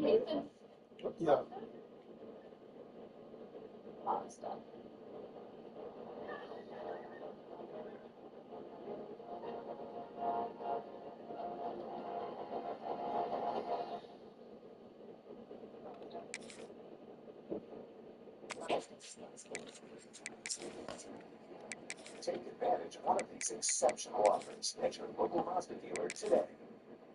Yeah. Take advantage of one of these exceptional offers at your local Mazda dealer today.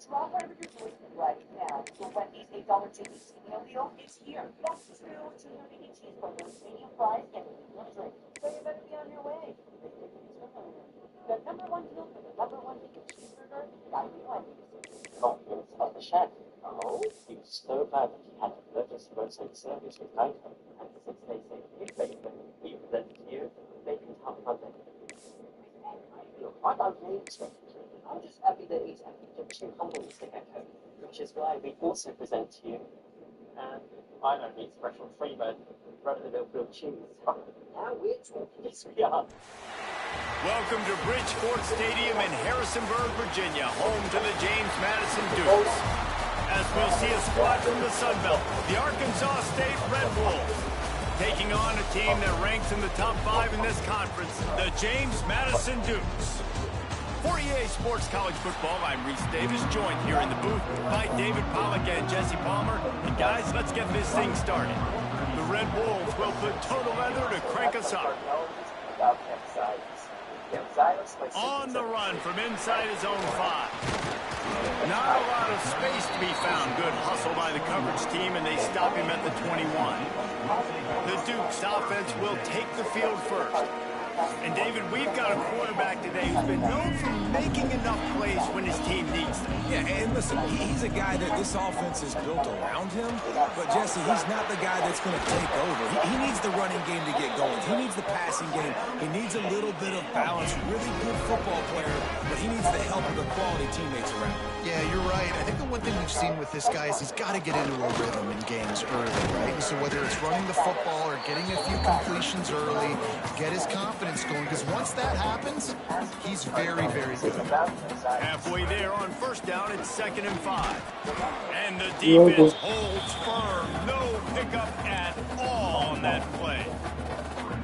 Drop out of your voice right now. The Wendy's $8 JBC meal deal is here. Plus two junior cheeseburgers, medium fries, and one drink. So you better be on your way. The #1 deal for the #1 chicken cheeseburger gotta be Wendy's. Not good about the chef. Oh, he was so bad that he had to purchase roadside service with Geico. And since they say you bacon, we present to you bacon tart pudding. Look, I don't need spectacle. I'm just happy that he's happy to chew humble stick echo, which is why we also present to you. And I don't need special treatment, run-of-the-mill grilled cheese. Now we're talking. Yes, we are. Welcome to Bridgeport Stadium in Harrisonburg, Virginia, home to the James Madison Dukes. As we'll see a squad from the Sun Belt, the Arkansas State Red Wolves, taking on a team that ranks in the top 5 in this conference, the James Madison Dukes. For EA Sports College Football, I'm Reese Davis, joined here in the booth by David Pollack and Jesse Palmer. And guys, let's get this thing started. The Red Wolves will put total leather to crank us up. On the run from inside his own 5. Not a lot of space to be found. Good hustle by the coverage team, and they stop him at the 21. The Dukes offense will take the field first. And David, we've got a quarterback today who's been known for making enough plays when his team needs them. Yeah, and listen, he's a guy that this offense is built around him. But, Jesse, he's not the guy that's going to take over. He needs the running game to get going. He needs the passing game. He needs a little bit of balance. Really good football player, but he needs the help of the quality teammates around him. Yeah, you're right. I think the one thing we've seen with this guy is he's got to get into a rhythm in games early, right? And so whether it's running the football or getting a few completions early, get his confidence going, because once that happens, he's very, very good. Halfway there on first down, it's 2nd and 5. And the defense holds firm. No pickup at all on that play.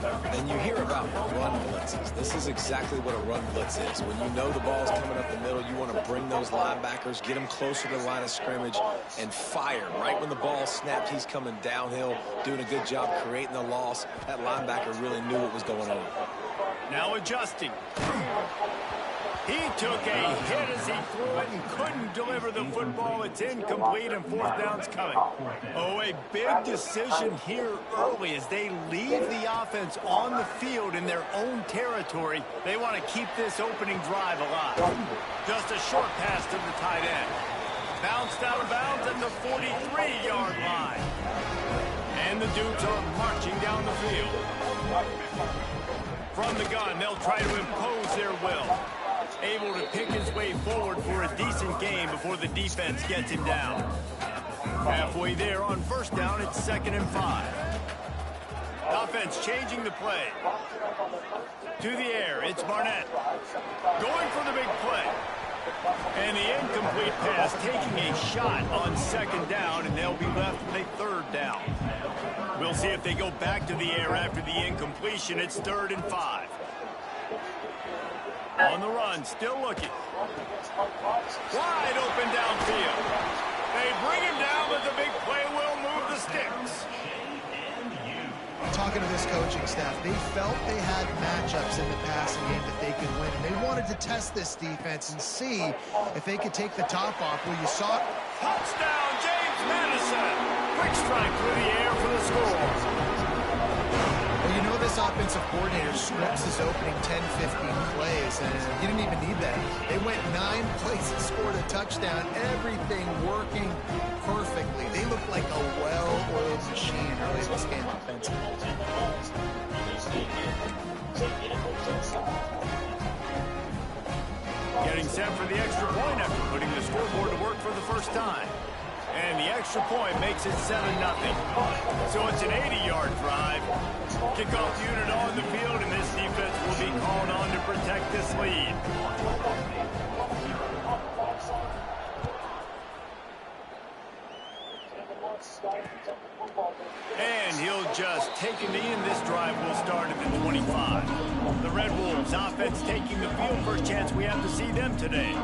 And you hear about run blitzes. This is exactly what a run blitz is. When you know the ball's coming up the middle, you want to bring those linebackers, get them closer to the line of scrimmage, and fire. Right when the ball snapped, he's coming downhill, doing a good job creating the loss. That linebacker really knew what was going on. Now adjusting. He took a hit as he threw it and couldn't deliver the football. It's incomplete and 4th down's coming. Oh, a big decision here early as they leave the offense on the field in their own territory. They want to keep this opening drive alive. Just a short pass to the tight end. Bounced out of bounds at the 43-yard line. And the Dukes are marching down the field. From the gun, they'll try to impose their will. Able to pick his way forward for a decent game before the defense gets him down. Halfway there on first down, it's 2nd and 5. Offense changing the play. To the air, it's Barnett. Going for the big play. And the incomplete pass taking a shot on 2nd down, and they'll be left with a 3rd down. We'll see if they go back to the air after the incompletion. It's 3rd and 5. On the run, still looking. Wide open downfield. They bring him down, but the big play will move the sticks. Talking to this coaching staff, they felt they had matchups in the passing game that they could win. And they wanted to test this defense and see if they could take the top off. Well, you saw it. Touchdown, James Madison. Quick strike through the air for the score. Well, you know this offensive coordinator scripts his opening 10, 15 plays, and he didn't even need that. They went 9 plays and scored a touchdown. Everything working perfectly. They look like a well-oiled machine early in this game offensively. Getting set for the extra point after putting the scoreboard to work for the first time. And the extra point makes it 7-0. So it's an 80-yard drive. Kickoff unit on the field, and this defense will be called on to protect this lead. And he'll just take a knee, and this drive will start at the 25. The Red Wolves offense taking the field. First chance we have to see them today.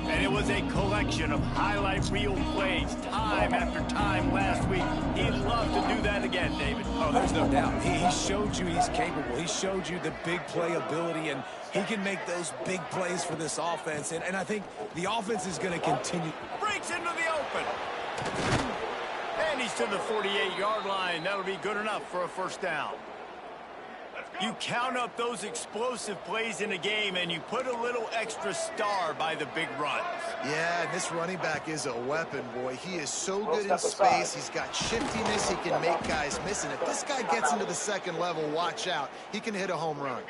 And it was a collection of highlight reel plays time after time last week. He'd love to do that again, David. Oh, there's no doubt. He showed you he's capable. He showed you the big play ability, and he can make those big plays for this offense. And I think the offense is going to continue. Breaks into the open. And he's to the 48-yard line. That'll be good enough for a first down. You count up those explosive plays in a game, and you put a little extra star by the big runs. Yeah, and this running back is a weapon, boy. He is so good in space. He's got shiftiness. He can make guys miss. And if this guy gets into the second level, watch out. He can hit a home run.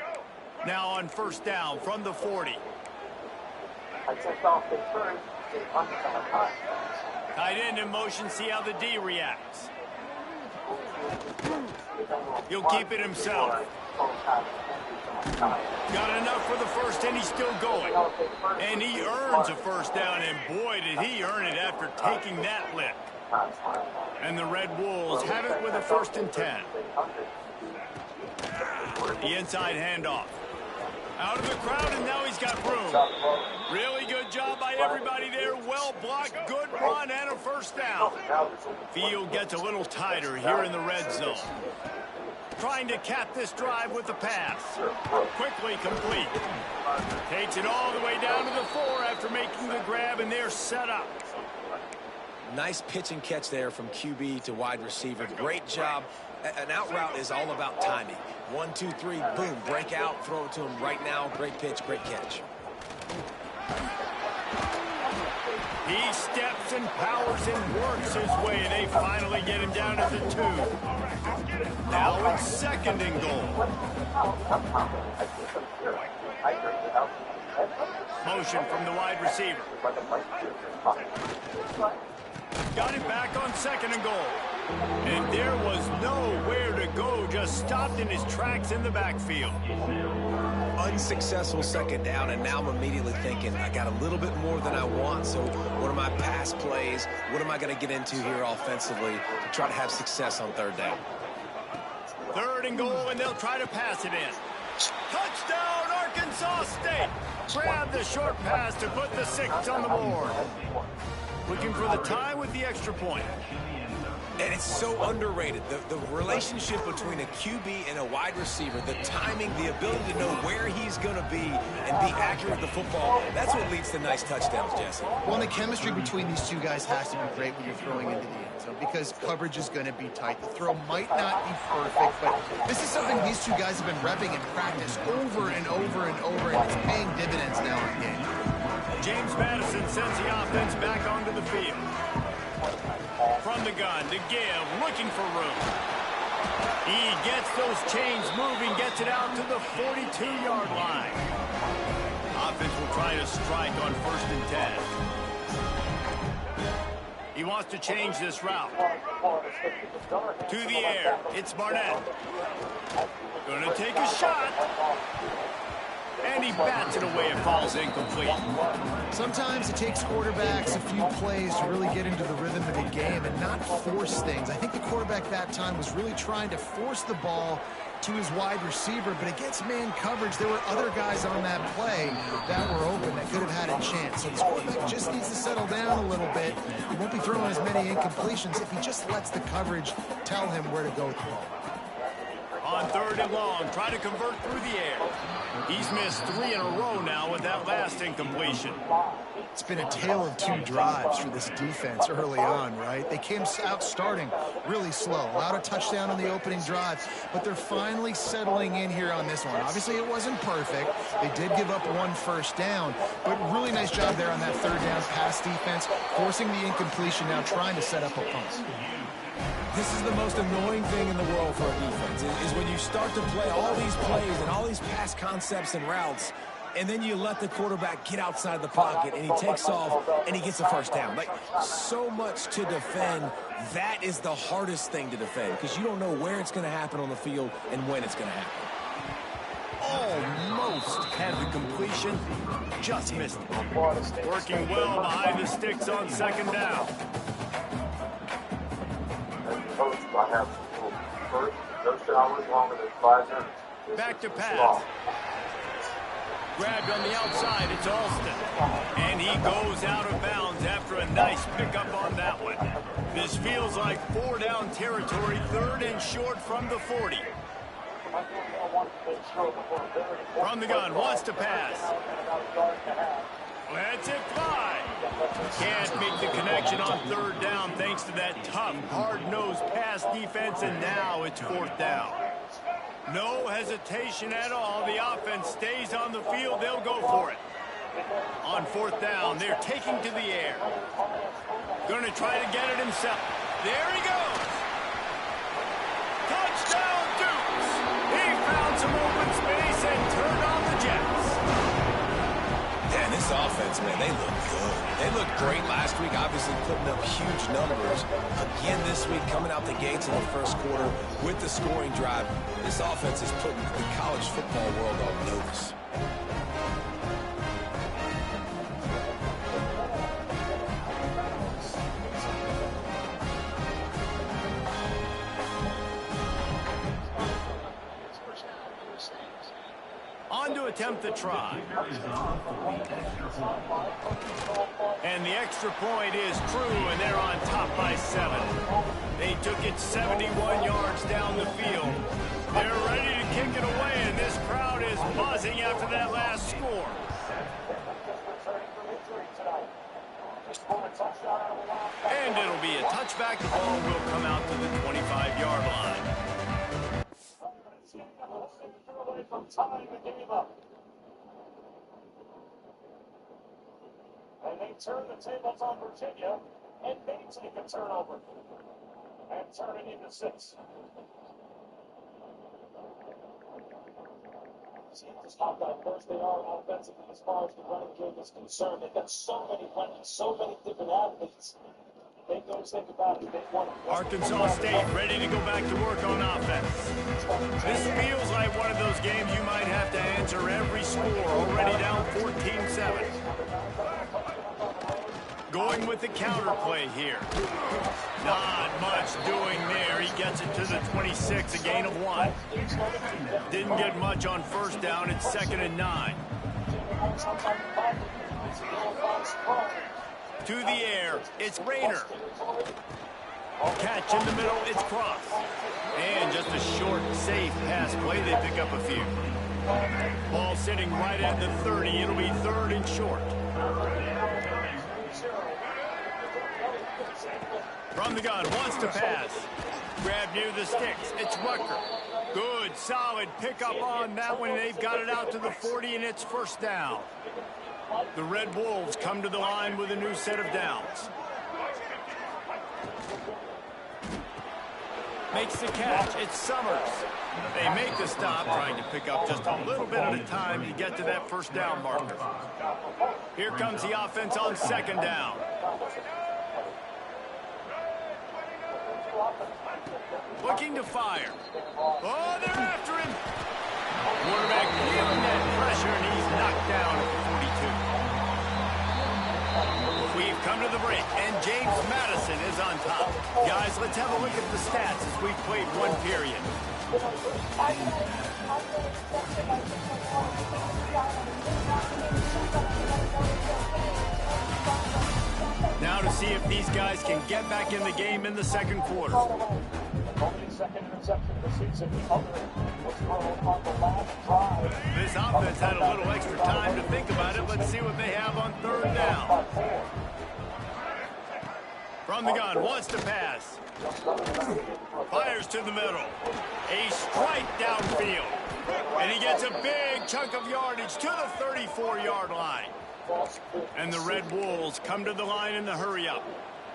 Now on first down from the 40. Tight end in motion, see how the D reacts. He'll keep it himself. Got enough for the first, and he's still going. And he earns a first down, and boy, did he earn it after taking that lick. And the Red Wolves have it with a 1st and 10. The inside handoff. Out of the crowd, and now he's got room. Really good job by everybody there. Well blocked, good run, and a first down. Field gets a little tighter here in the red zone. Trying to cap this drive with the pass. Quickly complete. Takes it all the way down to the 4 after making the grab, and they're set up. Nice pitch and catch there from QB to wide receiver. Great job. An out route is all about timing. 1, 2, 3, boom, break out, throw it to him right now. Great pitch, great catch. He steps and powers and works his way, and they finally get him down at the 2. Now it's 2nd and goal. Motion from the wide receiver. Got it back on 2nd and goal. And there was nowhere to go, just stopped in his tracks in the backfield. Unsuccessful 2nd down, and now I'm immediately thinking, I got a little bit more than I want, so what are my pass plays? What am I going to get into here offensively to try to have success on 3rd down? 3rd and goal, and they'll try to pass it in. Touchdown, Arkansas State! Grab the short pass to put the 6 on the board. Looking for the tie with the extra point. And it's so underrated. The relationship between a QB and a wide receiver, the timing, the ability to know where he's going to be and be accurate with the football, that's what leads to nice touchdowns, Jesse. Well, the chemistry between these two guys has to be great when you're throwing into the end zone because coverage is going to be tight. The throw might not be perfect, but this is something these two guys have been repping in practice over and over and over, and it's paying dividends now in the game. James Madison sends the offense back onto the field. From the gun to give, looking for room. He gets those chains moving, gets it out to the 42-yard line. Offense will try to strike on 1st and 10. He wants to change this route. To the air, it's Barnett. Gonna take a shot. And he bats it away. It falls incomplete. Sometimes it takes quarterbacks a few plays to really get into the rhythm of the game and not force things. I think the quarterback that time was really trying to force the ball to his wide receiver, but against man coverage, there were other guys on that play that were open that could have had a chance. So this quarterback just needs to settle down a little bit. He won't be throwing as many incompletions if he just lets the coverage tell him where to go with the ball. On 3rd and long, try to convert through the air. He's missed 3 in a row now with that last incompletion. It's been a tale of 2 drives for this defense early on, right? They came out starting really slow, allowed a touchdown on the opening drive, but they're finally settling in here on this one. Obviously, it wasn't perfect. They did give up 1 first down, but really nice job there on that 3rd down pass defense, forcing the incompletion, now trying to set up a punt. This is the most annoying thing in the world for a defense, is when you start to play all these plays and all these pass concepts and routes, and then you let the quarterback get outside the pocket, and he takes off, and he gets a first down. Like, so much to defend. That is the hardest thing to defend, because you don't know where it's going to happen on the field and when it's going to happen. Almost had the completion, just missed it. Working well behind the sticks on 2nd down. Coach, I have first, no showers longer than 5 minutes. Back to pass. Grabbed on the outside, it's Alston. And he goes out of bounds after a nice pickup on that one. This feels like 4-down territory, 3rd and short from the 40. From the gun, wants to pass. Lets it fly. Can't make the connection on 3rd down thanks to that tough, hard-nosed pass defense, and now it's 4th down. No hesitation at all. The offense stays on the field. They'll go for it. On 4th down, they're taking to the air. Going to try to get it himself. There he goes. Touchdown, Dukes. He found some open space and turned on the Jets. Man, this offense, man, they look good. They looked great last week, obviously putting up huge numbers. Again this week, coming out the gates in the first quarter with the scoring drive. This offense is putting the college football world on notice. On to attempt the try. And the extra point is true, and they're on top by 7. They took it 71 yards down the field. They're ready to kick it away, and this crowd is buzzing after that last score. And it'll be a touchback. The ball will come out to the 25-yard line. From time the game up. And they turn the tables on Virginia, and they take a turnover and turn it into 6. See just how diverse they are offensively as far as the running game is concerned. They've got so many weapons, so many different athletes. Make those think about it. They want to. Arkansas State ready to go back to work on offense. This feels like one of those games you might have to answer every score. Already down 14-7. Going with the counter play here. Not much doing there. He gets it to the 26, a gain of 1. Didn't get much on 1st down. It's 2nd and 9. To the air, it's Rayner. Catch in the middle, it's Cross. And just a short, safe pass play, they pick up a few. Ball sitting right at the 30. It'll be 3rd and short. From the gun, wants to pass. Grab near the sticks, it's Rucker. Good, solid pickup on that one. They've got it out to the 40, and it's 1st down. The Red Wolves come to the line with a new set of downs. Makes the catch. It's Summers. They make the stop, trying to pick up just a little bit at a time to get to that 1st down marker. Here comes the offense on 2nd down. Looking to fire. Oh, they're after him. Quarterback feeling that pressure, and he's knocked down at the 42. We've come to the break, and James Madison is on top. Guys, let's have a look at the stats as we've played 1 period. Now to see if these guys can get back in the game in the 2nd quarter. This offense had a little extra time to think about it. Let's see what they have on 3rd down. From the gun, wants to pass. Fires to the middle. A strike downfield. And he gets a big chunk of yardage to the 34-yard line. And the Red Wolves come to the line in the hurry-up.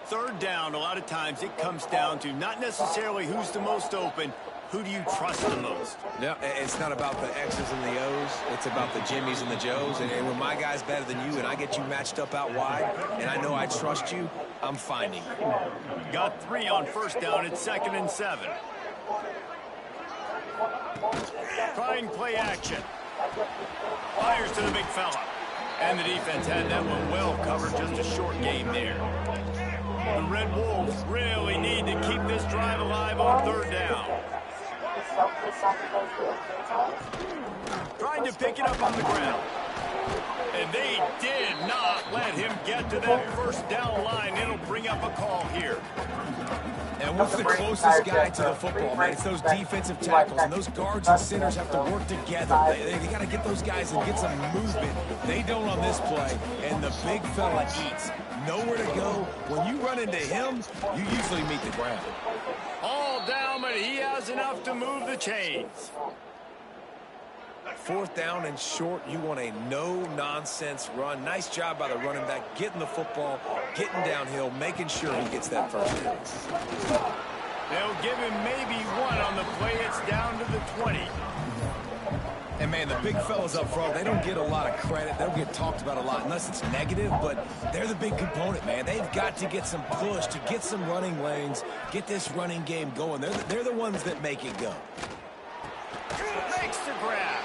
3rd down, a lot of times it comes down to not necessarily who's the most open, who do you trust the most? No, it's not about the X's and the O's. It's about the Jimmies and the Joes. And when my guy's better than you and I get you matched up out wide and I know I trust you, I'm finding you. Got 3 on 1st down. It's 2nd and 7. Trying play action. Fires to the big fella. And the defense had that one well covered. Just a short game there. The Red Wolves really need to keep this drive alive on third down. Trying to pick it up on the ground. And they did not let him get to that first down line. It'll bring up a call here. And what's the closest guy to the football, man? It's those defensive tackles, and those guards and centers have to work together. They got to get those guys and get some movement. They don't on this play, and the big fella eats. Nowhere to go. When you run into him, you usually meet the ground. All down, but he has enough to move the chains. Fourth down and short, you want a no-nonsense run. Nice job by the running back, getting the football, getting downhill, making sure he gets that first down. They'll give him maybe one on the play. It's down to the 20. And, man, the big fellas up front, they don't get a lot of credit. They don't get talked about a lot unless it's negative, but they're the big component, man. They've got to get some push, to get some running lanes, get this running game going. They're the ones that make it go. Makes the grab.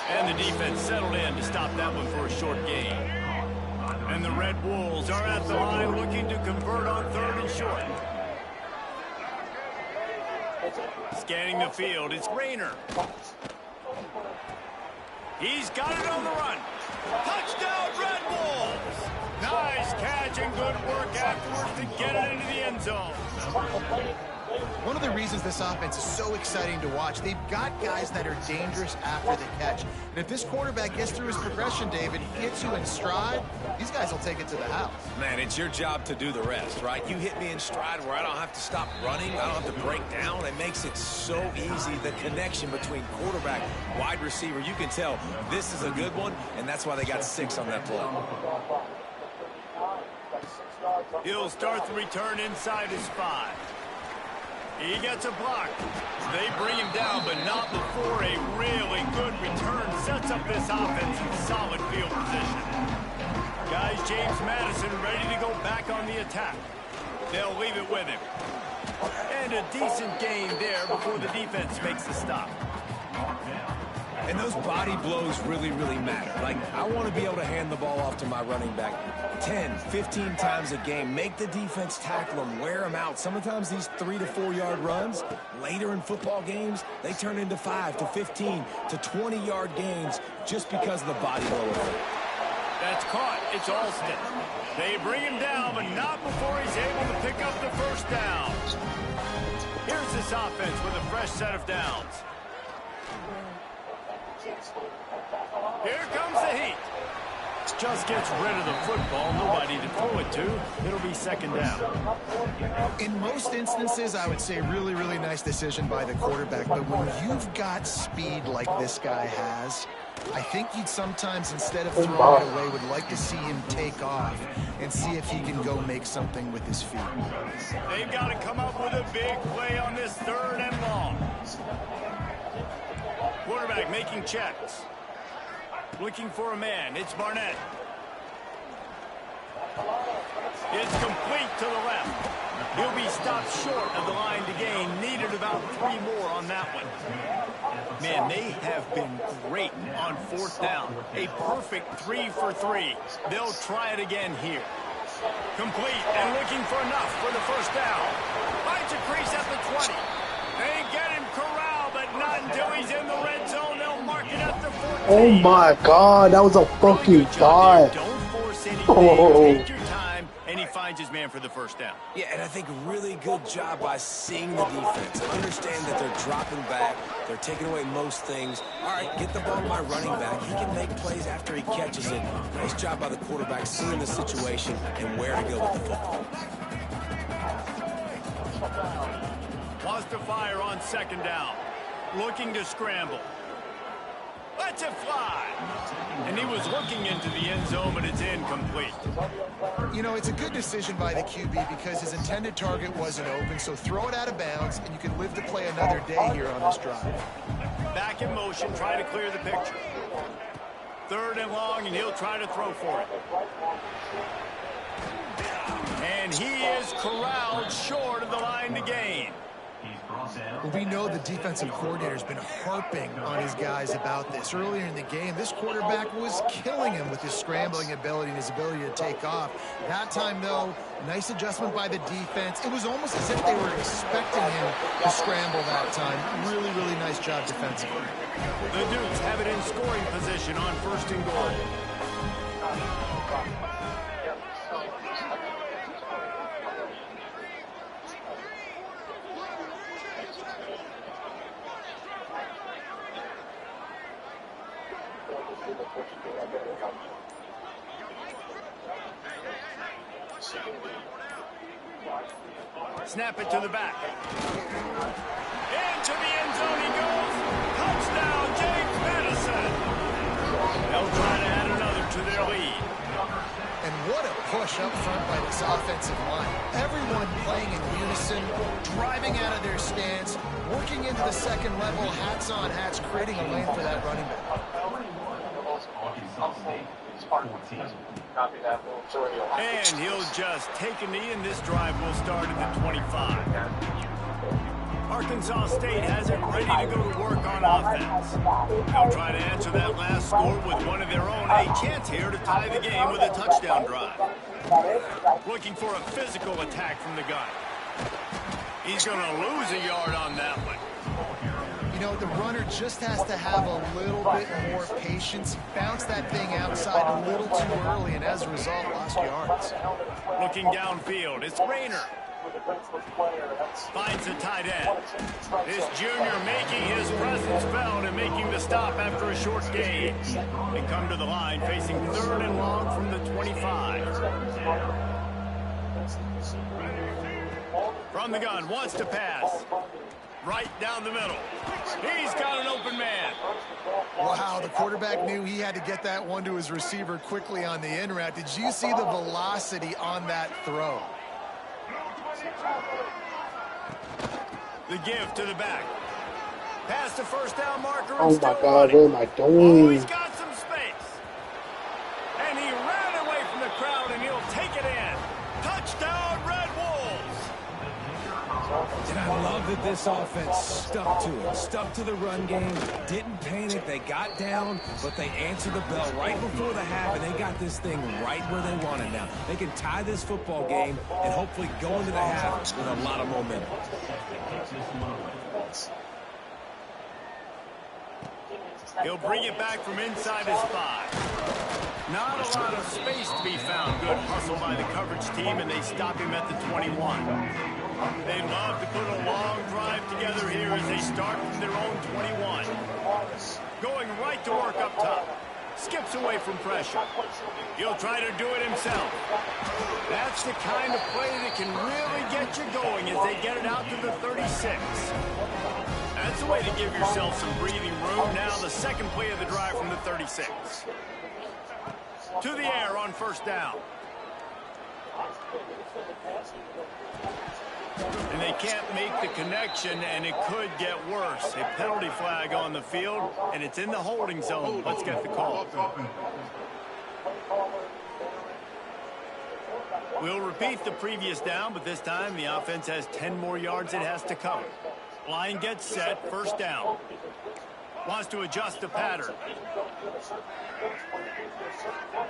And the defense settled in to stop that one for a short gain. And the Red Wolves are at the line looking to convert on third and short. Scanning the field, it's Rayner. He's got it on the run. Touchdown, Red Wolves! Nice catch and good work afterwards to get it into the end zone. One of the reasons this offense is so exciting to watch, they've got guys that are dangerous after the catch. And if this quarterback gets through his progression, David, hits you in stride, these guys will take it to the house. Man, it's your job to do the rest, right? You hit me in stride where I don't have to stop running. I don't have to break down. It makes it so easy. The connection between quarterback, wide receiver, you can tell this is a good one, and that's why they got 6 on that play. He'll start the return inside his 5. He gets a block. They bring him down, but not before a really good return sets up this offense in solid field position. Guys, James Madison ready to go back on the attack. They'll leave it with him. And a decent gain there before the defense makes the stop. And those body blows really, really matter. Like, I want to be able to hand the ball off to my running back 10, 15 times a game. Make the defense tackle them, wear them out. Sometimes these 3 to 4 yard runs, later in football games, they turn into 5 to 15 to 20 yard gains just because of the body blow effect. That's caught. It's Alston. They bring him down, but not before he's able to pick up the first down. Here's this offense with a fresh set of downs. Here comes the heat. Just gets rid of the football. Nobody to throw it to. It'll be second down. In most instances, I would say really, really nice decision by the quarterback. But when you've got speed like this guy has, I think you'd sometimes, instead of throwing it away, would like to see him take off and see if he can go make something with his feet. They've got to come up with a big play on this third and long. Quarterback making checks. Looking for a man. It's Barnett. It's complete to the left. He'll be stopped short of the line to gain. Needed about 3 more on that one. Man, they have been great on fourth down. A perfect 3 for 3. They'll try it again here. Complete and looking for enough for the first down. Finds a crease at the 20. They get him corralled, but not until he's in the red zone. They'll mark it at the 14. Oh my God, that was a fucking dive. Don't force anything. Take your time, and he finds his man for the first down. Yeah, and I think really good job by seeing the defense. Understand that they're dropping back. They're taking away most things. All right, get the ball to my running back. He can make plays after he catches it. Nice job by the quarterback seeing the situation and where to go with the football. Wants to fire on second down. Looking to scramble. Lets it fly. And he was looking into the end zone, but it's incomplete. You know, it's a good decision by the QB because his intended target wasn't open, so throw it out of bounds, and you can live to play another day here on this drive. Back in motion, trying to clear the picture. Third and long, and he'll try to throw for it. And he is corralled short of the line to gain. Well, we know the defensive coordinator's been harping on his guys about this. Earlier in the game, this quarterback was killing him with his scrambling ability and his ability to take off. That time, though, nice adjustment by the defense. It was almost as if they were expecting him to scramble that time. Really, really nice job defensively. The Dukes have it in scoring position on 1st and goal. Snap it to the back. Into the end zone he goes. Touchdown, James Madison. They'll try to add another to their lead. And what a push up front by this offensive line. Everyone playing in unison, driving out of their stance, working into the second level, hats on hats, creating a lane for that running back. And he'll just take a knee, and this drive will start at the 25. Arkansas State has it ready to go to work on offense. They'll try to answer that last score with one of their own. A chance here to tie the game with a touchdown drive. Looking for a physical attack from the gun. He's going to lose a yard on that one. You know, the runner just has to have a little bit more patience. Bounce that thing outside a little too early, and as a result, lost yards. Looking downfield, it's Rayner. Finds a tight end. This junior making his presence felt and making the stop after a short gain. They come to the line facing 3rd and long from the 25. From the gun, wants to pass. Right down the middle. He's got an open man. Wow, the quarterback knew he had to get that one to his receiver quickly on the in route. Did you see the velocity on that throw? The give to the back. Past the first down marker. Oh my God, what am I doing? Oh, he's got some space. And he ran away from the crowd, and he'll take it in. Touchdown, Red Wolves. And I love that this offense stuck to it, stuck to the run game, didn't panic, they got down, but they answered the bell right before the half, and they got this thing right where they want it now. They can tie this football game and hopefully go into the half with a lot of momentum. He'll bring it back from inside his 5. Not a lot of space to be found. Good hustle by the coverage team, and they stop him at the 21. They love to put a long drive together here as they start from their own 21. Going right to work up top. Skips away from pressure. He'll try to do it himself. That's the kind of play that can really get you going as they get it out to the 36. That's the way to give yourself some breathing room. Now the second play of the drive from the 36. To the air on 1st down. And they can't make the connection, and it could get worse. A penalty flag on the field, and it's in the holding zone. Let's get the call. We'll repeat the previous down, but this time the offense has 10 more yards it has to cover. Line gets set, 1st down. Wants to adjust the pattern.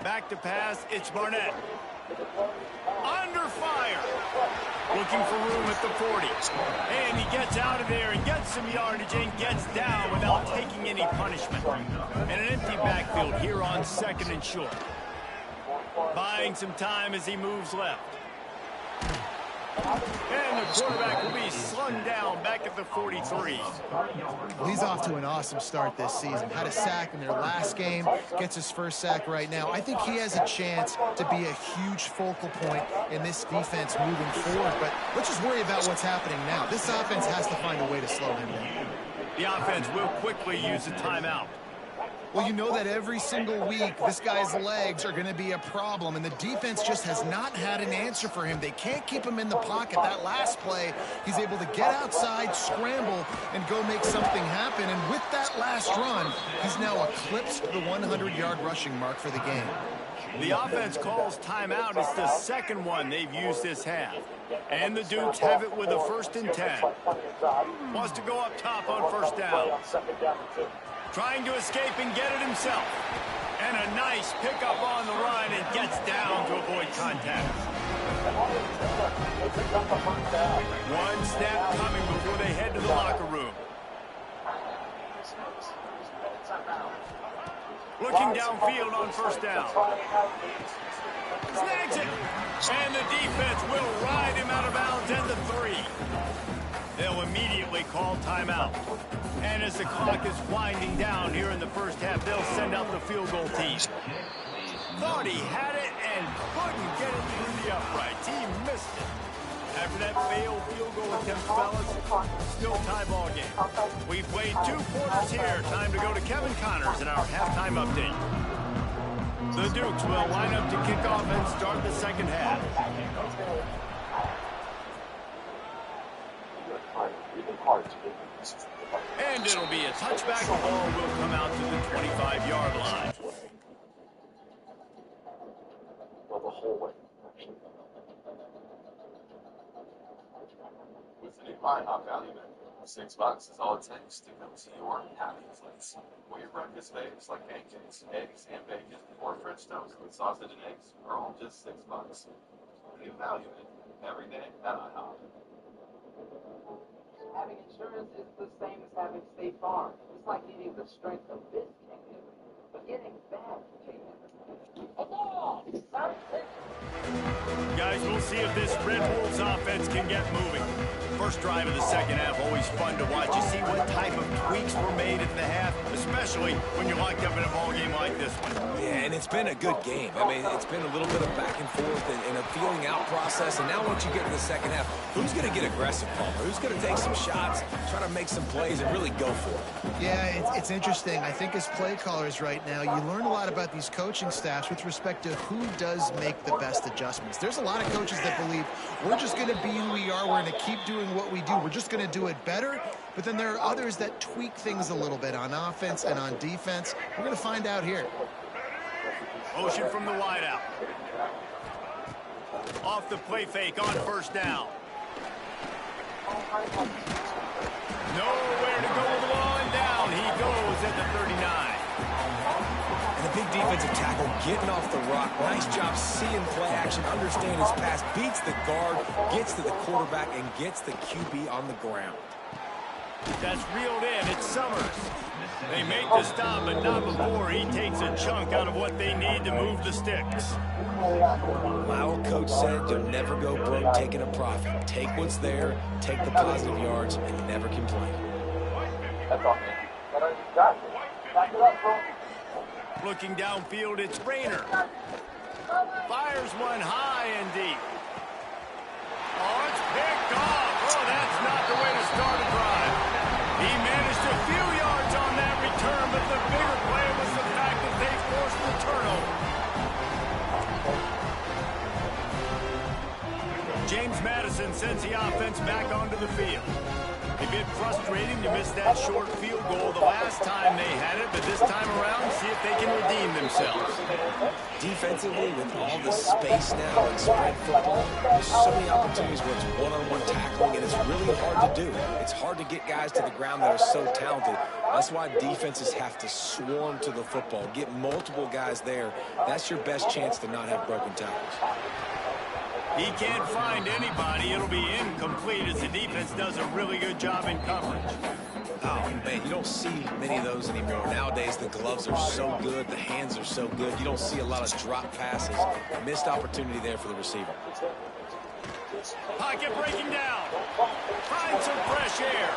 Back to pass, it's Barnett. Under fire. Looking for room at the 40. And he gets out of there and gets some yardage and gets down without taking any punishment. And an empty backfield here on 2nd and short. Buying some time as he moves left. And the quarterback will be slung down back at the 43. He's off to an awesome start this season. Had a sack in their last game, gets his first sack right now. I think he has a chance to be a huge focal point in this defense moving forward. But let's just worry about what's happening now. This offense has to find a way to slow him down. The offense will quickly use a timeout. Well, you know that every single week, this guy's legs are going to be a problem, and the defense just has not had an answer for him. They can't keep him in the pocket. That last play, he's able to get outside, scramble, and go make something happen. And with that last run, he's now eclipsed the 100-yard rushing mark for the game. The offense calls timeout. It's the second one they've used this half. And the Dukes have it with a 1st and 10. Wants to go up top on 1st down. Trying to escape and get it himself. And a nice pickup on the run and gets down to avoid contact. One snap coming before they head to the locker room. Looking downfield on 1st down. Snags it. And the defense will ride him out of bounds at the 3. They'll immediately call timeout. And as the clock is winding down here in the first half, they'll send out the field goal team. Thought he had it and couldn't get it through the uprights. He missed it. After that failed field goal attempt, fellas, still tie ball game. We've played 2 quarters here. Time to go to Kevin Connors in our halftime update. The Dukes will line up to kick off and start the second half. And it'll be a touchback. The ball will come out to the 25-yard line. Well, the whole way. With the new IHOP value menu, $6 is all it takes to come to your happy place. Where your breakfast favorites like pancakes, eggs, and bacon, or French toast with sausage and eggs are all just $6. The new value menu every day at IHOP. Having insurance is the same as having State Farm. It's like needing the strength of this king, but getting bad king. Guys, we'll see if this Red Wolves offense can get moving. First drive of the second half, always fun to watch. You see what type of tweaks were made at the half, especially when you're locked up in a ball game like this one. Yeah, and it's been a good game. I mean, it's been a little bit of back and forth and a feeling out process. And now once you get to the second half, who's going to get aggressive, Palmer? Who's going to take some shots, try to make some plays, and really go for it? Yeah, it's interesting. I think as play callers right now, you learn a lot about these coaching staffs with respect to who does make the best adjustments. There's a lot of coaches that believe we're just going to be who we are. We're going to keep doing what we do. We're just going to do it better. But then there are others that tweak things a little bit on offense and on defense. We're going to find out here. Motion from the wideout. Off the play fake on 1st down. Nowhere to go with the ball and down. He goes at the 39. And a big defensive tackle getting off the rock. Nice job seeing play action, understand his pass, beats the guard, gets to the quarterback, and gets the QB on the ground. That's reeled in. It's Summers. They make the stop, but not before he takes a chunk out of what they need to move the sticks. My old coach said you'll never go broke taking a profit. Take what's there, take the positive yards, and never complain. That's all. Back it up, bro. Looking downfield, it's Rayner. Fires one high and deep. Oh, it's picked off. Oh, that's not the way to start a drive. He managed a few yards on that return, but the bigger play was the fact that they forced the turnover. James Madison sends the offense back onto the field. They've been frustrating to miss that short field goal the last time they had it, but this time around, see if they can redeem themselves. Defensively, with all the space now and spread football, there's so many opportunities where it's one-on-one tackling, and it's really hard to do. It's hard to get guys to the ground that are so talented. That's why defenses have to swarm to the football, get multiple guys there. That's your best chance to not have broken tackles. He can't find anybody. It'll be incomplete as the defense does a really good job in coverage. Oh, man, you don't see many of those anymore. Nowadays, the gloves are so good, the hands are so good. You don't see a lot of drop passes. Missed opportunity there for the receiver. Pocket breaking down. Finds some fresh air.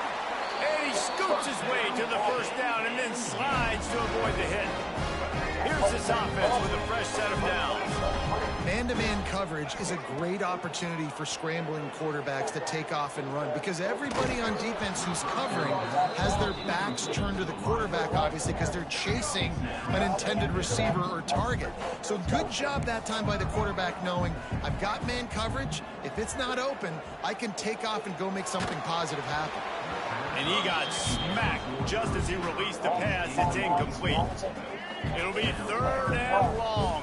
And he scoots his way to the 1st down and then slides to avoid the hit. Here's his offense with a fresh set of downs. Man-to-man coverage is a great opportunity for scrambling quarterbacks to take off and run because everybody on defense who's covering has their backs turned to the quarterback, obviously, because they're chasing an intended receiver or target. So good job that time by the quarterback knowing I've got man coverage. If it's not open, I can take off and go make something positive happen. And he got smacked just as he released the pass. It's incomplete. It'll be 3rd and long.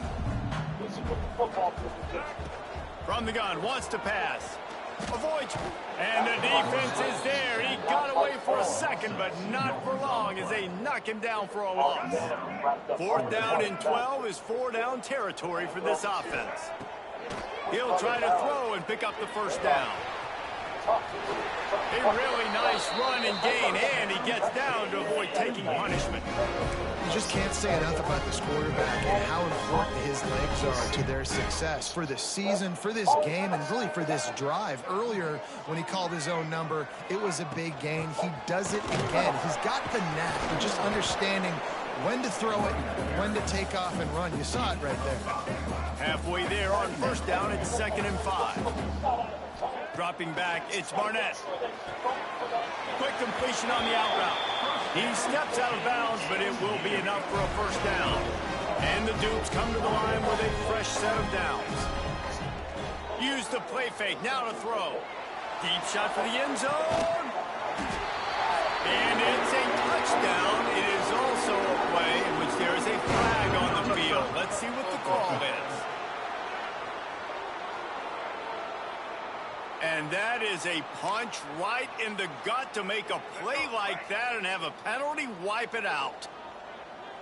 From the gun, wants to pass. Avoids. And the defense is there. He got away for a second, but not for long as they knock him down for a loss. 4th down and 12 is 4-down territory for this offense. He'll try to throw and pick up the 1st down. A really nice run and gain, and he gets down to avoid taking punishment. You just can't say enough about this quarterback and how important his legs are to their success for this season, for this game, and really for this drive. Earlier, when he called his own number, it was a big gain. He does it again. He's got the knack for just understanding when to throw it, when to take off and run. You saw it right there. Halfway there on 1st down, it's 2nd and 5. Dropping back, it's Barnett. Quick completion on the out route. He steps out of bounds, but it will be enough for a 1st down. And the Dukes come to the line with a fresh set of downs. Use the play fake, now to throw. Deep shot for the end zone. And it's a touchdown. It is also a play in which there is a flag on the field. Let's see what the call is. And that is a punch right in the gut to make a play like that and have a penalty wipe it out.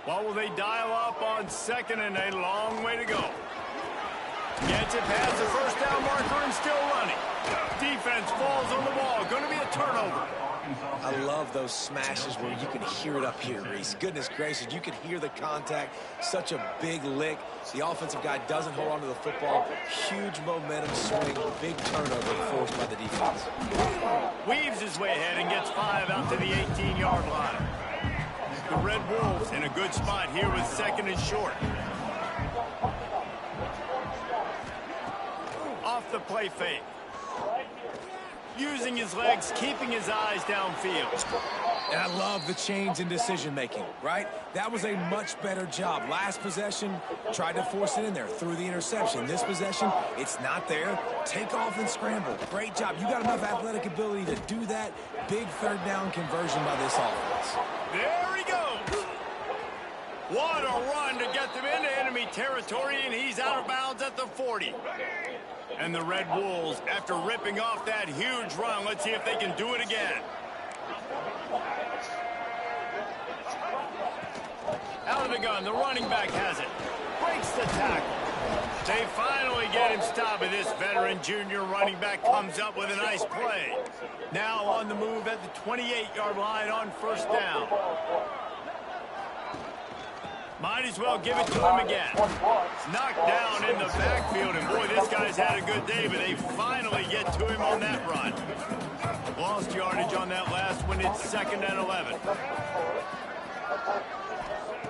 What will they dial up on 2nd and a long way to go? Gets it past the 1st down marker and still running. Defense falls on the ball. Going to be a turnover. I love those smashes where you can hear it up here, Reese. Goodness gracious, you can hear the contact. Such a big lick. The offensive guy doesn't hold on to the football. Huge momentum swing. Big turnover forced by the defense. Weaves his way ahead and gets 5 out to the 18-yard line. The Red Wolves in a good spot here with 2nd and short. Off the play fake. Using his legs, keeping his eyes downfield. And I love the change in decision-making, right? That was a much better job. Last possession, tried to force it in there through the interception. This possession, it's not there. Take off and scramble. Great job. You got enough athletic ability to do that. Big 3rd down conversion by this offense. There he goes. What a run to get them into enemy territory, and he's out of bounds at the 40. And the Red Wolves, after ripping off that huge run, let's see if they can do it again. Out of the gun, the running back has it. Breaks the tackle. They finally get him stopped, and this veteran junior running back comes up with a nice play. Now on the move at the 28-yard line on 1st down. Might as well give it to him again. Knocked down in the backfield, and boy, this guy's had a good day, but they finally get to him on that run. Lost yardage on that last one. It's 2nd and 11.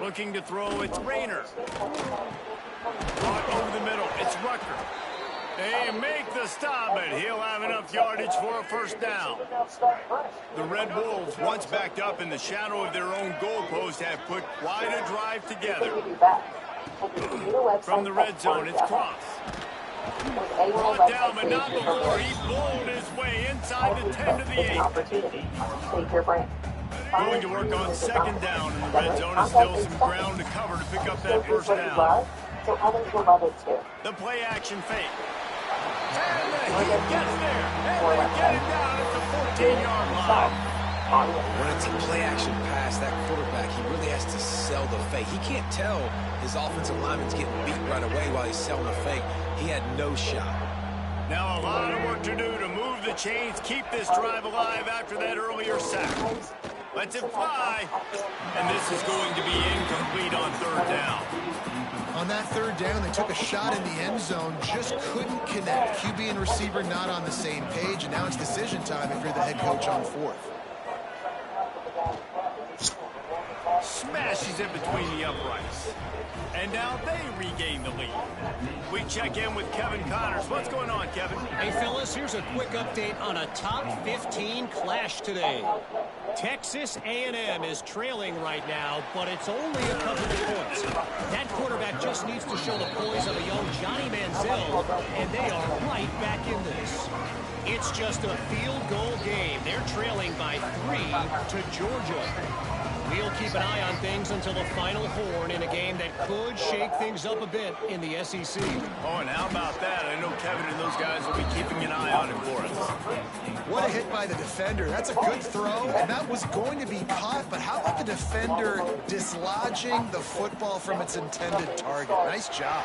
Looking to throw, it's Rayner. Brought over the middle, it's Rucker. They make the stop, but he'll have enough yardage for a 1st down. The Red Wolves, once backed up in the shadow of their own goalpost, have put quite a drive together. From the red zone, it's Cross. Brought down, but not before he bowled his way inside the 10 to the 8. Going to work on 2nd down in the red zone, and still some ground to cover to pick up that 1st down. The play action fake. And the heat gets there, and they get it down at the 14-yard line. When it's a play-action pass, that quarterback, he really has to sell the fake. He can't tell his offensive lineman's getting beat right away while he's selling the fake. He had no shot. Now a lot of work to do to move the chains, keep this drive alive after that earlier sack. Lets it fly, and this is going to be incomplete on 3rd down. On that 3rd down, they took a shot in the end zone, just couldn't connect. QB and receiver not on the same page, and now it's decision time if you're the head coach on 4th. Smashes it between the uprights. And now they regain the lead. We check in with Kevin Connors. What's going on, Kevin? Hey, fellas, here's a quick update on a top 15 clash today. Texas A&M is trailing right now, but it's only a couple of points. That quarterback just needs to show the poise of a young Johnny Manziel, and they are right back in this. It's just a field goal game. They're trailing by 3 to Georgia. We'll keep an eye on things until the final horn in a game that could shake things up a bit in the SEC. Oh, and how about that? I know Kevin and those guys will be keeping an eye on it for us. What a hit by the defender. That's a good throw, and that was going to be caught, but how about the defender dislodging the football from its intended target? Nice job.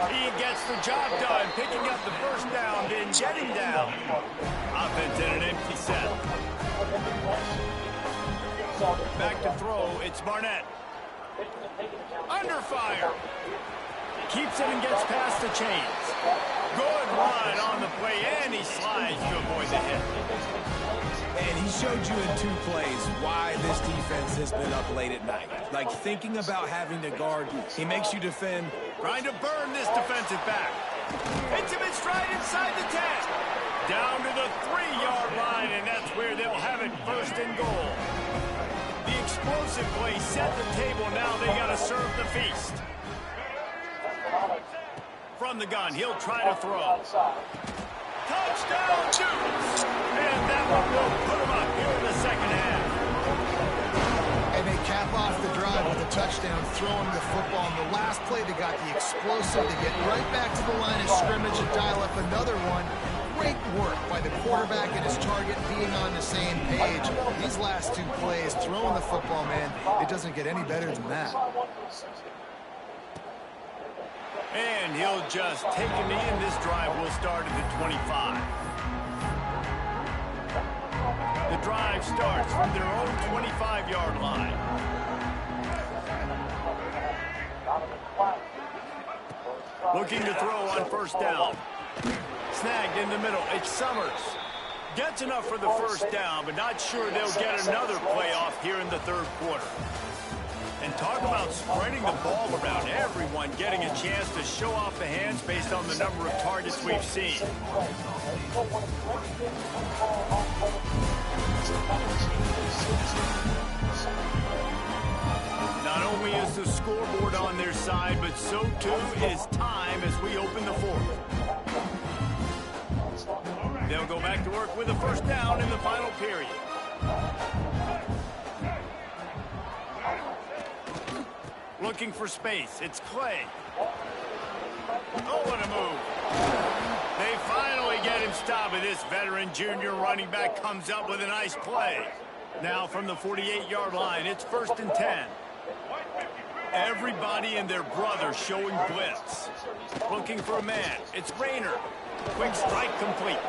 He gets the job done, picking up the first down, then getting down. Offense in an empty set. Back to throw, it's Barnett. Under fire. Keeps it and gets past the chains. Good run on the play, and he slides to avoid the hit. And he showed you in 2 plays why this defense has been up late at night. Like thinking about having to guard, he makes you defend. Trying to burn this defensive back. Hits him in stride inside the 10. Down to the 3-yard line, and that's where they'll have it, first and goal. The explosive play set the table. Now they got to serve the feast. From the gun, he'll try to throw. Touchdown, Dukes! And that one will put him up here in the second half. And they cap off the drive with a touchdown, throwing the football. On the last play, they got the explosive to get right back to the line of scrimmage and dial up another one. Great work by the quarterback and his target being on the same page. These last 2 plays, throwing the football, man, it doesn't get any better than that. And he'll just take a knee, and this drive will start at the 25. The drive starts from their own 25-yard line. Looking to throw on first down. Snagged in the middle. It's Summers. Gets enough for the first down, but not sure they'll get another play off here in the third quarter. And talk about spreading the ball around, everyone getting a chance to show off the hands based on the number of targets we've seen. Not only is the scoreboard on their side, but so too is time as we open the fourth. They'll go back to work with a first down in the final period. Looking for space. It's Clay. Oh, what a move. They finally get him stopped, and this veteran junior running back comes up with a nice play. Now from the 48-yard line, it's 1st and 10. Everybody and their brother showing blitz. Looking for a man. It's Rayner. Quick strike complete.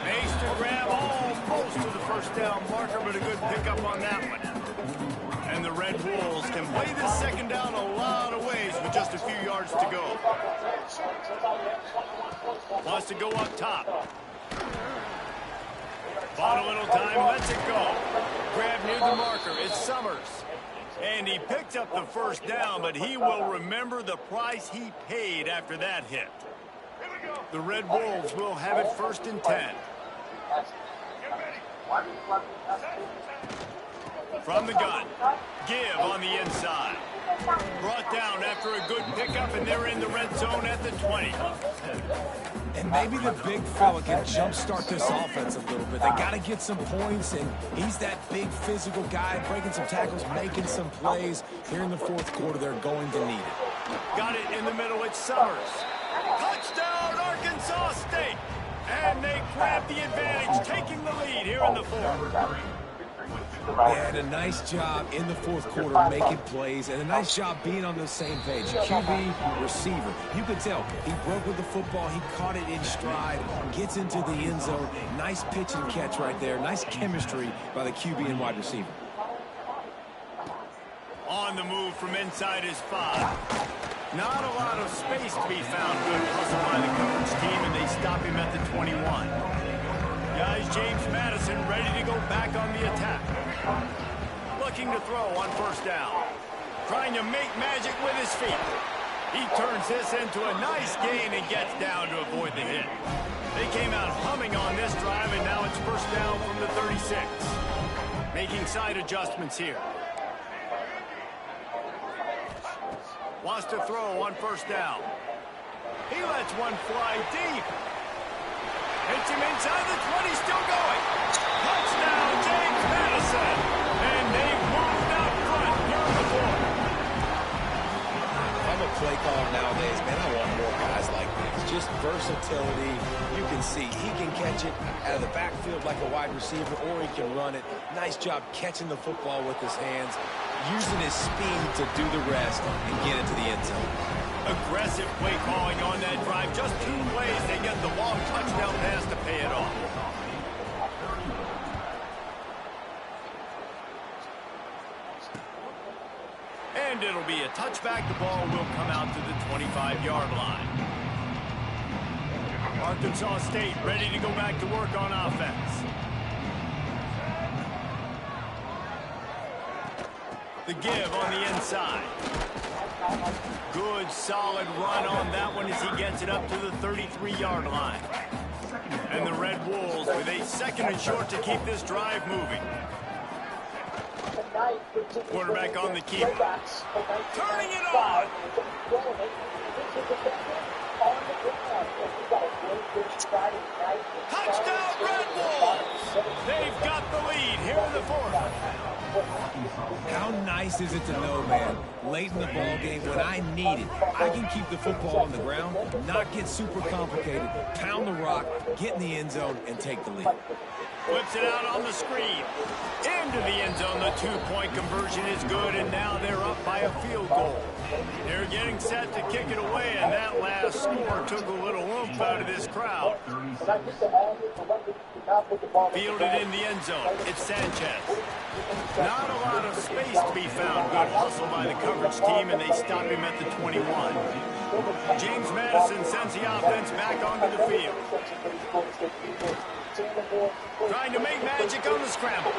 Makes the grab almost to the first down marker, but a good pickup on that one. And the Red Wolves can play this second down a lot of ways with just a few yards to go. Wants to go up top. Bought a little time, lets it go. Grab near the marker, it's Summers. And he picked up the first down, but he will remember the price he paid after that hit. The Red Wolves will have it 1st and 10. From the gun, Give on the inside. Brought down after a good pickup, and they're in the red zone at the 20. And maybe the big fella can jumpstart this offense a little bit. They got to get some points, and he's that big physical guy, breaking some tackles, making some plays. Here in the fourth quarter, they're going to need it. Got it in the middle, it's Summers. Touchdown, Arkansas State! And they grab the advantage, taking the lead here in the fourth. They had a nice job in the fourth quarter making plays, and a nice job being on the same page. QB, receiver. You could tell he broke with the football. He caught it in stride, gets into the end zone. Nice pitch and catch right there. Nice chemistry by the QB and wide receiver. On the move from inside his 5. Not a lot of space to be found. Good hustle by the coverage team, and they stop him at the 21. Guys, James Madison ready to go back on the attack. Looking to throw on first down. Trying to make magic with his feet. He turns this into a nice gain and gets down to avoid the hit. They came out humming on this drive, and now it's first down from the 36. Making side adjustments here. Wants to throw on first down. He lets one fly deep. Hits him inside the 20, still going. Touchdown, James Madison. And they've moved play caller nowadays, man, I want more guys like this. Just versatility. You can see he can catch it out of the backfield like a wide receiver, or he can run it. Nice job catching the football with his hands, using his speed to do the rest and get it to the end zone. Aggressive play calling on that drive. Just 2 plays, they get the long touchdown pass to pay it off. And it'll be a touchback. The ball will come out to the 25-yard line. Arkansas State ready to go back to work on offense. The give on the inside. Good, solid run on that one as he gets it up to the 33-yard line. And the Red Wolves with a 2nd and short to keep this drive moving. Quarterback on the keeper. Turning it on. Touchdown, Red Wolves! They've got the lead here in the 4th. How nice is it to know, man, late in the ball game when I need it, I can keep the football on the ground, not get super complicated, pound the rock, get in the end zone, and take the lead. Flips it out on the screen. Into the end zone. The 2-point conversion is good, and now they're up by a field goal. They're getting set to kick it away, and that last score took a little oomph out of this crowd. Fielded in the end zone. It's Sanchez. Not a lot of space to be found. Good hustle by the coverage team, and they stop him at the 21. James Madison sends the offense back onto the field. Trying to make magic on the scramble.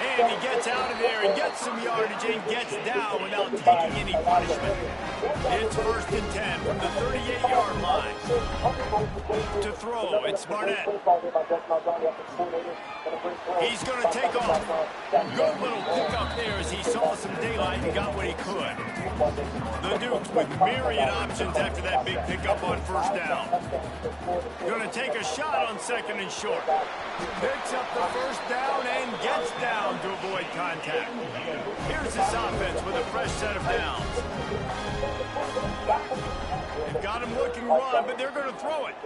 And he gets out of there and gets some yardage and gets down without taking any punishment. It's 1st and 10 from the 38-yard line. To throw, it's Barnett. He's going to take off. Good little pickup there as he saw some daylight and got what he could. The Dukes with myriad options after that big pickup on 1st down. Going to take a shot on 2nd and short. Picks up the 1st down and gets down to avoid contact. Here's this offense with a fresh set of downs. They've got him looking run, but they're going to throw it.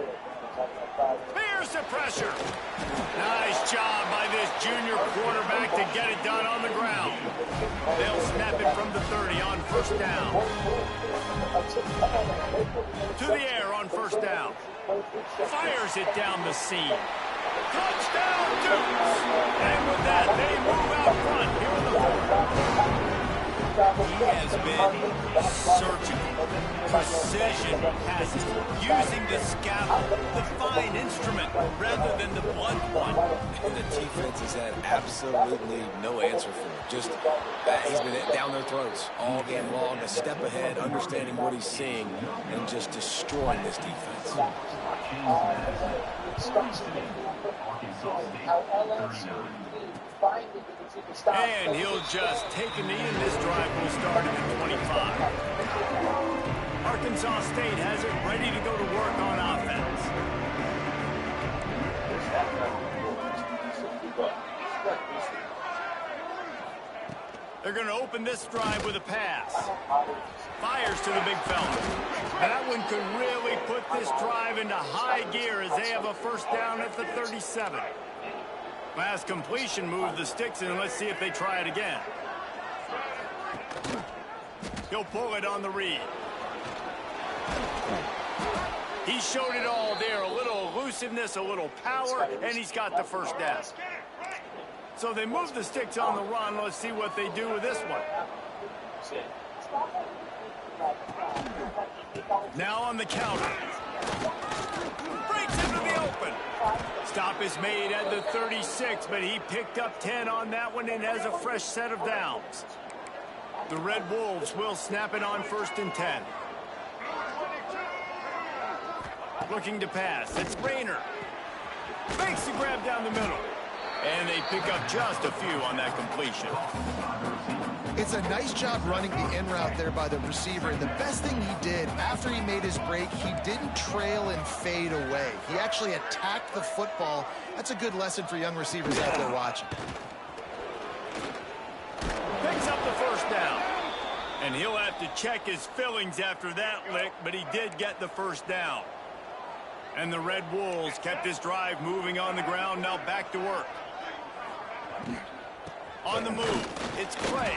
There's the pressure. Nice job by this junior quarterback to get it done on the ground. They'll snap it from the 30 on 1st down. To the air on 1st down. Fires it down the seam. Touchdown, Dukes! And with that, they move out front here in the 4th. He has been surgical. Precision passes, using the scaffold, the fine instrument, rather than the blunt one. And the defense has had absolutely no answer for him. Just, he's been down their throats all game long, a step ahead, understanding what he's seeing, and just destroying this defense. And he'll just take a knee, and this drive will start at the 25. Arkansas State has it ready to go to work on offense. They're going to open this drive with a pass. Fires to the big fella. That one could really put this drive into high gear as they have a 1st down at the 37. Last completion moved the sticks in. Let's see if they try it again. He'll pull it on the read. He showed it all there. A little elusiveness, a little power, and he's got the 1st down. So they move the sticks on the run. Let's see what they do with this one. Now on the counter. Breaks into the open. Stop is made at the 36, but he picked up 10 on that one and has a fresh set of downs. The Red Wolves will snap it on 1st and 10. Looking to pass. It's Rayner. Makes the grab down the middle. And they pick up just a few on that completion. It's a nice job running the in route there by the receiver. And the best thing he did after he made his break, he didn't trail and fade away. He actually attacked the football. That's a good lesson for young receivers out there watching. Picks up the 1st down. And he'll have to check his fillings after that lick, but he did get the first down. And the Red Wolves kept this drive moving on the ground. Now back to work. On the move, it's Clay.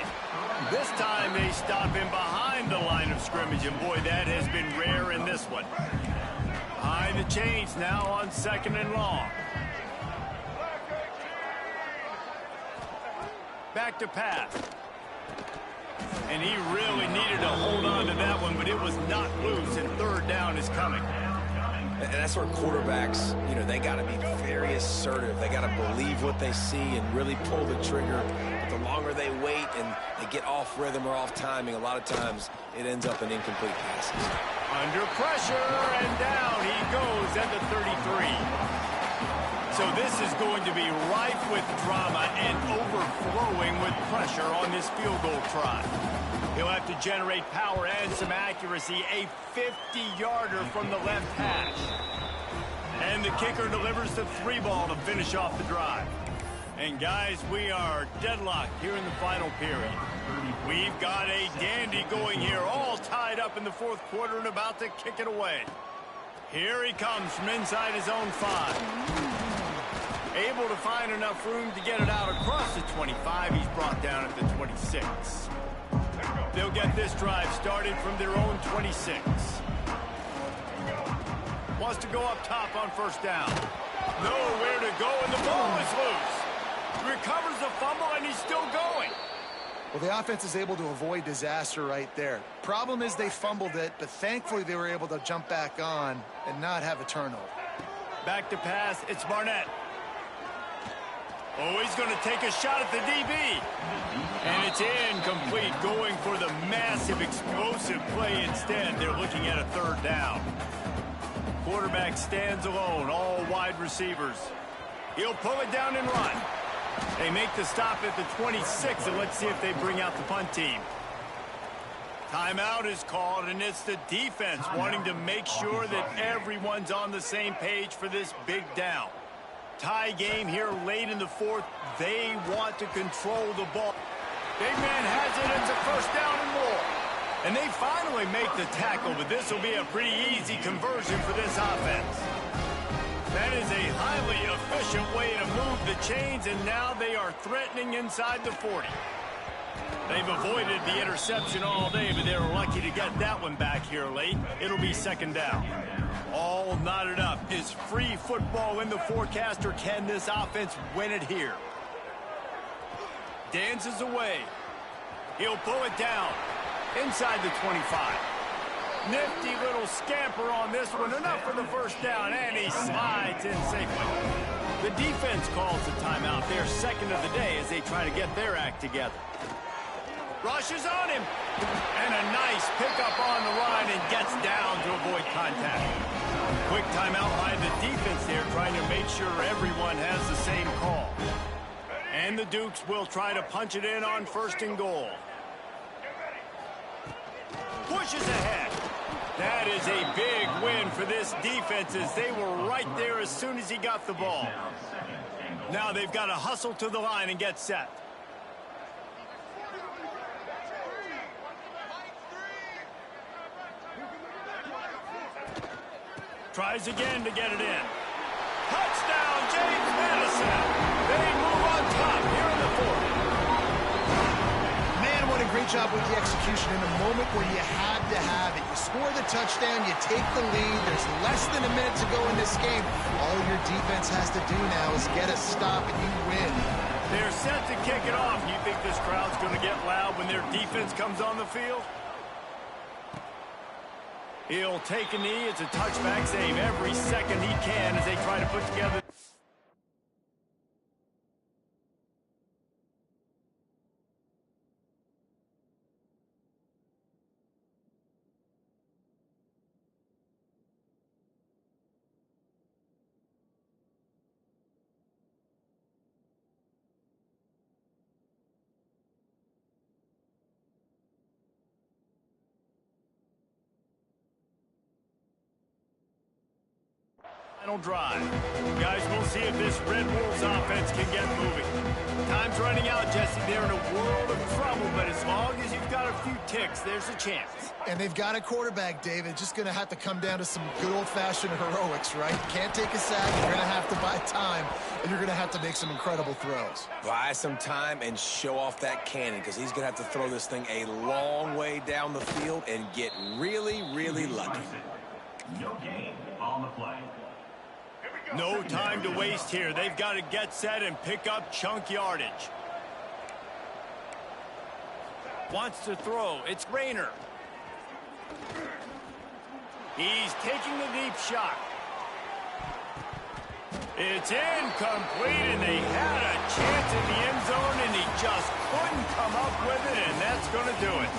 This time they stop him behind the line of scrimmage, and boy, that has been rare in this one. Behind the chains now on 2nd and long. Back to pass. And he really needed to hold on to that one, but it was not loose, and 3rd down is coming. And that's where quarterbacks, you know, they got to be very assertive. They got to believe what they see and really pull the trigger. But the longer they wait and they get off rhythm or off timing, a lot of times it ends up in incomplete passes. Under pressure, and down he goes at the 33. So this is going to be rife with drama and overflowing with pressure on this field goal try. He'll have to generate power and some accuracy. A 50-yarder from the left hash. And the kicker delivers the 3-ball to finish off the drive. And guys, we are deadlocked here in the final period. We've got a dandy going here, all tied up in the 4th quarter and about to kick it away. Here he comes from inside his own 5. Able to find enough room to get it out across the 25. He's brought down at the 26. They'll get this drive started from their own 26. Wants to go up top on 1st down. Nowhere to go, and the ball is loose. Recovers the fumble, and he's still going. Well, the offense is able to avoid disaster right there. Problem is they fumbled it, but thankfully they were able to jump back on and not have a turnover. Back to pass, it's Barnett. Oh, he's going to take a shot at the DB. And it's incomplete, going for the massive explosive play instead. They're looking at a 3rd down. Quarterback stands alone, all wide receivers. He'll pull it down and run. They make the stop at the 26, and let's see if they bring out the punt team. Timeout is called, and it's the defense wanting to make sure that everyone's on the same page for this big down. Tie game here late in the 4th. They want to control the ball. Big man has it. It's a 1st down and more. And they finally make the tackle, but this will be a pretty easy conversion for this offense. That is a highly efficient way to move the chains, and now they are threatening inside the 40. They've avoided the interception all day, but they were lucky to get that one back here late. It'll be 2nd down. All knotted up. Is free football in the forecast, or can this offense win it here? Dances away. He'll pull it down inside the 25. Nifty little scamper on this one. Enough for the 1st down, and he slides in safely. The defense calls the timeout. Their 2nd of the day as they try to get their act together. Rushes on him. And a nice pickup on the line, and gets down to avoid contact. Quick timeout by the defense there, trying to make sure everyone has the same call. And the Dukes will try to punch it in on 1st and goal. Pushes ahead. That is a big win for this defense, as they were right there as soon as he got the ball. Now they've got to hustle to the line and get set. Tries again to get it in. Touchdown, James Madison. They move on top here in the 4th. Man, what a great job with the execution in the moment where you had to have it. You score the touchdown, you take the lead. There's less than a minute to go in this game. All your defense has to do now is get a stop, and you win. They're set to kick it off. You think this crowd's going to get loud when their defense comes on the field? He'll take a knee. It's a touchback save every second he can as they try to put together. Final drive. Guys, we'll see if this Red Wolves offense can get moving. Time's running out, Jesse. They're in a world of trouble, but as long as you've got a few ticks, there's a chance. And they've got a quarterback, David. Just going to have to come down to some good old-fashioned heroics, right? You can't take a sack. You're going to have to buy time, and you're going to have to make some incredible throws. Buy some time and show off that cannon, because he's going to have to throw this thing a long way down the field and get really, really lucky. No gain on the play. No time to waste here. They've got to get set and pick up chunk yardage. Wants to throw. It's Rayner. He's taking the deep shot. It's incomplete, and they had a chance in the end zone, and he just couldn't come up with it, and that's going to do it.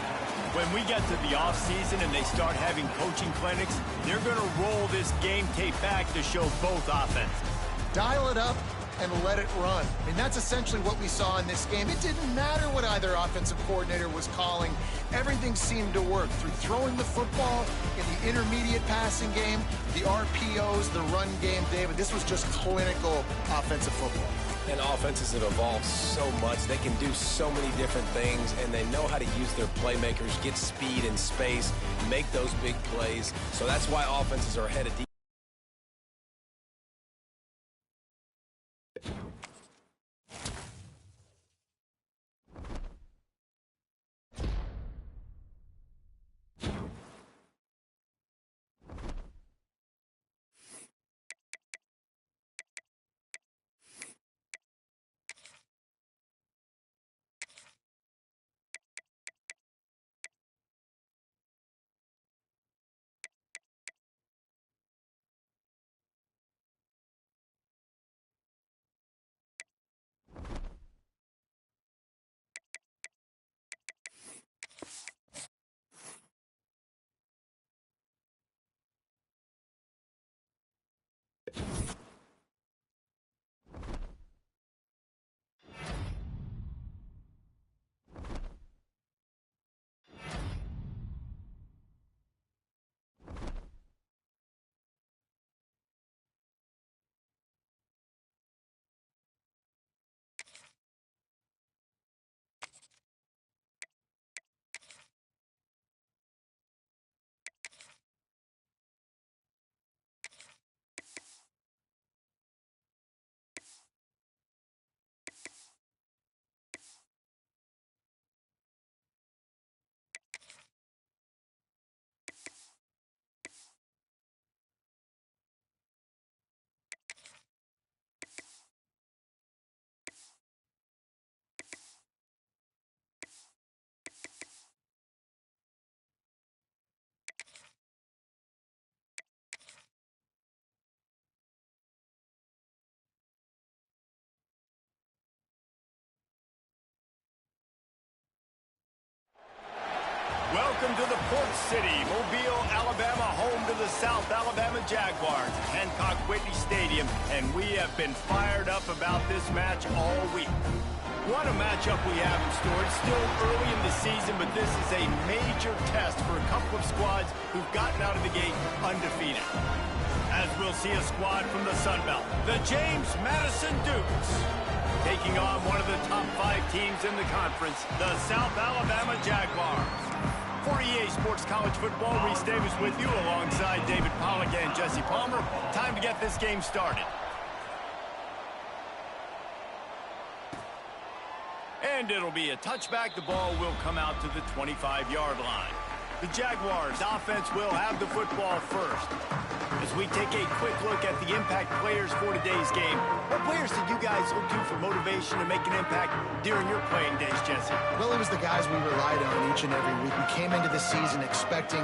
When we get to the offseason and they start having coaching clinics, they're going to roll this game tape back to show both offenses. Dial it up and let it run. I mean, that's essentially what we saw in this game. It didn't matter what either offensive coordinator was calling. Everything seemed to work through throwing the football in the intermediate passing game, the RPOs, the run game, David. This was just clinical offensive football. And offenses have evolved so much. They can do so many different things, and they know how to use their playmakers, get speed and space, make those big plays. So that's why offenses are ahead of defense. Welcome to the Port City, Mobile, Alabama, home to the South Alabama Jaguars, Hancock Whitney Stadium, and we have been fired up about this match all week. What a matchup we have in store. It's still early in the season, but this is a major test for a couple of squads who've gotten out of the gate undefeated. As we'll see a squad from the Sun Belt, the James Madison Dukes, taking on one of the top 5 teams in the conference, the South Alabama Jaguars. For EA Sports College Football, Reese Davis with you alongside David Pollack and Jesse Palmer. Time to get this game started. And it'll be a touchback. The ball will come out to the 25-yard line. The Jaguars offense will have the football first. As we take a quick look at the impact players for today's game, what players did you guys look to for motivation to make an impact during your playing days, Jesse? Well, it was the guys we relied on each and every week. We came into the season expecting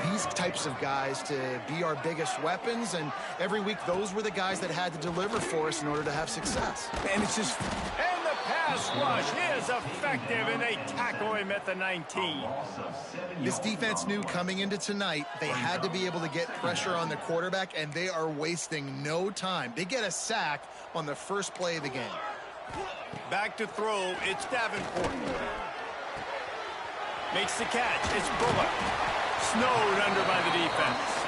these types of guys to be our biggest weapons, and every week those were the guys that had to deliver for us in order to have success. And it's just... And the pass rush is effective, and they tackle him at the 19. This defense knew coming into tonight they had to be able to get pressure on the quarterback, and they are wasting no time. They get a sack on the first play of the game. Back to throw, it's Davenport. Makes the catch, it's Bullock. Snowed under by the defense.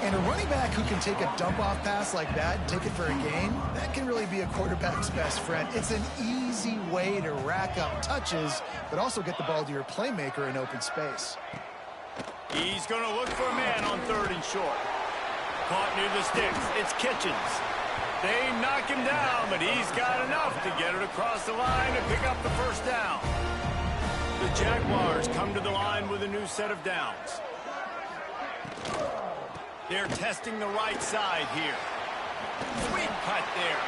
And a running back who can take a dump-off pass like that and take it for a gain, that can really be a quarterback's best friend. It's an easy way to rack up touches, but also get the ball to your playmaker in open space. He's going to look for a man on 3rd and short. Caught near the sticks. It's Kitchens. They knock him down, but he's got enough to get it across the line and pick up the first down. The Jaguars come to the line with a new set of downs. They're testing the right side here. Sweet cut there.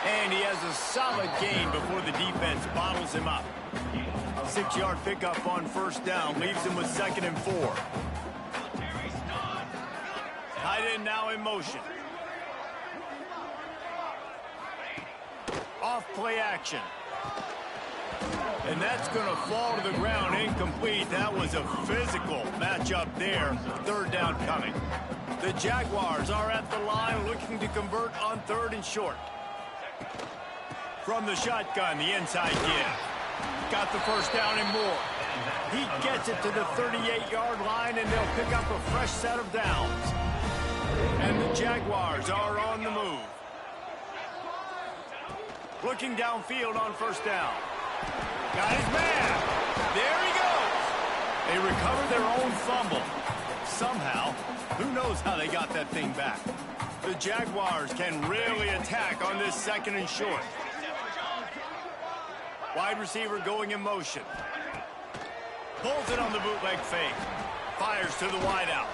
And he has a solid gain before the defense bottles him up. 6-yard pickup on 1st down leaves him with 2nd and 4. Tight end now in motion. Off play action. And that's going to fall to the ground incomplete. That was a physical matchup there. 3rd down coming. The Jaguars are at the line looking to convert on 3rd and short. From the shotgun, the inside give. Got the first down and more. He gets it to the 38-yard line, and they'll pick up a fresh set of downs. And the Jaguars are on the move. Looking downfield on 1st down. Got his man. There he goes. They recover their own fumble. Somehow, who knows how they got that thing back. The Jaguars can really attack on this 2nd and short. Wide receiver going in motion. Pulls it on the bootleg fake. Fires to the wideout.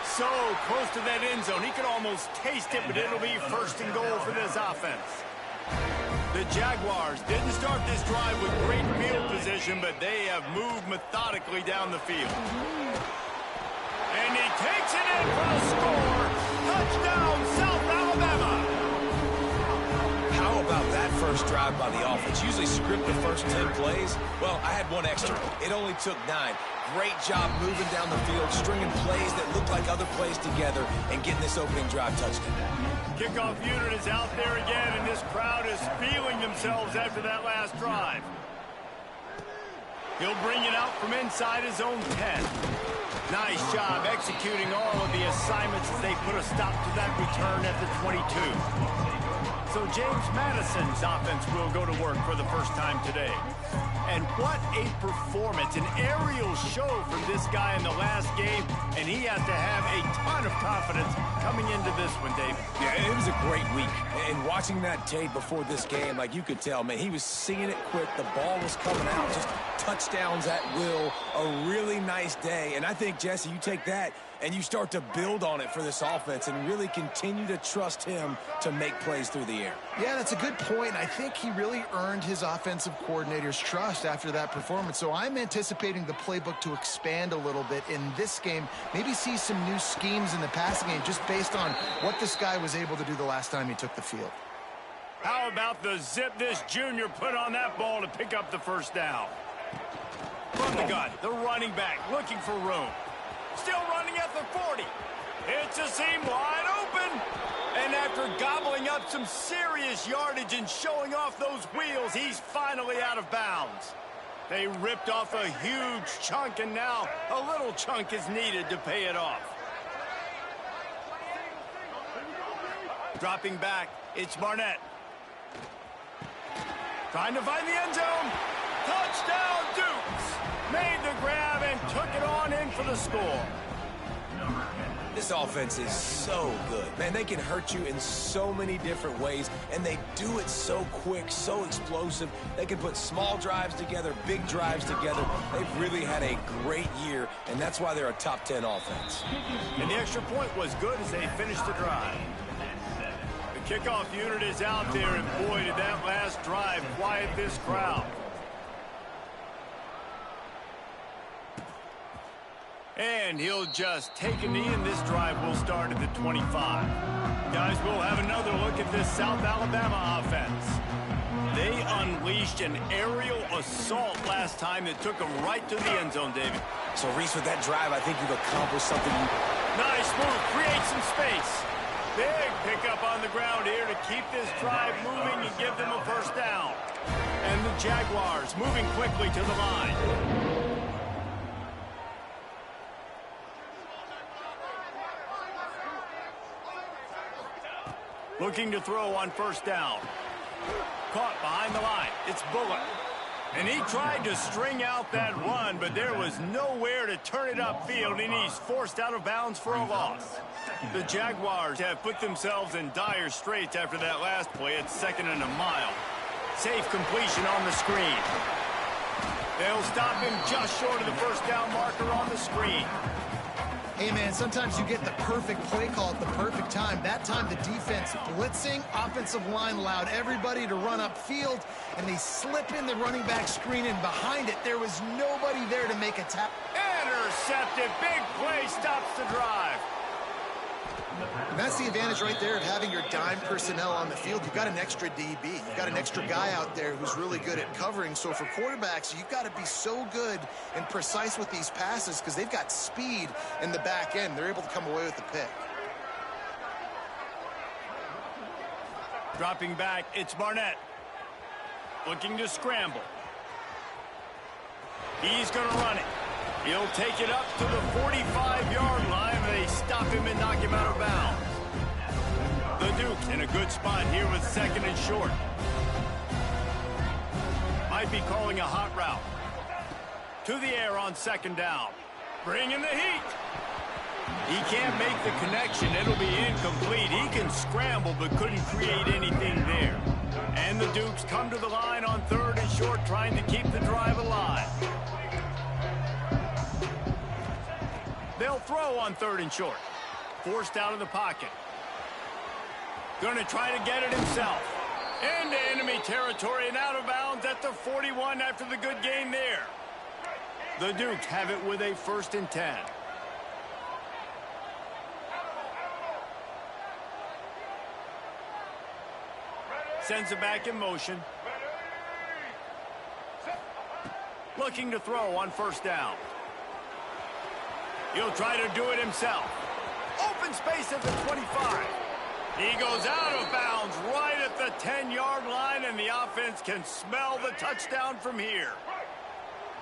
So close to that end zone, he could almost taste it, but it'll be 1st and goal for this offense. The Jaguars didn't start this drive with great field position, but they have moved methodically down the field. And he takes it in for the score. Touchdown, South Alabama. How about that first drive by the offense? Usually script the first 10 plays. Well, I had one extra. It only took 9. Great job moving down the field, stringing plays that look like other plays together, and getting this opening drive touchdown. Kickoff unit is out there again, and this crowd is feeling themselves after that last drive. He'll bring it out from inside his own 10. Nice job executing all of the assignments as they put a stop to that return at the 22. So James Madison's offense will go to work for the first time today. And what a performance, an aerial show from this guy in the last game, and he has to have a ton of confidence coming into this one, Dave. Yeah, it was a great week. And watching that tape before this game, like you could tell, man, he was seeing it quick. The ball was coming out, just touchdowns at will. A really nice day. And I think, Jesse, you take that and you start to build on it for this offense and really continue to trust him to make plays through the air. Yeah, that's a good point. I think he really earned his offensive coordinator's trust after that performance. So I'm anticipating the playbook to expand a little bit in this game. Maybe see some new schemes in the passing game just based on what this guy was able to do the last time he took the field. How about the zip this junior put on that ball to pick up the first down? From the gun, the running back looking for room. Still running at the 40. It's a seam wide open. And after gobbling up some serious yardage and showing off those wheels, he's finally out of bounds. They ripped off a huge chunk, and now a little chunk is needed to pay it off. Dropping back, it's Barnett. Trying to find the end zone. Touchdown, Dukes. Made the grab and took it on in for the score. This offense is so good. Man, they can hurt you in so many different ways, and they do it so quick, so explosive. They can put small drives together, big drives together. They've really had a great year, and that's why they're a top 10 offense. And the extra point was good as they finished the drive. The kickoff unit is out there, and boy, did that last drive quiet this crowd. And he'll just take a knee, and this drive will start at the 25. Guys, we'll have another look at this South Alabama offense. They unleashed an aerial assault last time that took them right to the end zone, David. So, Reese, with that drive, I think you've accomplished something. Nice move. Create some space. Big pickup on the ground here to keep this drive moving and give them a first down. And the Jaguars moving quickly to the line. Looking to throw on first down. Caught behind the line. It's Bullock. And he tried to string out that run, but there was nowhere to turn it upfield, and he's forced out of bounds for a loss. The Jaguars have put themselves in dire straits after that last play. It's 2nd and a mile. Safe completion on the screen. They'll stop him just short of the first down marker on the screen. Hey, man, sometimes you get the perfect play call at the perfect time. That time, the defense blitzing, offensive line allowed everybody to run upfield, and they slip in the running back screen, and behind it, there was nobody there to make a tap. Intercepted. Big play stops the drive. And that's the advantage right there of having your dime personnel on the field. You've got an extra DB. You've got an extra guy out there who's really good at covering. So for quarterbacks, you've got to be so good and precise with these passes because they've got speed in the back end. They're able to come away with the pick. Dropping back, it's Barnett. Looking to scramble. He's going to run it. He'll take it up to the 45-yard line. They stop him and knock him out of bounds. The Duke in a good spot here with 2nd and short. Might be calling a hot route. To the air on 2nd down. Bringing the heat. He can't make the connection. It'll be incomplete. He can scramble but couldn't create anything there. And the Dukes come to the line on 3rd and short, trying to keep the drive alive. They'll throw on 3rd and short. Forced out of the pocket. Gonna try to get it himself. Into enemy territory and out of bounds at the 41 after the good gain there. The Dukes have it with a 1st and 10. Sends it back in motion. Looking to throw on 1st down. He'll try to do it himself. Open space at the 25. He goes out of bounds right at the 10-yard line, and the offense can smell the touchdown from here.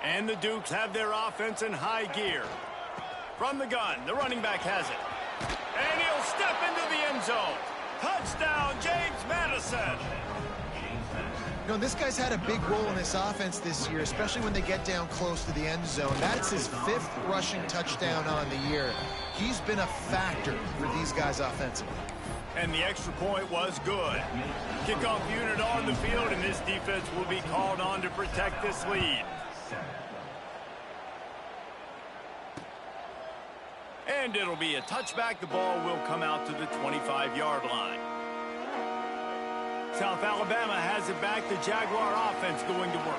And the Dukes have their offense in high gear. From the gun, the running back has it. And he'll step into the end zone. Touchdown, James Madison. You know, this guy's had a big role in this offense this year, especially when they get down close to the end zone. That's his 5th rushing touchdown on the year. He's been a factor for these guys offensively. And the extra point was good. Kickoff unit on the field, and this defense will be called on to protect this lead. And it'll be a touchback. The ball will come out to the 25-yard line. South Alabama has it back. The Jaguar offense going to work.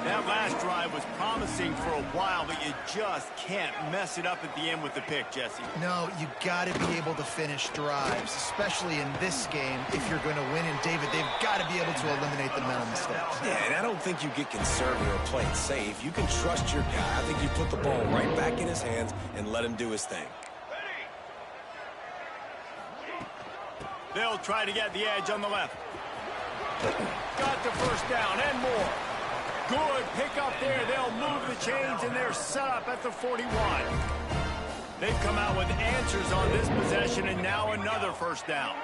That last drive was promising for a while, but you just can't mess it up at the end with the pick, Jesse. No, you got to be able to finish drives, especially in this game if you're going to win. And, David, they've got to be able to eliminate the amount of mistakes. Yeah, and I don't think you get conservative or play it safe. You can trust your guy. I think you put the ball right back in his hands and let him do his thing. They'll try to get the edge on the left. Got the 1st down and more. Good pickup there. They'll move the chains, and they're set up at the 41. They've come out with answers on this possession, and now another 1st down.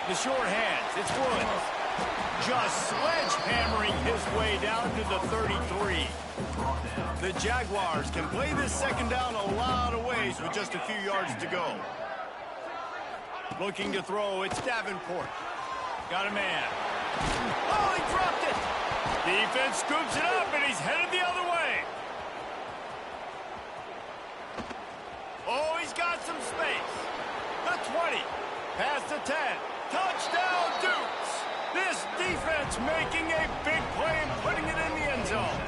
The short hands. It's Woods. Just sledgehammering his way down to the 33. The Jaguars can play this 2nd down a lot of ways with just a few yards to go. Looking to throw, it's Davenport. Got a man. Oh, he dropped it. Defense scoops it up, and he's headed the other way. Oh, he's got some space. The 20. Past the 10. Touchdown, Dukes. This defense making a big play and putting it in the end zone.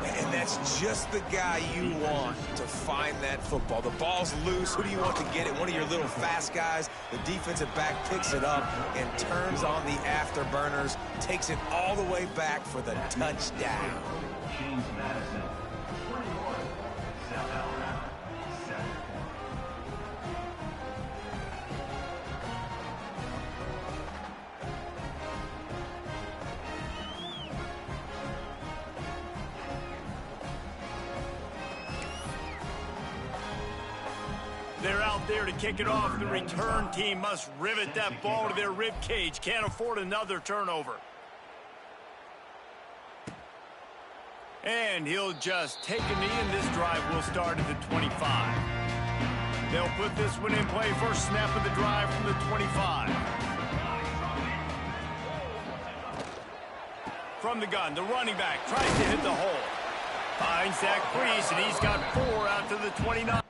And that's just the guy you want to find that football. The ball's loose. Who do you want to get it? One of your little fast guys. The defensive back picks it up and turns on the afterburners, takes it all the way back for the touchdown. James Madison, 21, South Alabama, 7. They're out there to kick it off. The return team must rivet that ball to their rib cage. Can't afford another turnover. And he'll just take a knee, and this drive will start at the 25. They'll put this one in play. First snap of the drive from the 25. From the gun, the running back tries to hit the hole. Finds that crease, and he's got 4 out to the 29.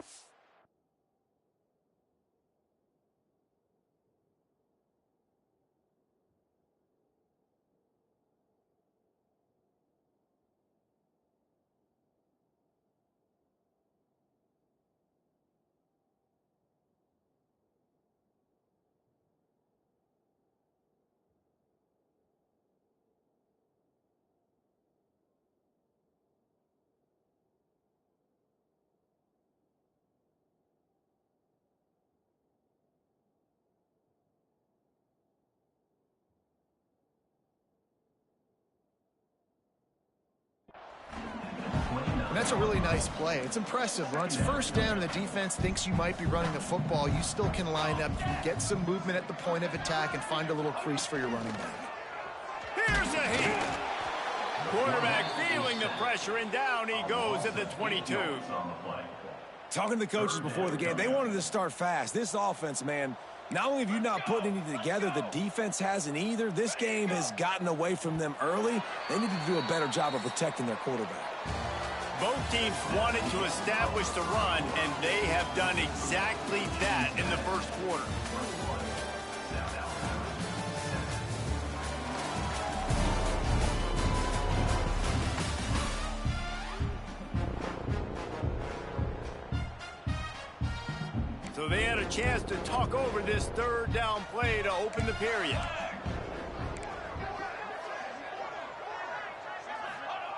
And that's a really nice play. It's impressive. Runs first down and the defense thinks you might be running the football. You still can line up. You can get some movement at the point of attack and find a little crease for your running back. Here's a hit. Quarterback feeling the pressure, and down he goes at the 22. Talking to the coaches before the game, they wanted to start fast. This offense, man, not only have you not put anything together, the defense hasn't either. This game has gotten away from them early. They need to do a better job of protecting their quarterback. Both teams wanted to establish the run, and they have done exactly that in the first quarter. So they had a chance to talk over this third down play to open the period.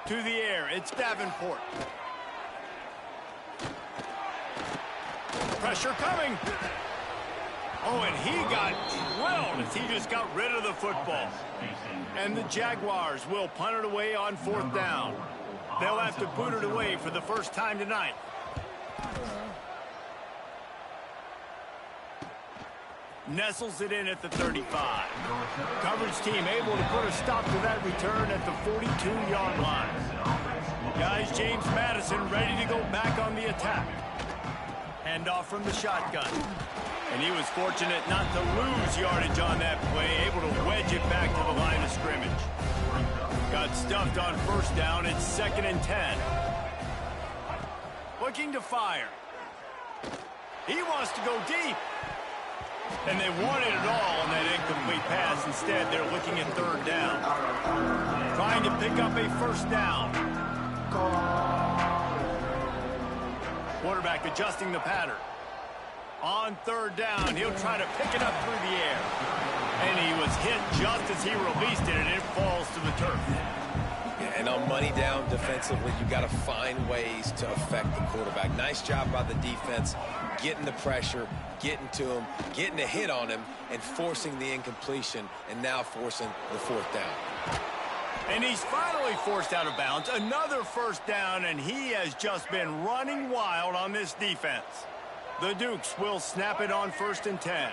To the air, it's Davenport. Pressure coming. Oh, and he got drilled as he just got rid of the football. And the Jaguars will punt it away on 4th down. They'll have to boot it away for the first time tonight. Nestles it in at the 35. Coverage team able to put a stop to that return at the 42-yard line. Guys, James Madison ready to go back on the attack. Handoff from the shotgun. And he was fortunate not to lose yardage on that play, able to wedge it back to the line of scrimmage. Got stuffed on first down. It's 2nd and 10. Looking to fire. He wants to go deep. And they wanted it all on that incomplete pass. Instead, they're looking at 3rd down. Trying to pick up a first down. Quarterback adjusting the pattern. On 3rd down, he'll try to pick it up through the air. And he was hit just as he released it, and it falls to the turf. And on money down defensively, you got to find ways to affect the quarterback. Nice job by the defense, getting the pressure, getting to him, getting a hit on him, and forcing the incompletion, and now forcing the 4th down. And he's finally forced out of bounds. Another first down, and he has just been running wild on this defense. The Dukes will snap it on 1st and 10.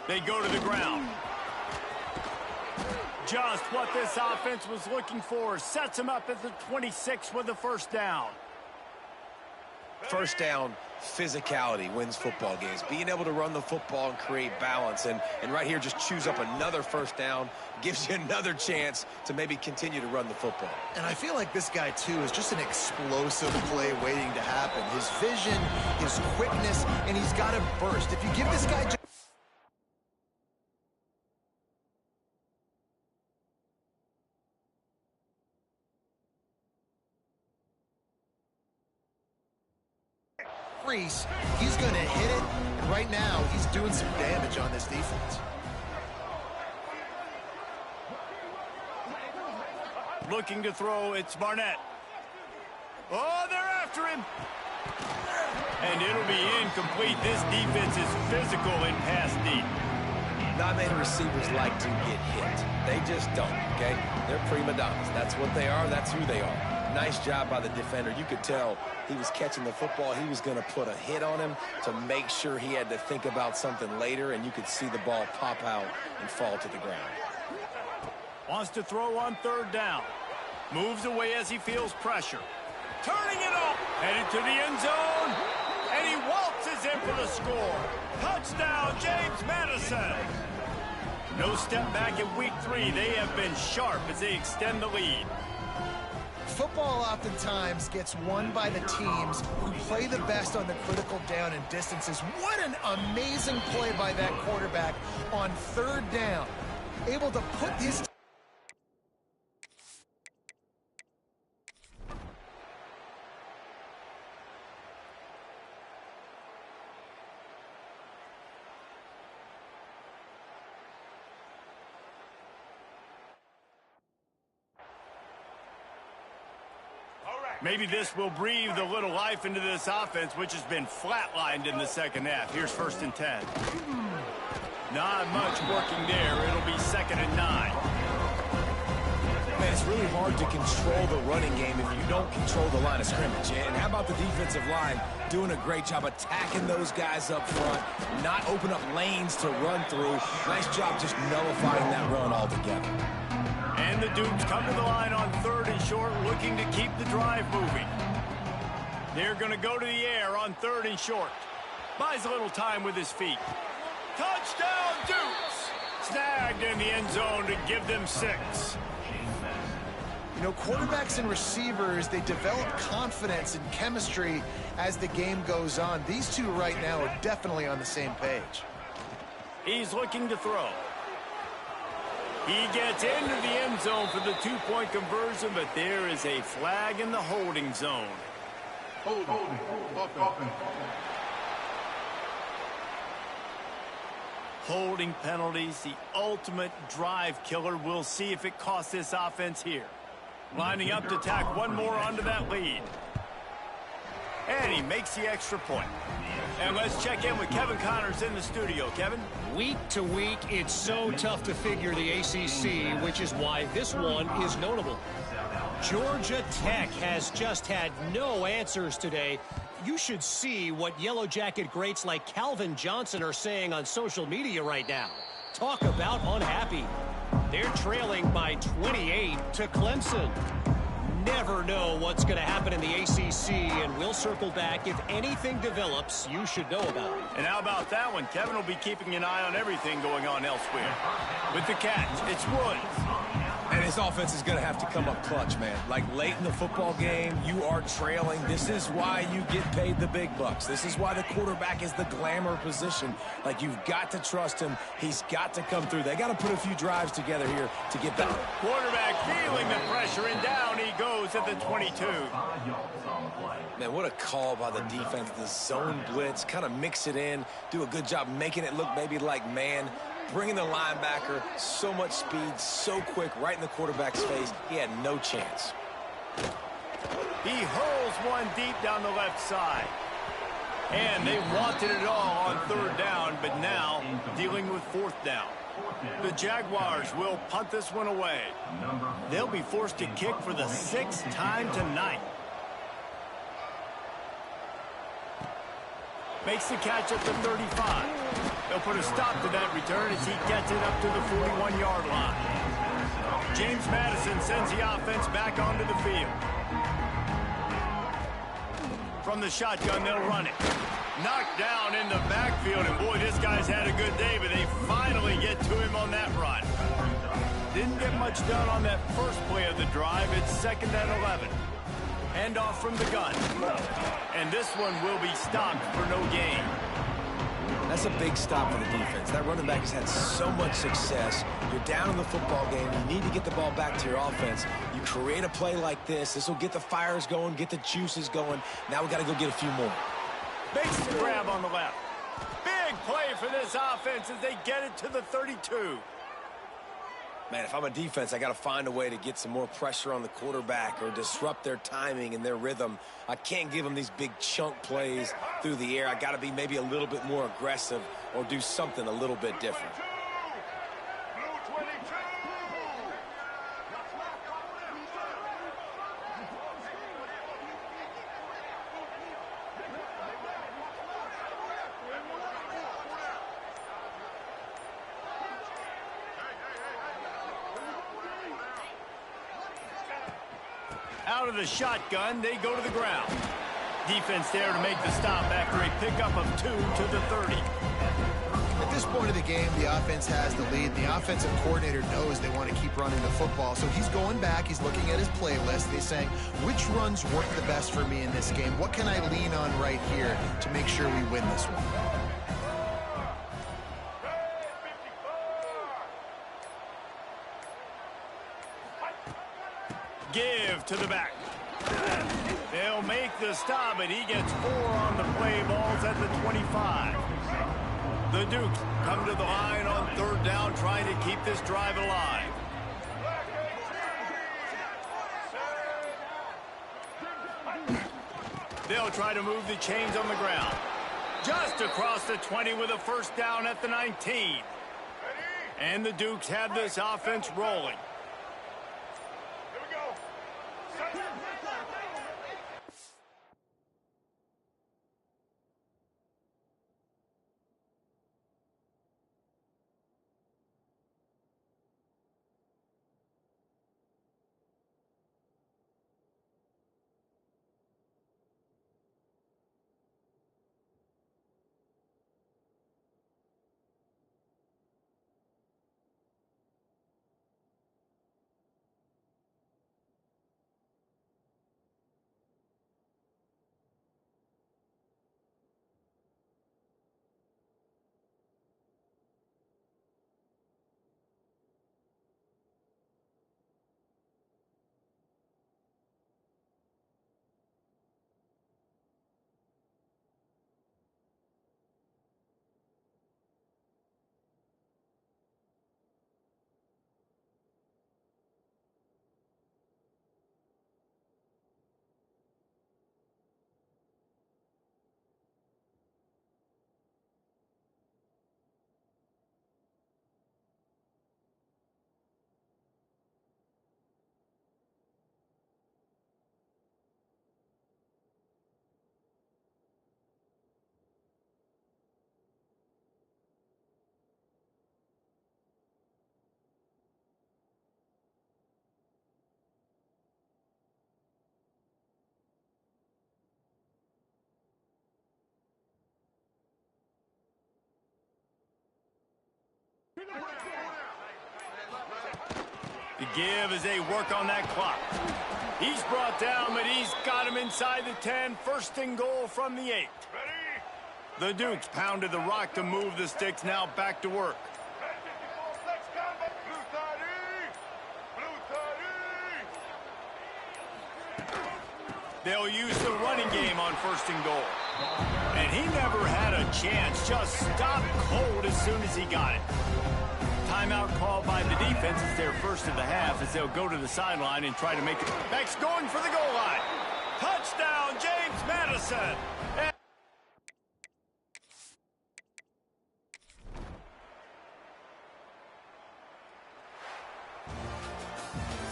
They go to the ground. Just what this offense was looking for. Sets him up at the 26 with the first down. First down, physicality wins football games. Being able to run the football and create balance. And right here, just choose up another first down. Gives you another chance to maybe continue to run the football. And I feel like this guy, too, is just an explosive play waiting to happen. His vision, his quickness, and he's got a burst. If you give this guy he's going to hit it, and right now he's doing some damage on this defense. Looking to throw, it's Barnett. Oh, they're after him. And it'll be incomplete. This defense is physical in pass deep. Not many receivers like to get hit. They just don't, okay? They're prima donnas. That's what they are. That's who they are. Nice job by the defender. You could tell he was catching the football. He was going to put a hit on him to make sure he had to think about something later, and you could see the ball pop out and fall to the ground. Wants to throw on third down. Moves away as he feels pressure. Turning it up. Headed to the end zone. And he waltzes in for the score. Touchdown, James Madison. No step back in week 3. They have been sharp as they extend the lead. Football oftentimes gets won by the teams who play the best on the critical down and distances. What an amazing play by that quarterback on third down. Able to put his Maybe this will breathe a little life into this offense, which has been flatlined in the second half. Here's 1st and 10. Not much working there. It'll be 2nd and 9. Man, it's really hard to control the running game if you don't control the line of scrimmage. And how about the defensive line doing a great job attacking those guys up front, not open up lanes to run through. Nice job just nullifying that run altogether. And the Dukes come to the line on 3rd and short, looking to keep the drive moving. They're going to go to the air on 3rd and short. Buys a little time with his feet. Touchdown, Dukes! Snagged in the end zone to give them 6. You know, quarterbacks and receivers, they develop confidence and chemistry as the game goes on. These two right now are definitely on the same page. He's looking to throw. He gets into the end zone for the 2-point conversion, but there is a flag in the holding zone. Holding penalties, the ultimate drive killer. We'll see if it costs this offense here. Lining up to tack one more onto that lead. And he makes the extra point. And let's check in with Kevin Connors in the studio. Kevin? Week to week, it's so tough to figure the ACC, which is why this one is notable. Georgia Tech has just had no answers today. You should see what Yellow Jacket greats like Calvin Johnson are saying on social media right now. Talk about unhappy. They're trailing by 28 to Clemson. Never know what's going to happen in the ACC, and we'll circle back if anything develops you should know about. And how about that one? Kevin will be keeping an eye on everything going on elsewhere. With the catch, it's Woods. And his offense is going to have to come up clutch, man. Like late in the football game, you are trailing. This is why you get paid the big bucks. This is why the quarterback is the glamour position. Like, you've got to trust him. He's got to come through. They got to put a few drives together here to get back. Quarterback feeling the pressure, and down he goes at the 22. Man, what a call by the defense. The zone blitz, kind of mix it in, do a good job making it look maybe like man. Bringing the linebacker, so much speed, so quick, right in the quarterback's face. He had no chance. He hurls one deep down the left side. And they wanted it all on 3rd down, but now dealing with 4th down. The Jaguars will punt this one away. They'll be forced to kick for the 6th time tonight. Makes the catch at the 35. They'll put a stop to that return as he gets it up to the 41-yard line. James Madison sends the offense back onto the field. From the shotgun, they'll run it. Knocked down in the backfield, and boy, this guy's had a good day, but they finally get to him on that run. Didn't get much done on that first play of the drive. It's 2nd and 11. Handoff from the gun. And this one will be stopped for no gain. That's a big stop for the defense. That running back has had so much success. You're down in the football game. You need to get the ball back to your offense. You create a play like this. This will get the fires going, get the juices going. Now we got to go get a few more. Makes the grab on the left. Big play for this offense as they get it to the 32. Man, if I'm a defense, I got to find a way to get some more pressure on the quarterback or disrupt their timing and their rhythm. I can't give them these big chunk plays through the air. I got to be maybe a little bit more aggressive or do something a little bit different. Out of the shotgun, they go to the ground. Defense there to make the stop after a pickup of 2 to the 30. At this point of the game, the offense has the lead. The offensive coordinator knows they want to keep running the football. So he's going back, he's looking at his playlist, and he's saying, which runs work the best for me in this game? What can I lean on right here to make sure we win this one? Give to the back. They'll make the stop, but he gets 4 on the play. Balls at the 25. The Dukes come to the line on 3rd down, trying to keep this drive alive. They'll try to move the chains on the ground. Just across the 20 with a 1st down at the 19. And the Dukes have this offense rolling. The give as they work on that clock. He's brought down, but he's got him inside the 10. 1st and goal from the 8. The Dukes pounded the rock to move the sticks. Now back to work. They'll use the running game on 1st and goal. And he never had a chance. Just stopped cold as soon as he got it. Timeout called by the defense. It's their 1st of the half as they'll go to the sideline and try to make it. Max going for the goal line. Touchdown, James Madison.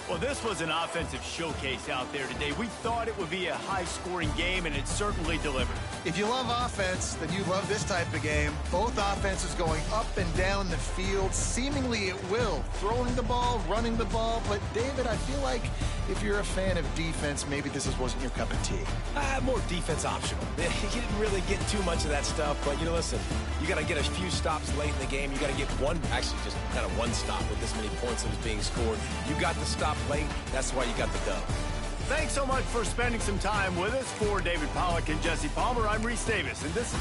Well, this was an offensive showcase out there today. We thought it would be a high-scoring game, and it certainly delivered. If you love offense, then you love this type of game. Both offenses going up and down the field, seemingly at will. Throwing the ball, running the ball. But, David, I feel like if you're a fan of defense, maybe this wasn't your cup of tea. More defense optional. You didn't really get too much of that stuff, but, listen, you got to get a few stops late in the game. You got to get actually just kind of one stop with this many points that was being scored. You got the stop late. That's why you got the dub. Thanks so much for spending some time with us. For David Pollack and Jesse Palmer, I'm Reese Davis, and this is...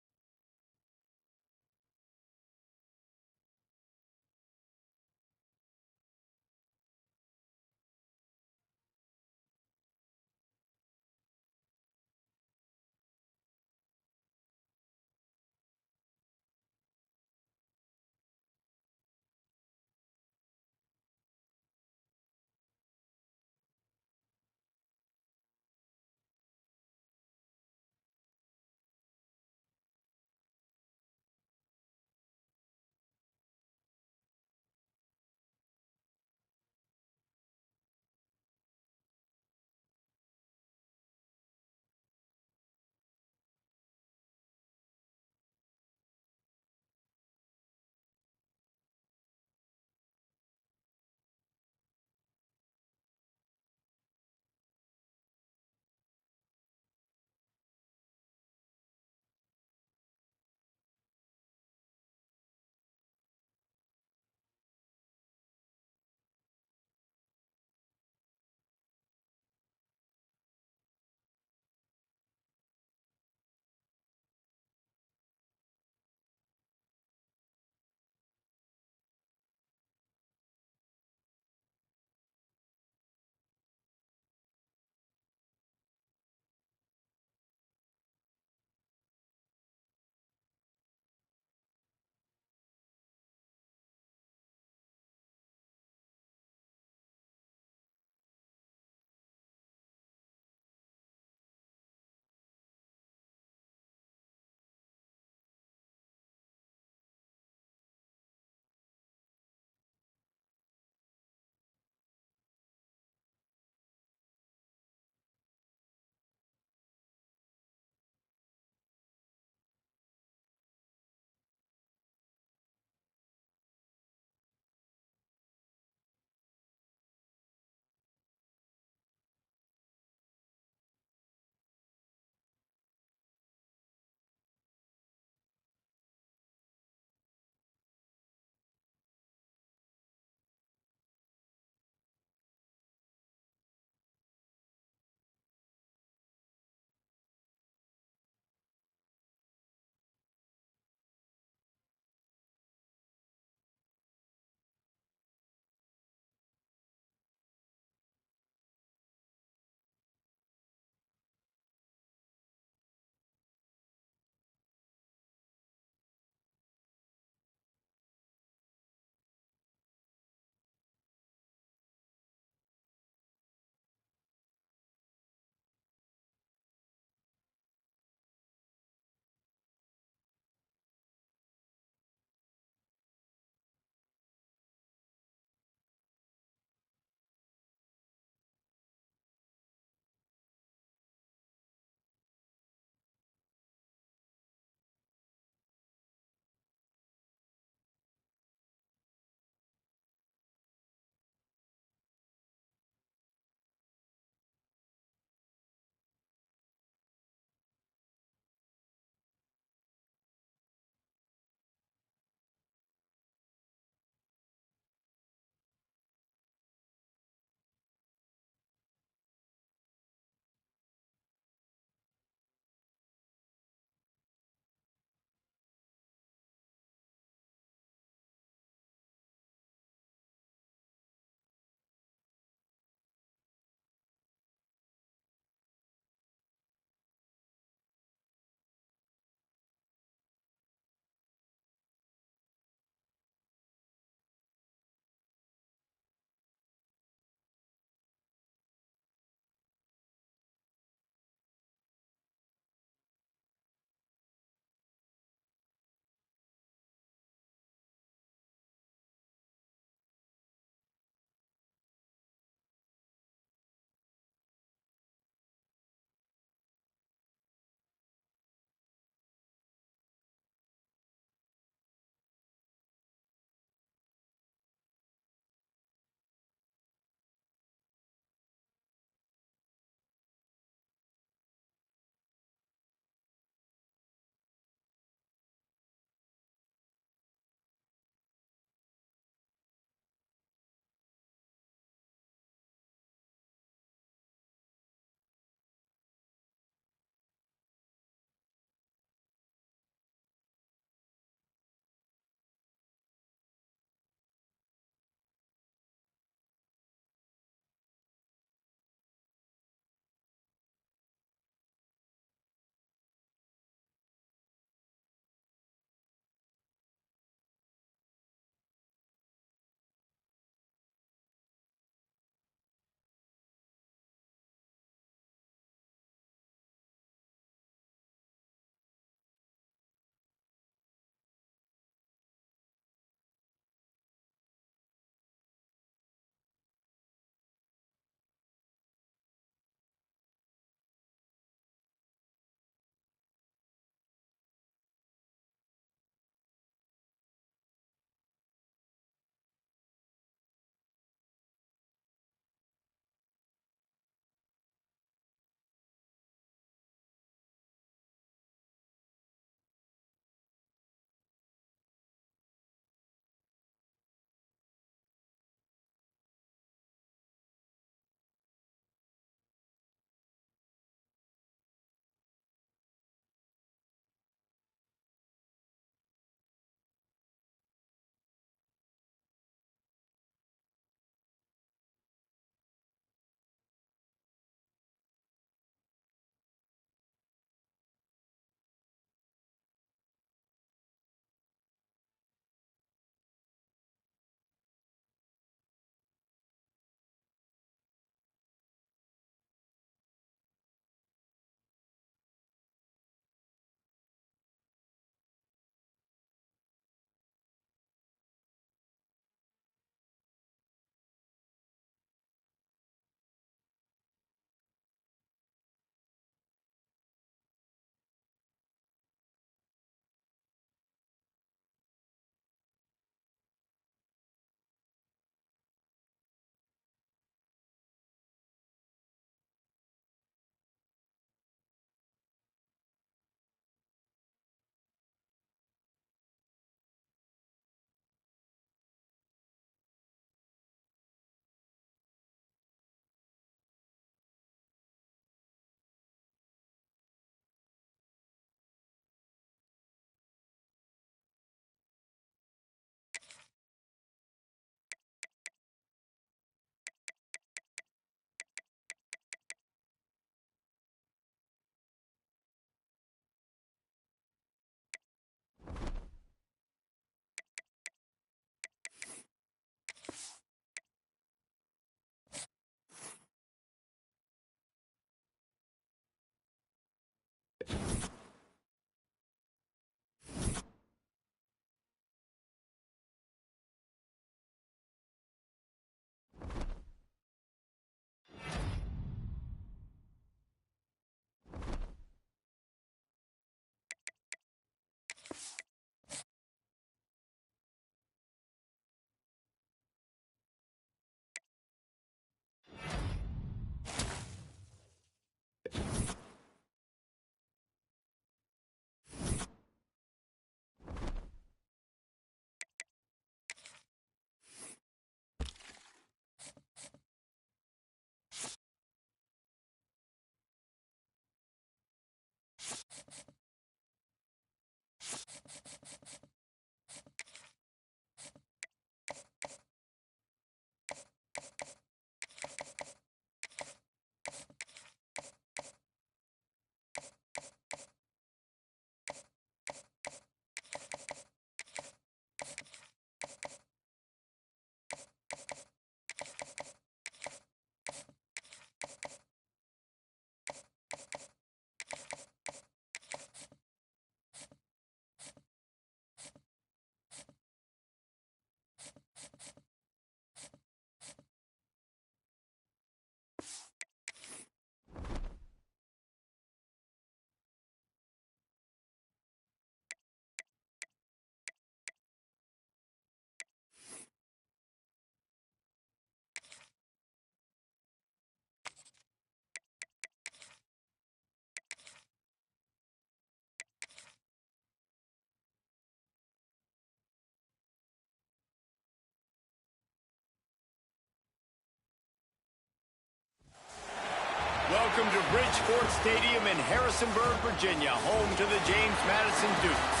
Welcome to Bridgeport Stadium in Harrisonburg, Virginia, home to the James Madison Dukes.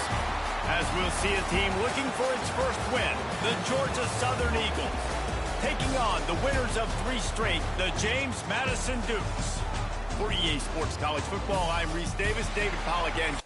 As we'll see a team looking for its first win, the Georgia Southern Eagles, taking on the winners of 3 straight, the James Madison Dukes. For EA Sports College Football, I'm Reese Davis, David Pollock, and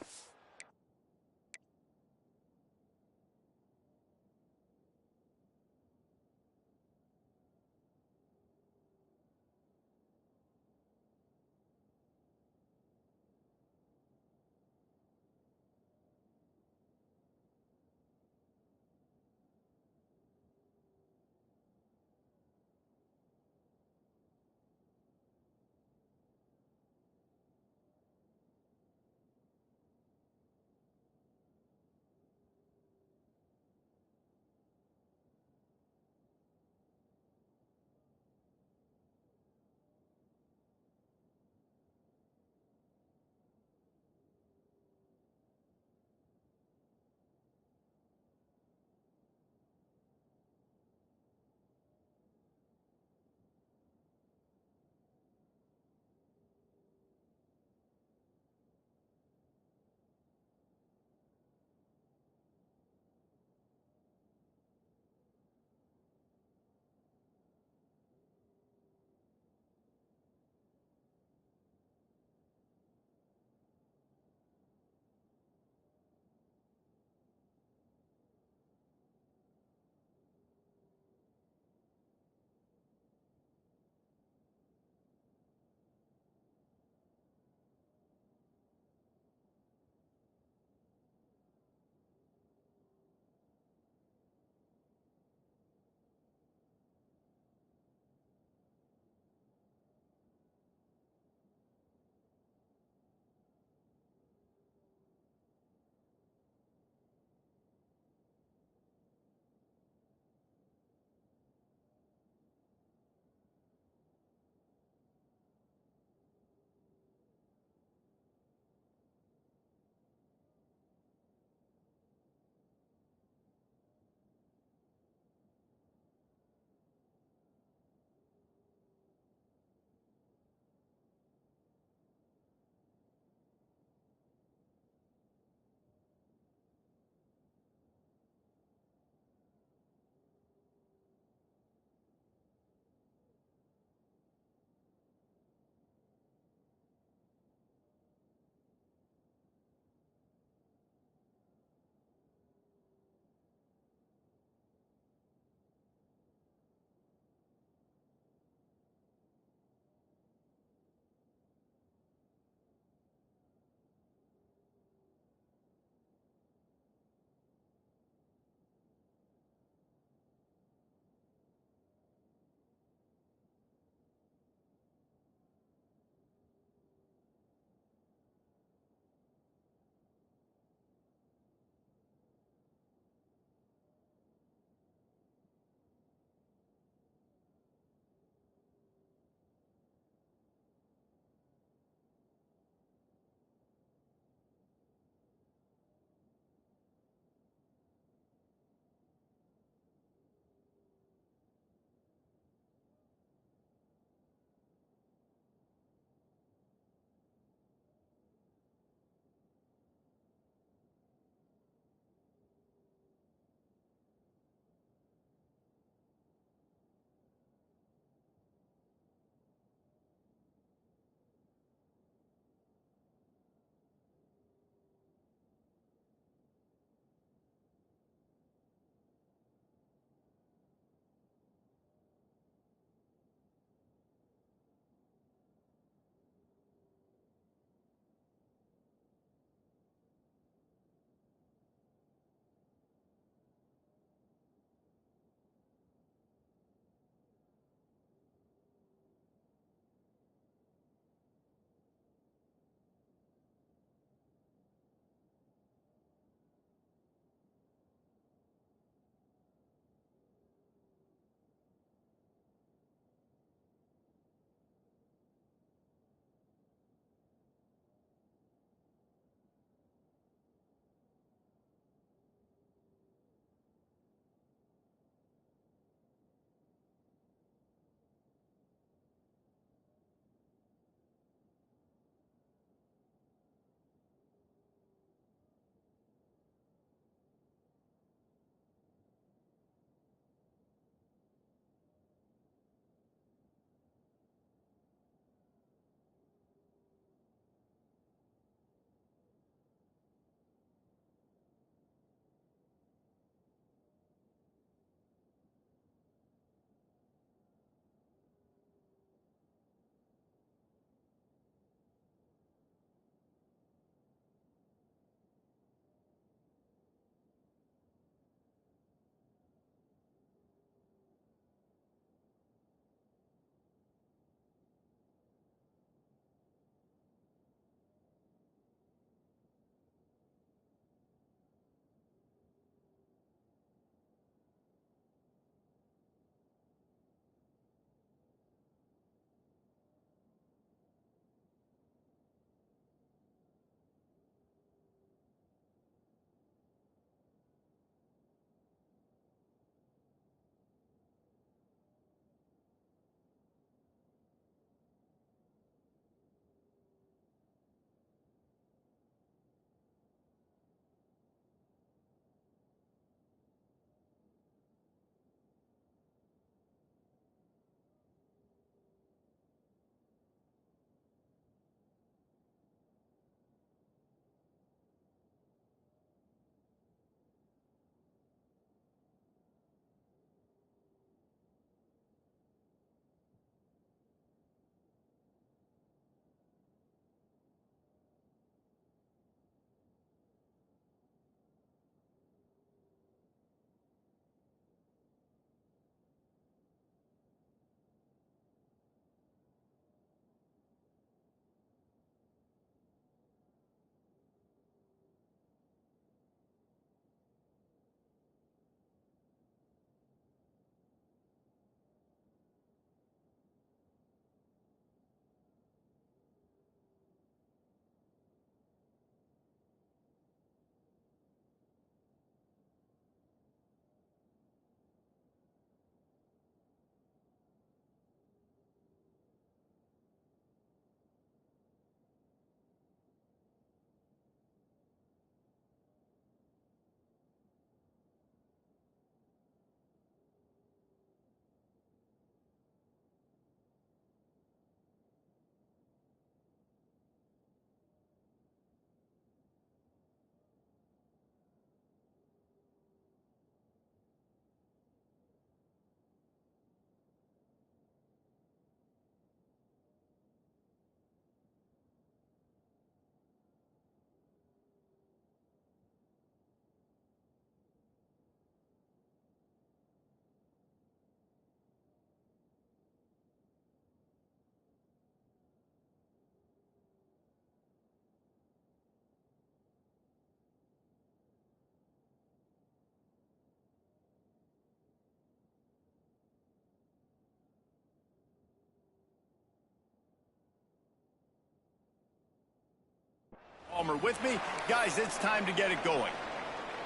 Palmer with me. Guys, it's time to get it going.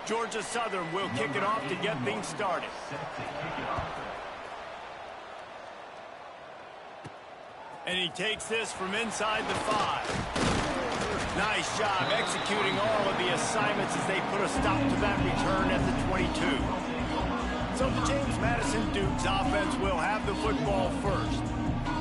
Georgia Southern will kick it off to get things started. And he takes this from inside the 5. Nice job executing all of the assignments as they put a stop to that return at the 22. So the James Madison Dukes offense will have the football first.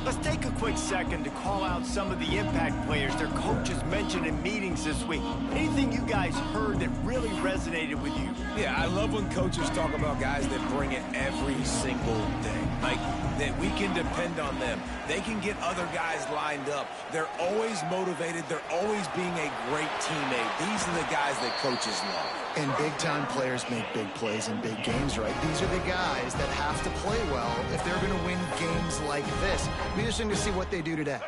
Let's take a quick second to call out some of the impact players their coaches mentioned in meetings this week. Anything you guys heard that really resonated with you? Yeah, I love when coaches talk about guys that bring it every single day. Like, that we can depend on them. They can get other guys lined up. They're always motivated. They're always being a great teammate. These are the guys that coaches love. And big-time players make big plays in big games, right? These are the guys that have to play well if they're going to win games like this. Be interesting to see what they do today.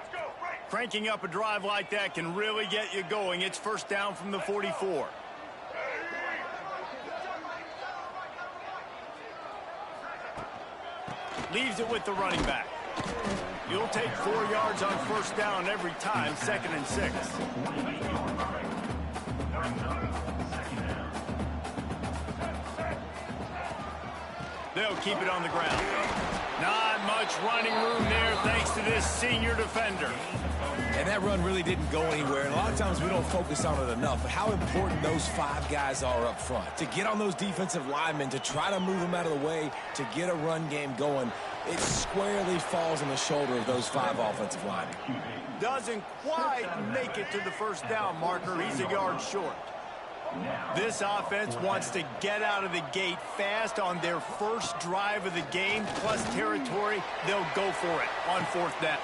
Cranking up a drive like that can really get you going. It's first down from the 44. Leaves it with the running back. You'll take 4 yards on first down every time, 2nd and 6. They'll keep it on the ground. Not much running room there thanks to this senior defender. And that run really didn't go anywhere. And a lot of times we don't focus on it enough. But how important those 5 guys are up front. To get on those defensive linemen, to try to move them out of the way, to get a run game going, it squarely falls on the shoulder of those 5 offensive linemen. Doesn't quite make it to the first down marker. He's a yard short. This offense wants to get out of the gate fast on their first drive of the game, plus territory. They'll go for it on 4th down.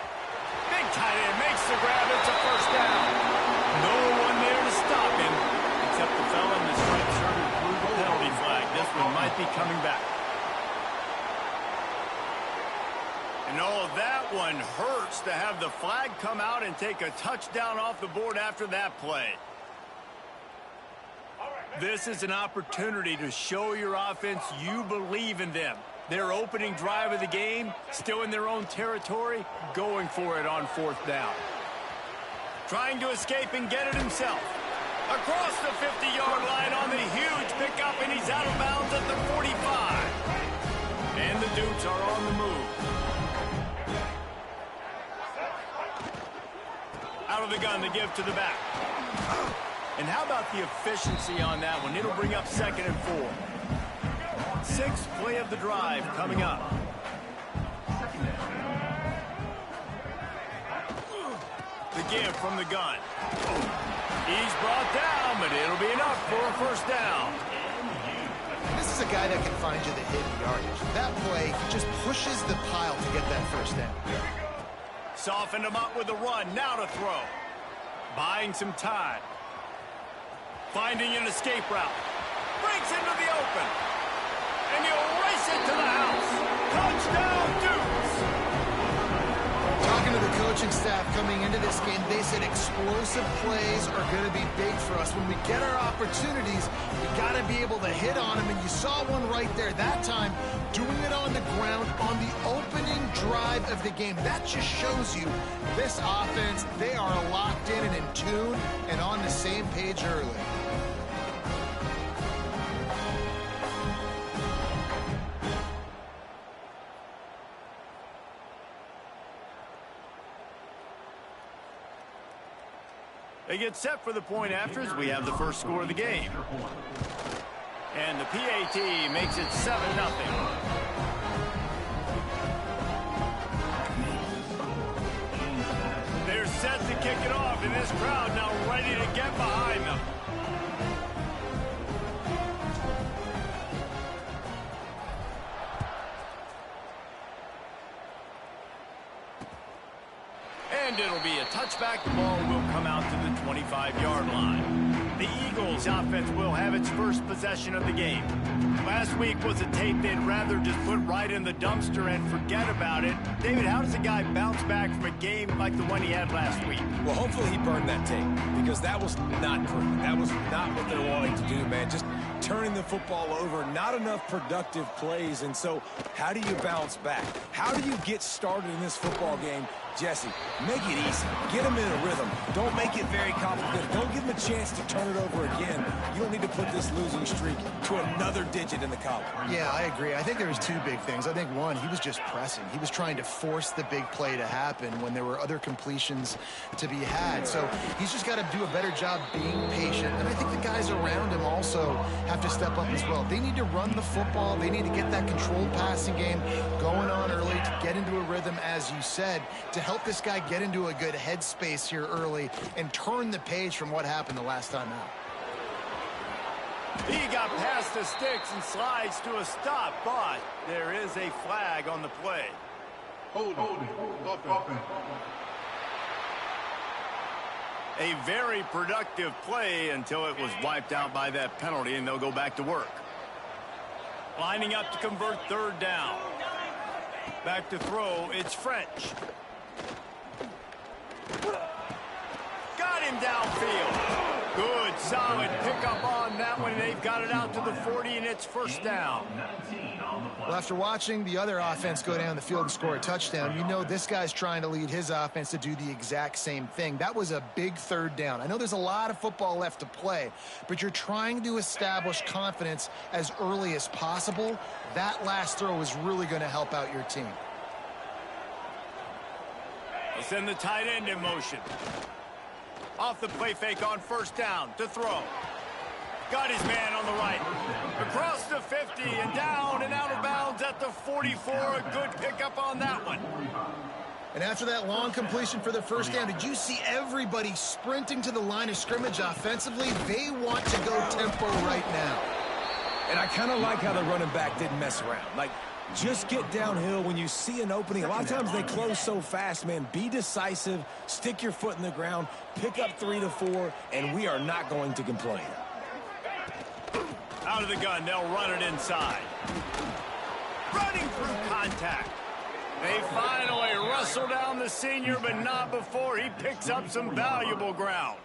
Big tight end makes the grab. It's a first down. No one there to stop him, except the fella in the striped shirt who blew the penalty flag. This one might be coming back. And oh, that one hurts to have the flag come out and take a touchdown off the board after that play. This is an opportunity to show your offense you believe in them. Their opening drive of the game, still in their own territory, going for it on 4th down. Trying to escape and get it himself. Across the 50-yard line on the huge pickup, and he's out of bounds at the 45. And the Dukes are on the move. Out of the gun to give to the back. And how about the efficiency on that one? It'll bring up 2nd and 4. 6th play of the drive coming up. The give from the gun. He's brought down, but it'll be enough for a first down. This is a guy that can find you the hidden yardage. That play just pushes the pile to get that first down. Softened him up with a run. Now to throw. Buying some time. Finding an escape route. Breaks into the open. And he'll race it to the house. Touchdown, Dukes! Talking to the coaching staff coming into this game, they said explosive plays are going to be big for us. When we get our opportunities, we got to be able to hit on them. And you saw one right there that time, doing it on the ground on the opening drive of the game. That just shows you this offense, they are locked in and in tune and on the same page early. They get set for the point after as we have the first score of the game. And the PAT makes it 7-0. They're set to kick it off, and this crowd now ready to get behind them. And it'll be a touchback. The ball will come out to the 25-yard line. The Eagles offense will have its first possession of the game. Last week was a tape they'd rather just put right in the dumpster and forget about it. David, how does a guy bounce back from a game like the one he had last week? Well, hopefully he burned that tape, because that was not pretty. That was not what they're wanting to do, man. Just turning the football over, not enough productive plays. And so how do you bounce back? How do you get started in this football game Jesse, make it easy. Get him in a rhythm. Don't make it very complicated. Don't give him a chance to turn it over again. You don't need to put this losing streak to another digit in the column. Yeah, I agree. I think there was two big things. I think one, he was just pressing. He was trying to force the big play to happen when there were other completions to be had. So he's just got to do a better job being patient. And I think the guys around him also have to step up as well. They need to run the football. They need to get that controlled passing game going on early to get into a rhythm, as you said, to help this guy get into a good headspace here early and turn the page from what happened the last time out. He got past the sticks and slides to a stop, but there is a flag on the play. Hold it. A very productive play until it was wiped out by that penalty, and they'll go back to work. Lining up to convert third down. Back to throw, it's French. Got him downfield. Good, solid pickup on that one. They've got it out to the 40, and it's first down. Well, after watching the other offense go down the field and score a touchdown, you know this guy's trying to lead his offense to do the exact same thing. That was a big third down. I know there's a lot of football left to play, but you're trying to establish confidence as early as possible. That last throw is really going to help out your team. They'll send the tight end in motion. Off the play fake on first down to throw. Got his man on the right. Across the 50 and down and out of bounds at the 44. A good pickup on that one. And after that long completion for the first down, did you see everybody sprinting to the line of scrimmage offensively? They want to go tempo right now. And I kind of like how the running back didn't mess around. Like, just get downhill when you see an opening. A lot of times they close so fast, man. Be decisive, stick your foot in the ground, pick up 3 to 4, and we are not going to complain. Out of the gun, they'll run it inside. Running through contact. They finally wrestle down the senior, but not before he picks up some valuable ground.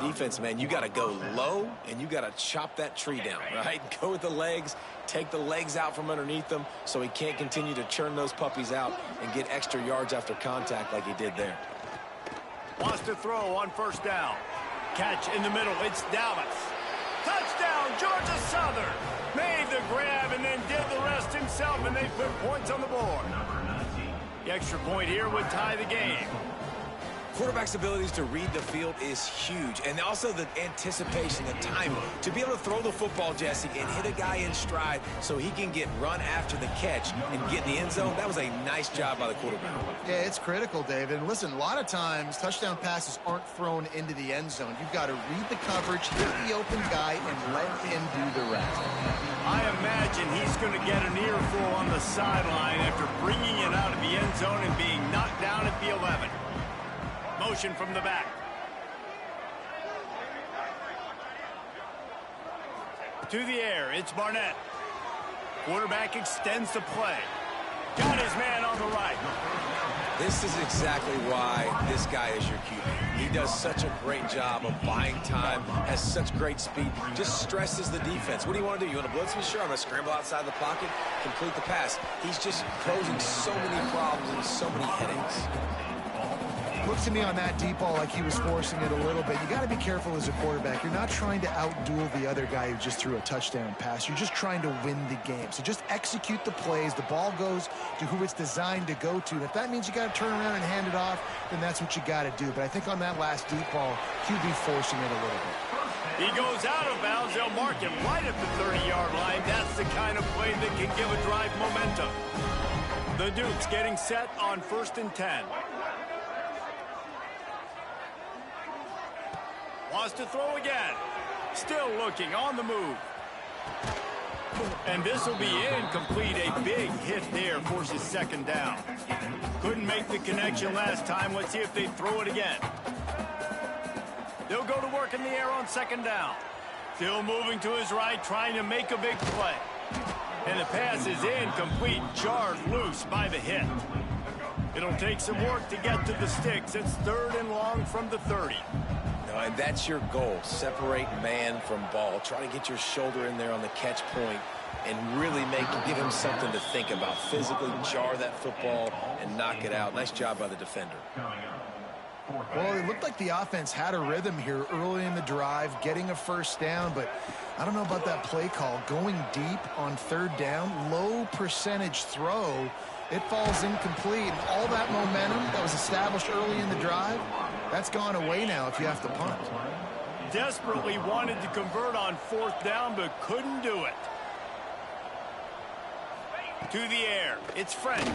Defense, man, you got to go low, and you got to chop that tree down, right? Go with the legs, take the legs out from underneath them so he can't continue to churn those puppies out and get extra yards after contact like he did there. Wants to throw on first down. Catch in the middle. It's Dallas. Touchdown, Georgia Southern. Made the grab and then did the rest himself, and they put points on the board. The extra point here would tie the game. Quarterback's abilities to read the field is huge, and also the anticipation, the time to be able to throw the football, Jesse, and hit a guy in stride so he can get run after the catch and get in the end zone. That was a nice job by the quarterback. Yeah, it's critical, David. And listen, a lot of times touchdown passes aren't thrown into the end zone. You've got to read the coverage, hit the open guy, and let him do the rest. I imagine he's going to get an earful on the sideline after bringing it out of the end zone and being knocked down at the 11. Motion from the back. To the air, it's Barnett. Quarterback extends the play. Got his man on the right. This is exactly why this guy is your QB. He does such a great job of buying time, has such great speed, just stresses the defense. What do you want to do? You want to blitz me? Sure, I'm going to scramble outside the pocket, complete the pass. He's just posing so many problems and so many headaches. Looked to me on that deep ball like he was forcing it a little bit. You got to be careful as a quarterback. You're not trying to outduel the other guy who just threw a touchdown pass. You're just trying to win the game. So just execute the plays. The ball goes to who it's designed to go to. And if that means you got to turn around and hand it off, then that's what you got to do. But I think on that last deep ball, QB forcing it a little bit. He goes out of bounds. They'll mark him right at the 30-yard line. That's the kind of play that can give a drive momentum. The Dukes getting set on 1st and 10. Wants to throw again. Still looking on the move. And this will be incomplete. A big hit there forces second down. Couldn't make the connection last time. Let's see if they throw it again. They'll go to work in the air on second down. Still moving to his right, trying to make a big play. And the pass is incomplete, jarred loose by the hit. It'll take some work to get to the sticks. It's 3rd and long from the 30. And that's your goal. Separate man from ball. Try to get your shoulder in there on the catch point and really give him something to think about. Physically jar that football and knock it out. Nice job by the defender. Well, it looked like the offense had a rhythm here early in the drive, getting a first down, but I don't know about that play call. Going deep on third down, low percentage throw, it falls incomplete. And all that momentum that was established early in the drive, that's gone away now if you have to punt. Desperately wanted to convert on fourth down, but couldn't do it. To the air, it's French.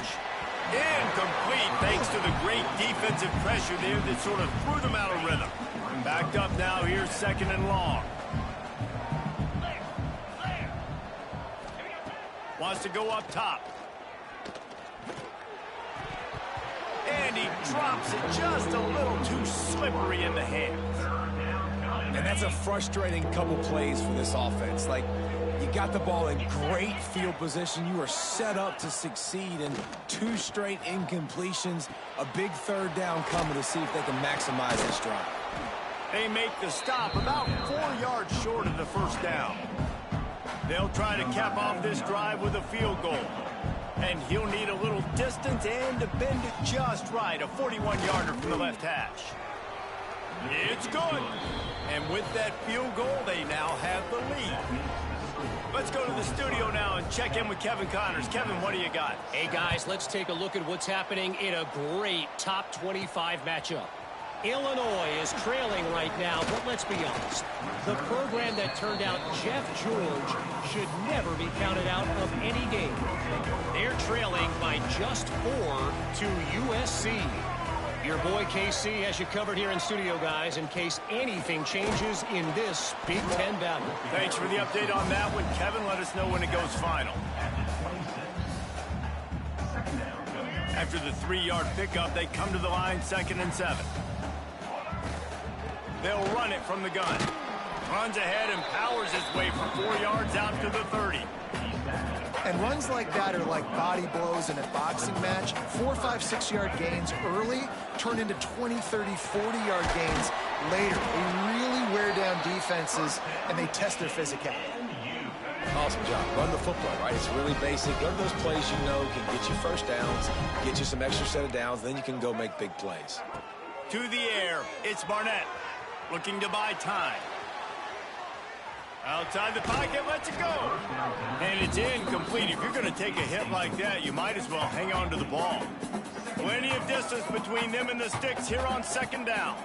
Incomplete thanks to the great defensive pressure there that sort of threw them out of rhythm. Backed up now, here's second and long. Wants to go up top. And he drops it just a little too slippery in the hands. And that's a frustrating couple plays for this offense. Like, you got the ball in great field position. You are set up to succeed, and 2 straight incompletions, a big third down coming to see if they can maximize this drive. They make the stop about 4 yards short of the first down. They'll try to cap off this drive with a field goal. And he'll need a little distance and to bend it just right. A 41-yarder from the left hash. It's good. And with that field goal, they now have the lead. Let's go to the studio now and check in with Kevin Connors. Kevin, what do you got? Hey, guys, let's take a look at what's happening in a great top 25 matchup. Illinois is trailing right now, but let's be honest. The program that turned out Jeff George should never be counted out of any game. They're trailing by just 4 to USC. Your boy KC has you covered here in studio, guys, in case anything changes in this Big Ten battle. Thanks for the update on that one, Kevin. Let us know when it goes final. After the 3-yard pickup, they come to the line, 2nd and 7. They'll run it from the gun. Runs ahead and powers his way for 4 yards out to the 30. And runs like that are like body blows in a boxing match. 4, 5, 6-yard gains early turn into 20, 30, 40-yard gains later. They really wear down defenses, and they test their physicality. Awesome job. Run the football, right? It's really basic. Go to those plays you know can get you first downs, get you some extra set of downs, then you can go make big plays. To the air, it's Barnett. Looking to buy time. Outside the pocket, lets it go. And it's incomplete. If you're going to take a hit like that, you might as well hang on to the ball. Plenty of distance between them and the sticks here on 2nd down.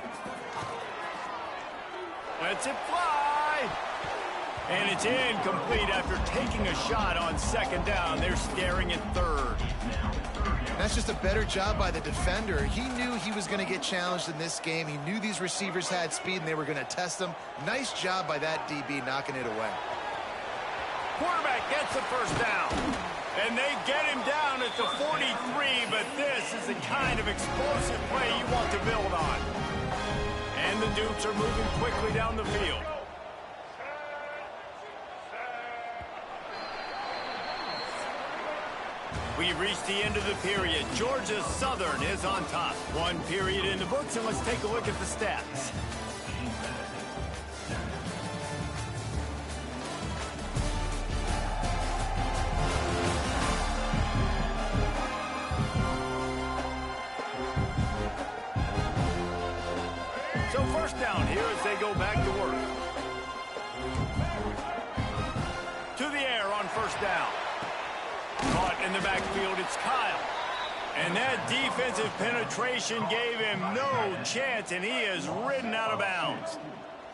Lets it fly. And it's incomplete after taking a shot on 2nd down. They're staring at 3rd. That's just a better job by the defender. He knew he was going to get challenged in this game. He knew these receivers had speed and they were going to test them. Nice job by that DB knocking it away. Quarterback gets the first down. And they get him down at the 43, but this is the kind of explosive play you want to build on. And the Dukes are moving quickly down the field. We've reached the end of the period. Georgia Southern is on top. 1 period in the books, and let's take a look at the stats. So first down here as they go back to work. To the air on first down. Caught in the backfield, it's Kyle. And that defensive penetration gave him no chance, and he is ridden out of bounds.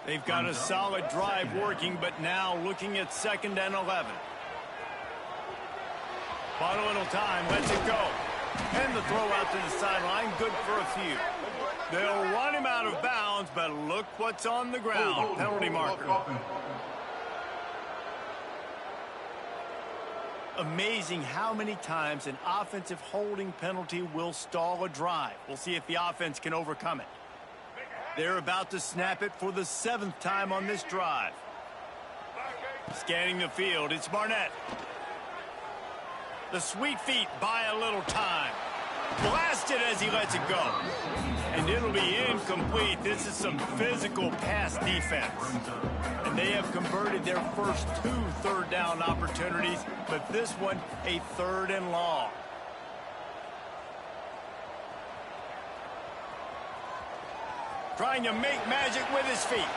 They've got a solid drive working, but now looking at 2nd and 11. Bought a little time, lets it go. And the throw out to the sideline, good for a few. They'll run him out of bounds, but look what's on the ground. Penalty marker. Amazing how many times an offensive holding penalty will stall a drive. We'll see if the offense can overcome it. They're about to snap it for the 7th time on this drive. Scanning the field, it's Barnett. The sweet feet buy a little time. Blasted as he lets it go. And it'll be incomplete. This is some physical pass defense. And they have converted their first 2 third-down opportunities, but this one a 3rd and long. Trying to make magic with his feet.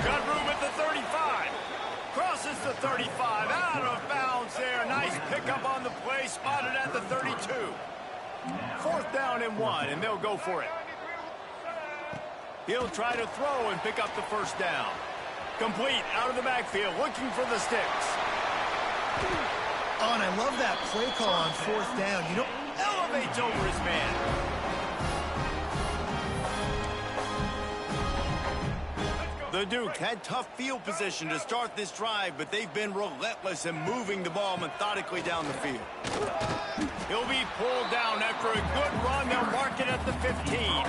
Got room at the 35. Crosses the 35. Out of bounds there. Nice pickup on the play. Spotted at the 32. 4th down and 1, and they'll go for it. He'll try to throw and pick up the 1st down. Complete out of the backfield, looking for the sticks. Oh, and I love that play call on 4th down. You know, elevates over his man. The Duke had tough field position to start this drive, but they've been relentless in moving the ball methodically down the field. He'll be pulled down after a good run. They'll mark it at the 15.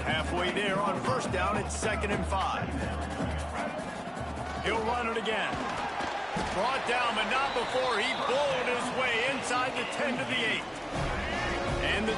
Halfway there on 1st down, it's 2nd and 5. He'll run it again. Brought down, but not before he bowled his way inside the 10 to the 8. And the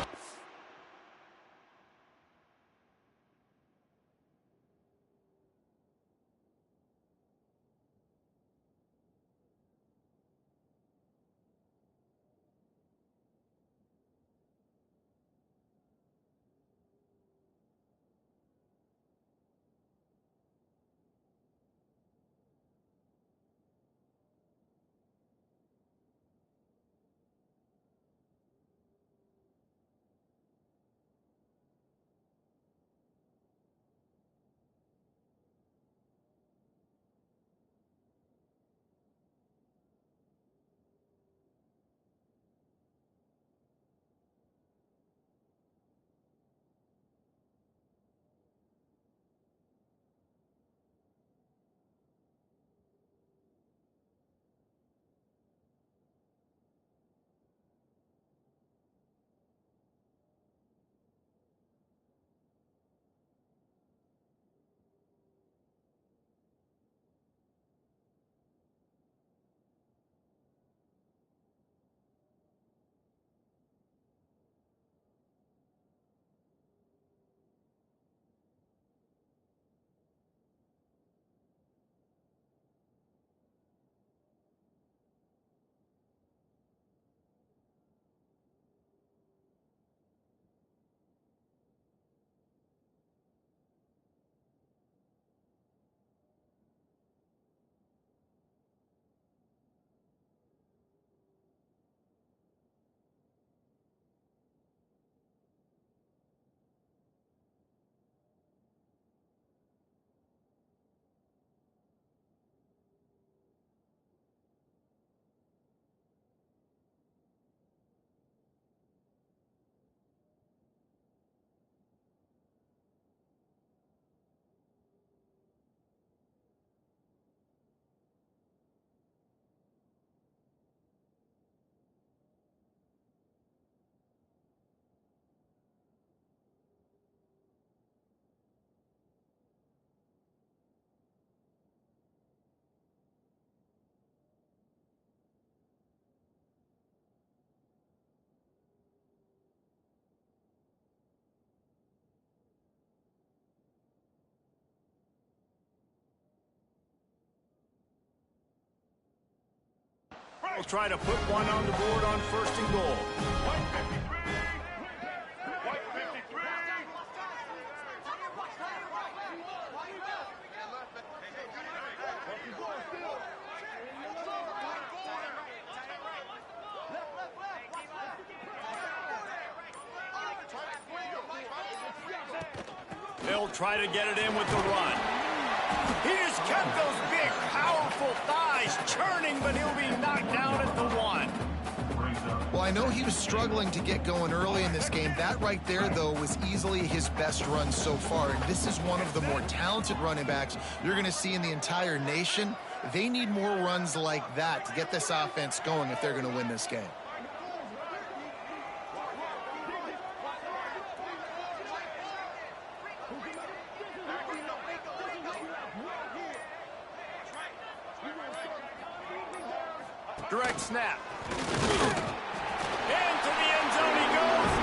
will try to put one on the board on 1st and goal. They'll try to get it in with the run. He just kept those big, powerful thighs churning, but he'll be knocked down at the 1. Well, I know he was struggling to get going early in this game. That right there, though, was easily his best run so far. And this is one of the more talented running backs you're going to see in the entire nation. They need more runs like that to get this offense going if they're going to win this game. Direct snap. Into the end zone he goes.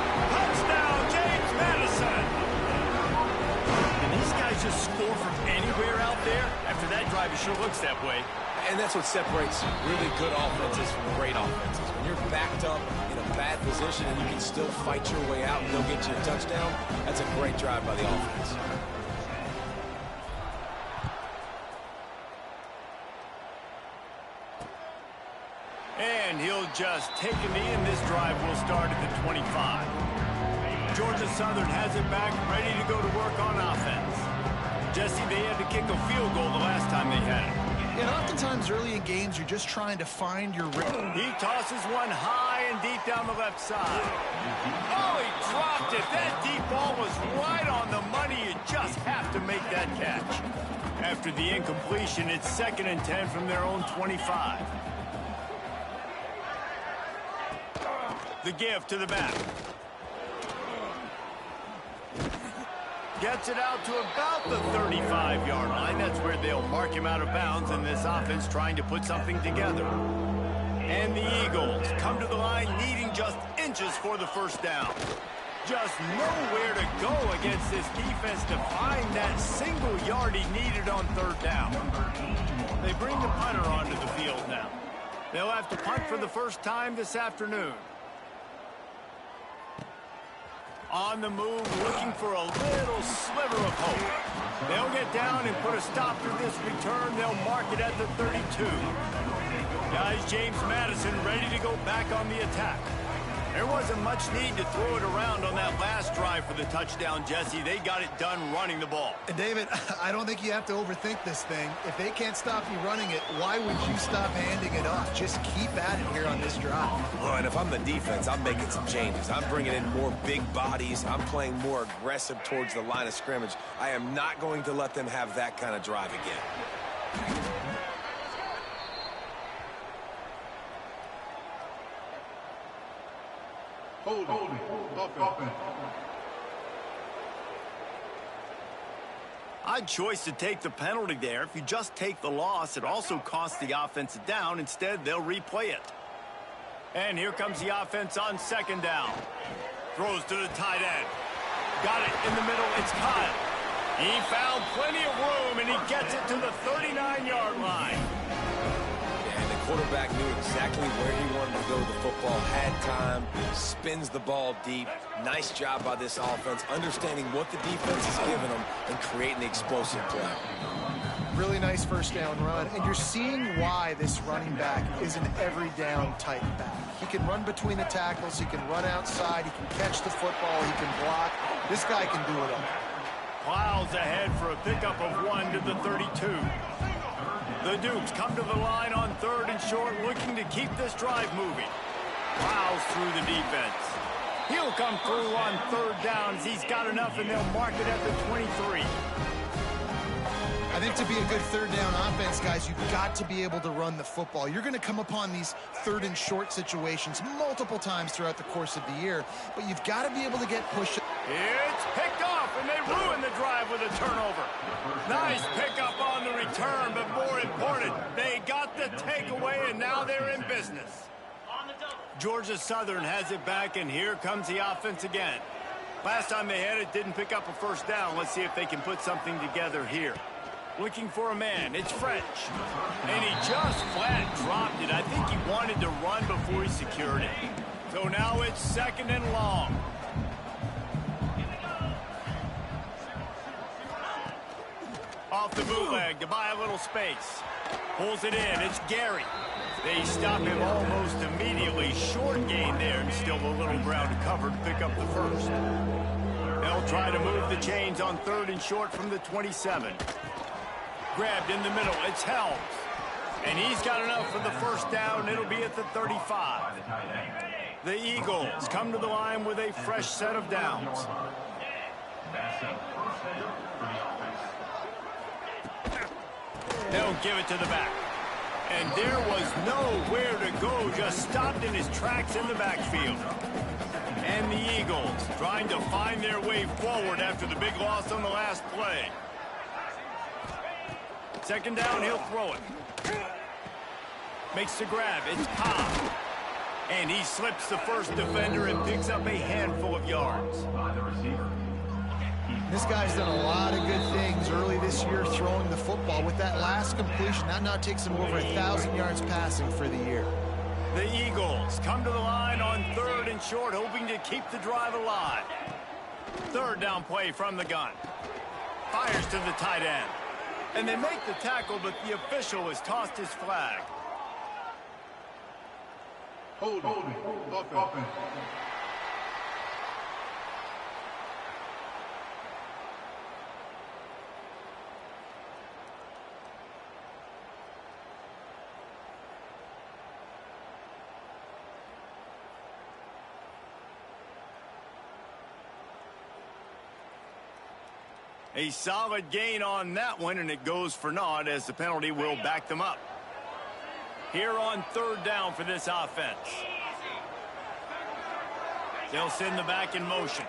guys just score from anywhere out there? After that drive, it sure looks that way. And that's what separates really good offenses from great offenses. When you're backed up in a bad position and you can still fight your way out and go get you a touchdown, that's a great drive by the offense. And he'll just take a knee, and this drive will start at the 25. Georgia Southern has it back, ready to go to work on offense. Jesse, they had to kick a field goal the last time they had it. And oftentimes early in games, you're just trying to find your rhythm. He tosses one high and deep down the left side. Oh, he dropped it. That deep ball was right on the money. You just have to make that catch. After the incompletion, it's 2nd and 10 from their own 25. The give to the back. Gets it out to about the 35-yard line. That's where they'll mark him out of bounds, and this offense trying to put something together. And the Eagles come to the line needing just inches for the first down. Just nowhere to go against this defense to find that single yard he needed on 3rd down. They bring the punter onto the field now. They'll have to punt for the first time this afternoon. On the move, looking for a little sliver of hope. They'll get down and put a stop to this return. They'll mark it at the 32. Guys, James Madison ready to go back on the attack. There wasn't much need to throw it around on that last drive for the touchdown, Jesse. They got it done running the ball. And David, I don't think you have to overthink this thing. If they can't stop you running it, why would you stop handing it off? Just keep at it here on this drive. Well, and if I'm the defense, I'm making some changes. I'm bringing in more big bodies. I'm playing more aggressive towards the line of scrimmage. I am not going to let them have that kind of drive again. Hold it. Offense. Odd choice to take the penalty there. If you just take the loss, it also costs the offense a down. Instead, they'll replay it. And here comes the offense on 2nd down. Throws to the tight end. Got it in the middle. It's Kyle. He found plenty of room, and he gets it to the 39-yard line. And the quarterback knew exactly where he wanted to go with the football, had time, spins the ball deep. Nice job by this offense, understanding what the defense is giving them and creating the explosive play. Really nice first down run, and you're seeing why this running back is an every down type back. He can run between the tackles, he can run outside, he can catch the football, he can block. This guy can do it all. Plows ahead for a pickup of 1 to the 32. The Dukes come to the line on 3rd and short, looking to keep this drive moving. Plows through the defense. He'll come through on 3rd down as he's got enough, and they'll mark it at the 23. I think to be a good 3rd down offense, guys, you've got to be able to run the football. You're going to come upon these 3rd and short situations multiple times throughout the course of the year, but you've got to be able to get pushed. It's picked off, and they ruin the drive with a turnover. Nice pickup on the return, but more important, they got the takeaway, and now they're in business. Georgia Southern has it back, and here comes the offense again. Last time they had it, didn't pick up a first down. Let's see if they can put something together here. Looking for a man. It's French. And he just flat dropped it. I think he wanted to run before he secured it. So now it's 2nd and long. Off the bootleg to buy a little space. Pulls it in. It's Gary. They stop him almost immediately. Short gain there, and still a little ground to cover to pick up the first. They'll try to move the chains on 3rd and short from the 27. Grabbed in the middle. It's Helms. And he's got enough for the first down. It'll be at the 35. The Eagles come to the line with a fresh set of downs. They'll give it to the back. And there was nowhere to go. Just stopped in his tracks in the backfield. And the Eagles trying to find their way forward after the big loss on the last play. 2nd down, he'll throw it. Makes the grab. It's Cobb. And he slips the first defender and picks up a handful of yards. This guy's done a lot of good things ball with that last completion. That now takes him over 1,000 yards passing for the year. The Eagles come to the line on 3rd and short, hoping to keep the drive alive. 3rd down play from the gun. Fires to the tight end. And they make the tackle, but the official has tossed his flag. Holding. Offense. A solid gain on that one, and it goes for naught as the penalty will back them up. Here on 3rd down for this offense. They'll send the back in motion.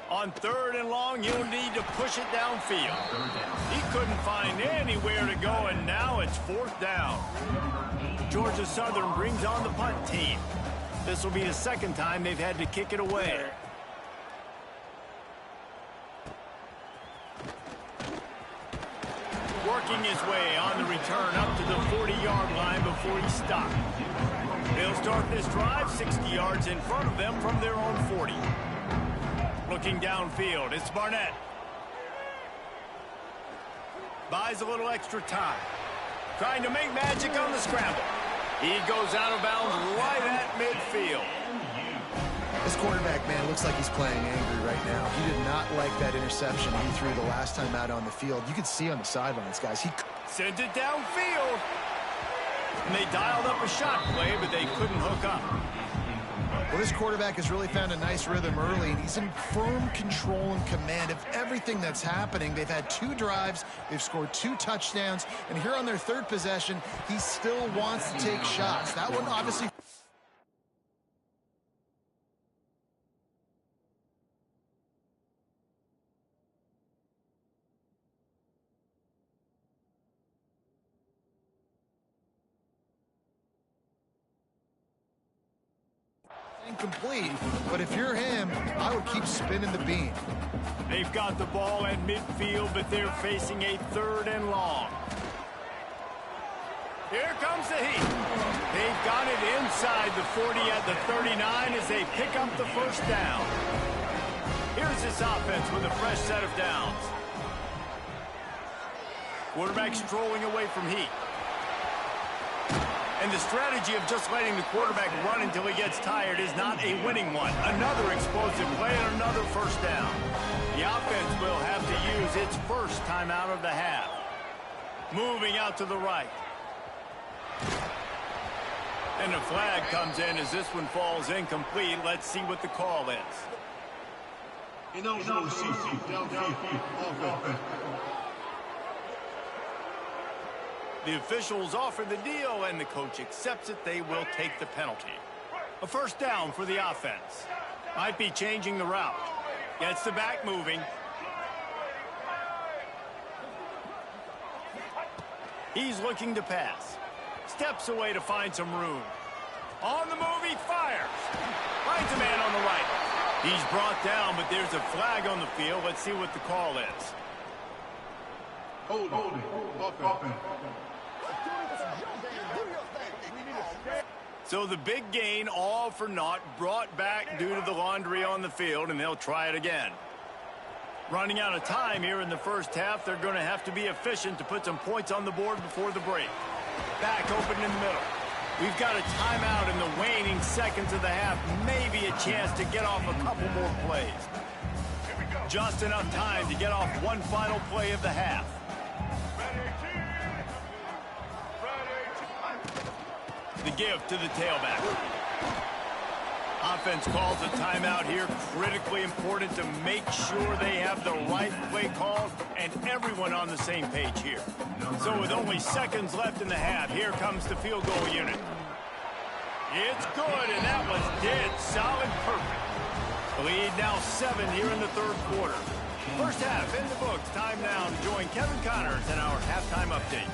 On 3rd and long, you'll need to push it downfield. He couldn't find anywhere to go, and now it's 4th down. Georgia Southern brings on the punt team. This will be the 2nd time they've had to kick it away. Working his way on the return up to the 40-yard line before he stopped. They'll start this drive 60 yards in front of them from their own 40. Looking downfield, it's Barnett. Buys a little extra time. Trying to make magic on the scramble. He goes out of bounds right at midfield. This quarterback, man, looks like he's playing angry right now. He did not like that interception he threw the last time out on the field. You could see on the sidelines, guys. He sent it downfield. And they dialed up a shot play, but they couldn't hook up. Well, this quarterback has really found a nice rhythm early, and he's in firm control and command of everything that's happening. They've had 2 drives. They've scored 2 touchdowns. And here on their 3rd possession, he still wants to take shots. That one, obviously... incomplete, but if you're him, I would keep spinning the beam. They've got the ball at midfield, but they're facing a 3rd and long. Here comes the heat. They've got it inside the 40 at the 39 as they pick up the 1st down. Here's this offense with a fresh set of downs. Quarterback strolling away from heat. And the strategy of just letting the quarterback run until he gets tired is not a winning one. Another explosive play and another 1st down. The offense will have to use its 1st timeout of the half. Moving out to the right. And a flag comes in as this one falls incomplete. Let's see what the call is. The officials offer the deal, and the coach accepts it. They will take the penalty. A 1st down for the offense. Might be changing the route. Gets the back moving. He's looking to pass. Steps away to find some room. On the move, he fires. Finds a man on the right. He's brought down, but there's a flag on the field. Let's see what the call is. Holding. Offense. So the big gain, all for naught, brought back due to the laundry on the field, and they'll try it again. Running out of time here in the 1st half, they're going to have to be efficient to put some points on the board before the break. Back open in the middle. We've got a timeout in the waning seconds of the half, maybe a chance to get off a couple more plays. Just enough time to get off one final play of the half. The give to the tailback. Offense calls a timeout here. Critically important to make sure they have the right play call and everyone on the same page here. So with only seconds left in the half, here comes the field goal unit. It's good, and that was dead solid perfect. The lead now 7 here in the 3rd quarter. 1st half in the books. Time now to join Kevin Connors in our halftime update.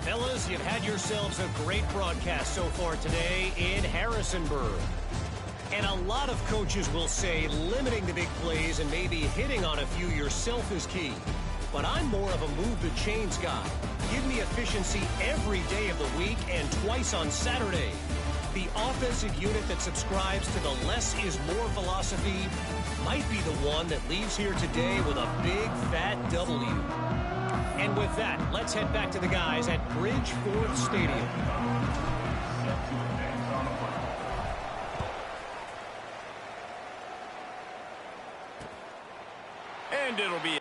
Fellas, you've had yourselves a great broadcast so far today in Harrisonburg. And a lot of coaches will say limiting the big plays and maybe hitting on a few yourself is key. but I'm more of a move the chains guy. Give me efficiency every day of the week and twice on Saturday. The offensive unit that subscribes to the less is more philosophy might be the one that leaves here today with a big fat W. And with that, let's head back to the guys at Bridgeforth Stadium. And it'll be...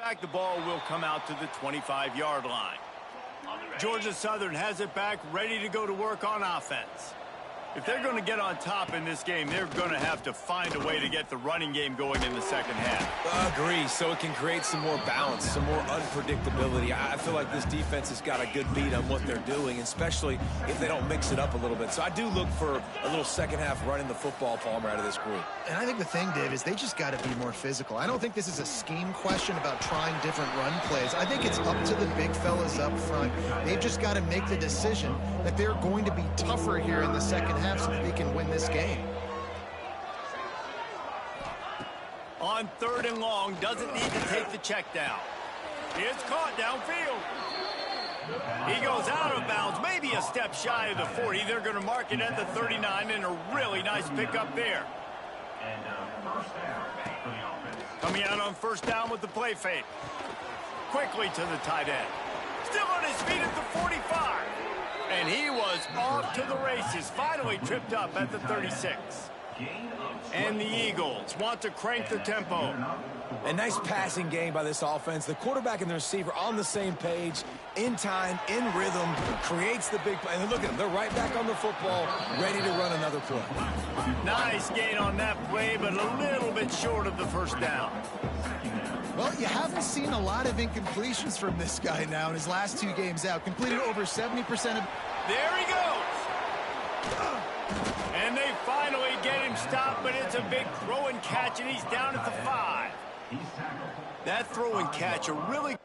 Back, the ball will come out to the 25-yard line. Georgia Southern has it back, ready to go to work on offense. If they're going to get on top in this game, they're going to have to find a way to get the running game going in the second half. Agree, so it can create some more balance, some more unpredictability. I feel like this defense has got a good beat on what they're doing, especially if they don't mix it up a little bit. So I do look for a little second half running the football, Palmer, out of this group. And I think the thing, Dave, is they just got to be more physical. I don't think this is a scheme question about trying different run plays. I think it's up to the big fellas up front. They've just got to make the decision that they're going to be tougher here in the second half so that they can win this game. On 3rd and long, doesn't need to take the check down. It's caught downfield. He goes out of bounds, maybe a step shy of the 40. They're going to mark it at the 39, and a really nice pickup there. Coming out on 1st down with the play fake. Quickly to the tight end. Still on his feet at the 45. And he was off to the races, finally tripped up at the 36. And the Eagles want to crank the tempo. A nice passing game by this offense. The quarterback and the receiver on the same page, in time, in rhythm, creates the big play. And look at them, they're right back on the football, ready to run another play. Nice gain on that play, but a little bit short of the 1st down. Well, you haven't seen a lot of incompletions from this guy now in his last 2 games out. Completed over 70% of... There he goes! And they finally get him stopped, but it's a big throw and catch, and he's down at the 5. That throw and catch, a really...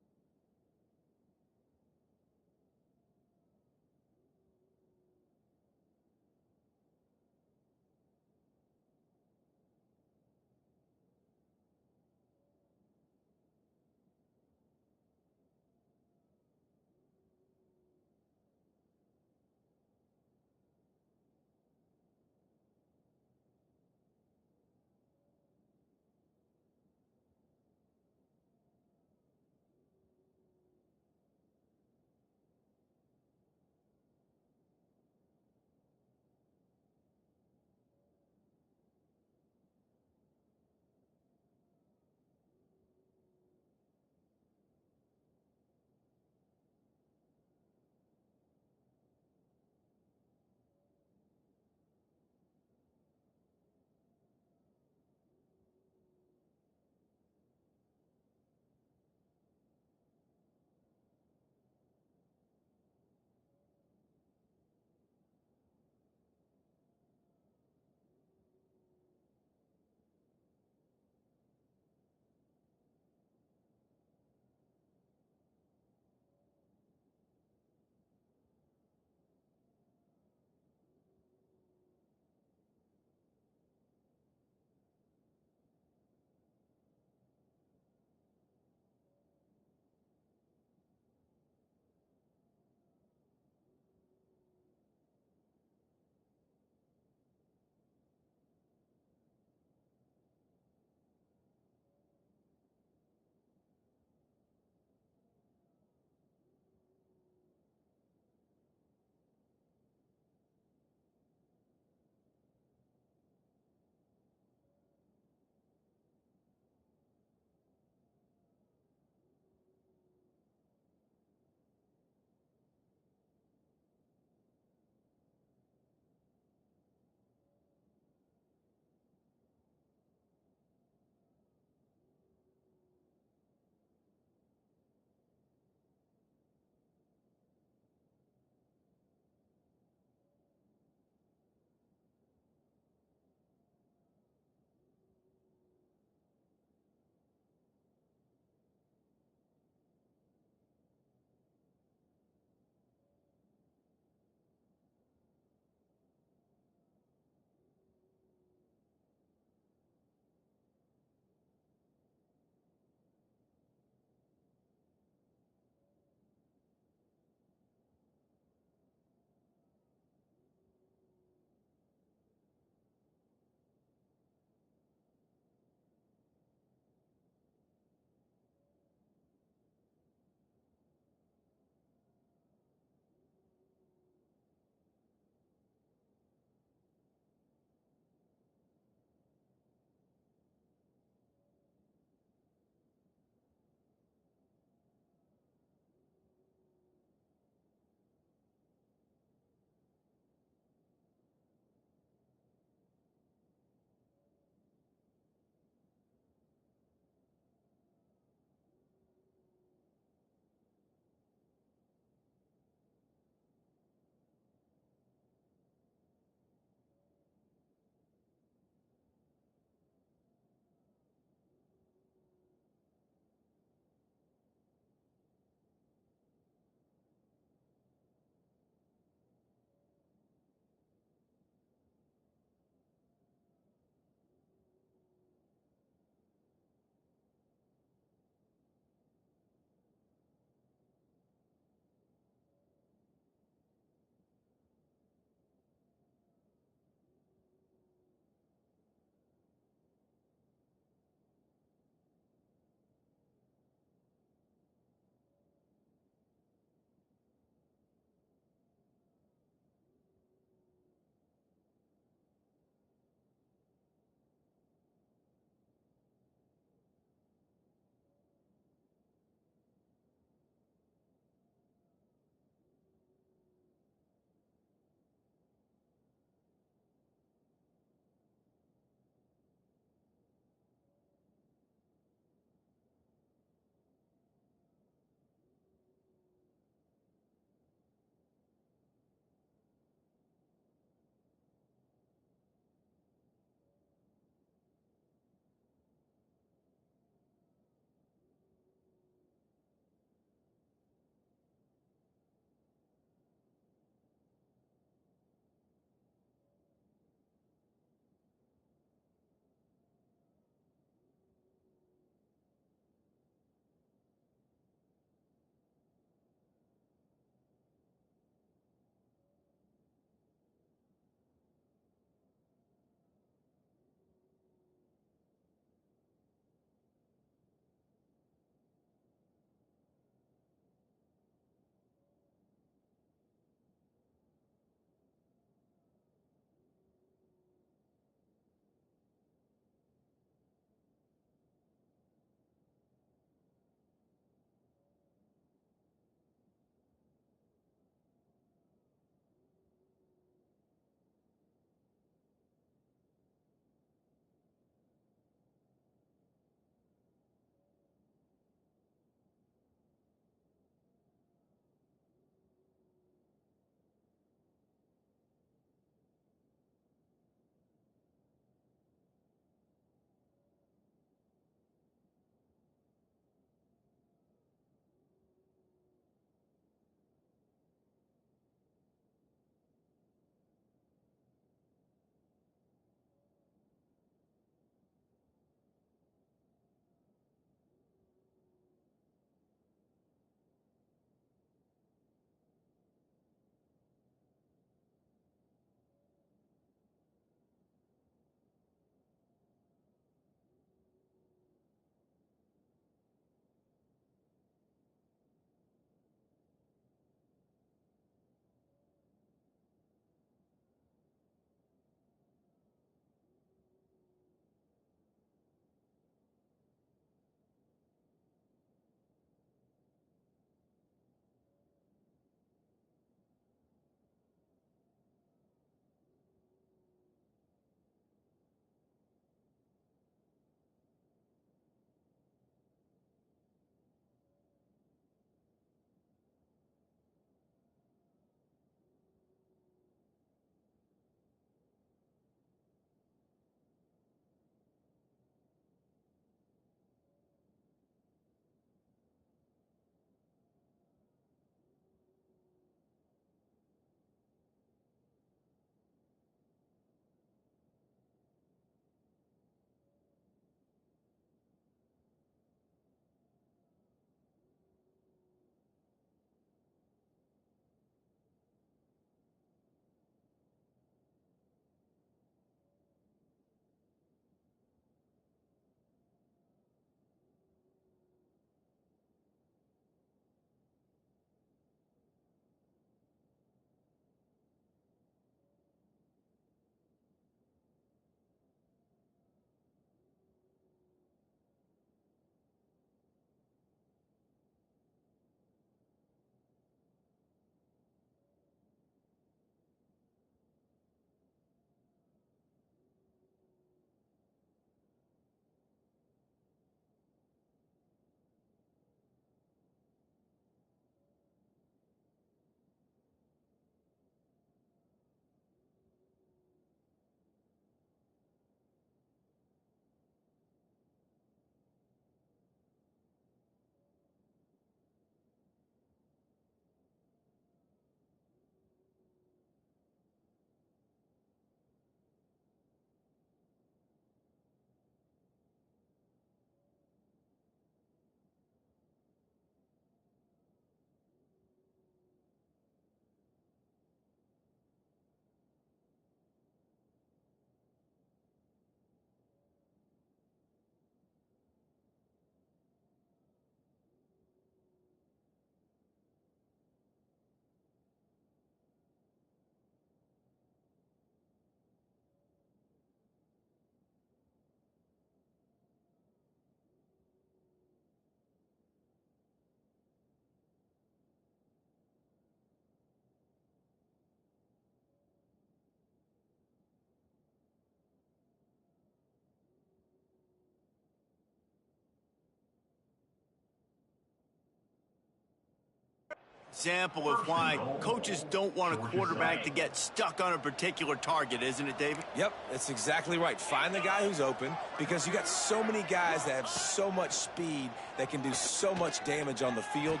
example of why coaches don't want a quarterback to get stuck on a particular target, isn't it, David? Yep, that's exactly right. Find the guy who's open, because you got so many guys that have so much speed that can do so much damage on the field.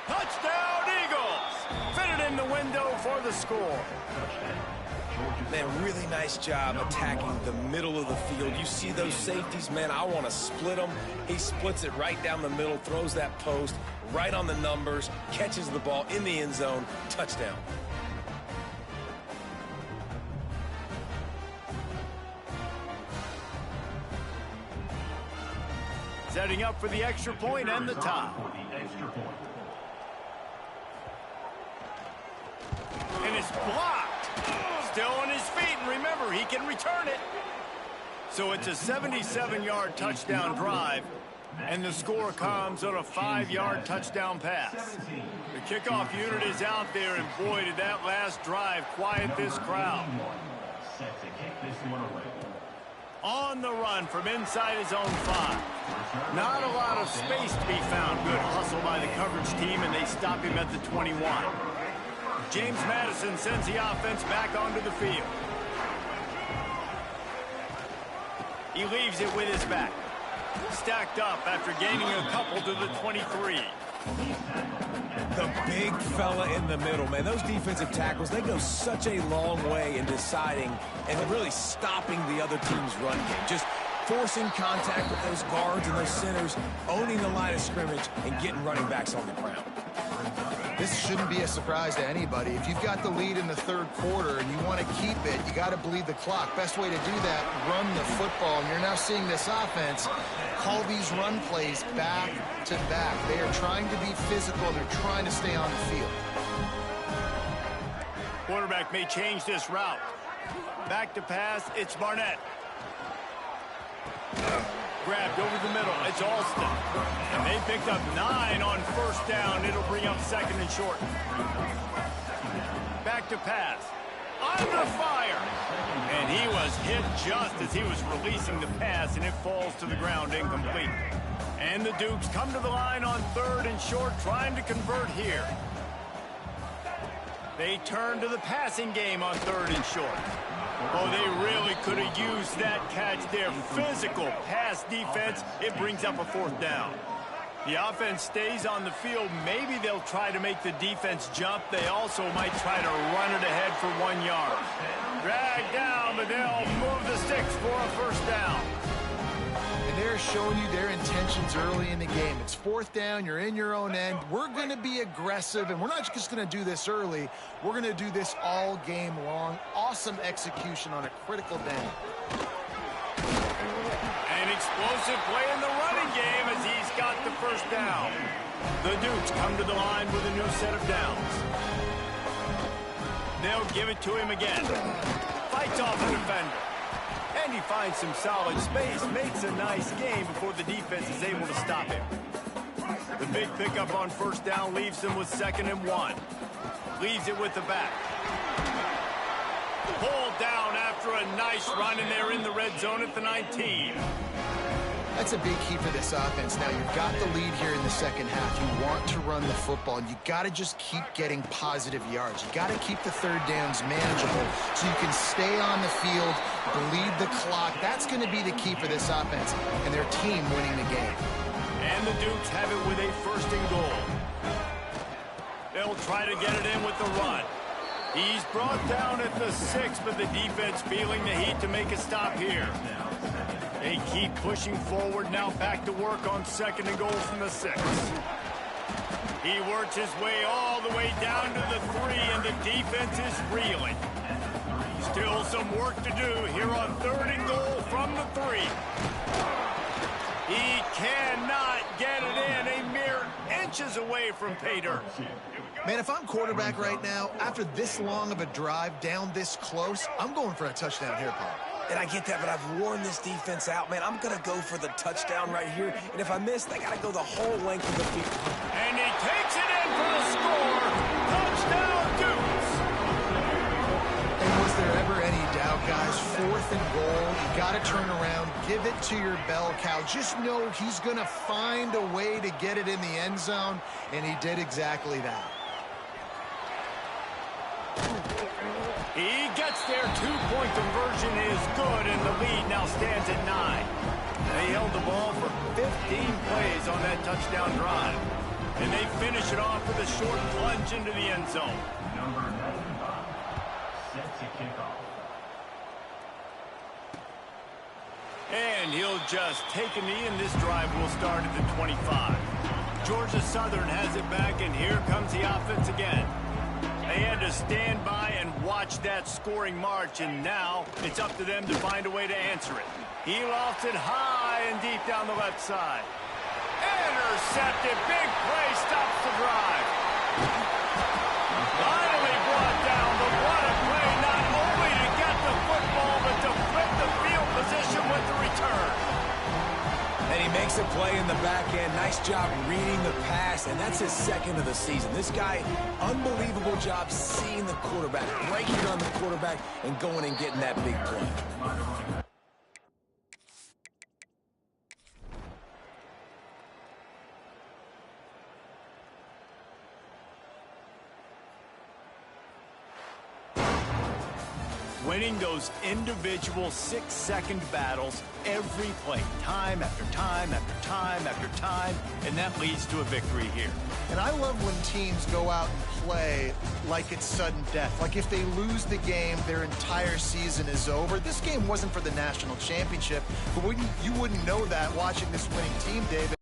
Touchdown, Eagles! Fitted in the window for the score. Man, really nice job attacking the middle of the field. You see those safeties, man, I want to split them. He splits it right down the middle, throws that post, right on the numbers, catches the ball in the end zone, touchdown. Setting up for the extra point and the tie. And it's blocked. Still on his feet, and remember, he can return it. So it's a 77-yard touchdown drive, and the score comes on a 5-yard touchdown pass. The kickoff unit is out there, and boy, did that last drive quiet this crowd. On the run from inside his own 5. Not a lot of space to be found. Good hustle by the coverage team, and they stop him at the 21. James Madison sends the offense back onto the field. He leaves it with his back. Stacked up after gaining a couple to the 23. The big fella in the middle, man. Those defensive tackles, they go such a long way in deciding and really stopping the other team's run game. Just forcing contact with those guards and those centers, owning the line of scrimmage, and getting running backs on the ground. This shouldn't be a surprise to anybody. If you've got the lead in the third quarter and you want to keep it, you got to bleed the clock. Best way to do that, run the football. And you're now seeing this offense call these run plays back to back. They are trying to be physical, and they're trying to stay on the field. Quarterback may change this route. Back to pass, it's Barnett. Grabbed over the middle, it's Alston. And they picked up 9 on first down. It'll bring up second and short. Back to pass. Under fire. And he was hit just as he was releasing the pass, and it falls to the ground incomplete. And the Dukes come to the line on third and short, trying to convert here. They turn to the passing game on third and short. Oh, they really could have used that catch there. Physical pass defense. It brings up a fourth down. The offense stays on the field. Maybe they'll try to make the defense jump. They also might try to run it ahead for 1 yard. Drag down, but they'll move the sticks for a first down. And they're showing you their intentions early in the game. It's fourth down, you're in your own end. We're going to be aggressive, and we're not just going to do this early. We're going to do this all game long. Awesome execution on a critical down. An explosive play in the running game as he's got the first down. The Dukes come to the line with a new set of downs. They'll give it to him again. Fights off a defender. And he finds some solid space, makes a nice game before the defense is able to stop him. The big pickup on first down leaves him with 2nd and 1. Leaves it with the back. Pulled down after a nice run, and they're in the red zone at the 19. That's a big key for this offense. Now, you've got the lead here in the second half. You want to run the football, and you got to just keep getting positive yards. You got to keep the third downs manageable so you can stay on the field, bleed the clock. That's going to be the key for this offense and their team winning the game. And the Dukes have it with a 1st and goal. They'll try to get it in with the run. He's brought down at the 6, but the defense feeling the heat to make a stop here. They keep pushing forward, now back to work on 2nd and goal from the 6. He works his way all the way down to the 3, and the defense is reeling. Still some work to do here on 3rd and goal from the 3. He cannot get it in, a mere inches away from pay dirt. Man, if I'm quarterback right now, after this long of a drive down this close, I'm going for a touchdown here, Paul. And I get that, but I've worn this defense out, man. I'm going to go for the touchdown right here. And if I miss, they got to go the whole length of the field. And he takes it in for the score. Touchdown, Dukes. And was there ever any doubt, guys? 4th and goal. You got to turn around, give it to your bell cow. Just know he's going to find a way to get it in the end zone, and he did exactly that. He gets there. 2-point conversion is good, and the lead now stands at 9. They held the ball for 15 plays on that touchdown drive. And they finish it off with a short plunge into the end zone. Number 95, set to kick off. And he'll just take a knee, and this drive will start at the 25. Georgia Southern has it back, and here comes the offense again. They had to stand by and watch that scoring march, and now it's up to them to find a way to answer it. He lofts it high and deep down the left side. Intercepted. Big play stops the drive. Finally brought down. But what a play, not only to get the football, but to flip the field position with the return. And he makes a play in the back end. Nice job reading the pass, and that's his second of the season. This guy, unbelievable job seeing the quarterback, breaking on the quarterback, and going and getting that big play. Winning those individual 6-second battles every play, time after time after time after time, and that leads to a victory here. And I love when teams go out and play like it's sudden death. Like if they lose the game, their entire season is over. This game wasn't for the national championship, but you wouldn't know that watching this winning team, David.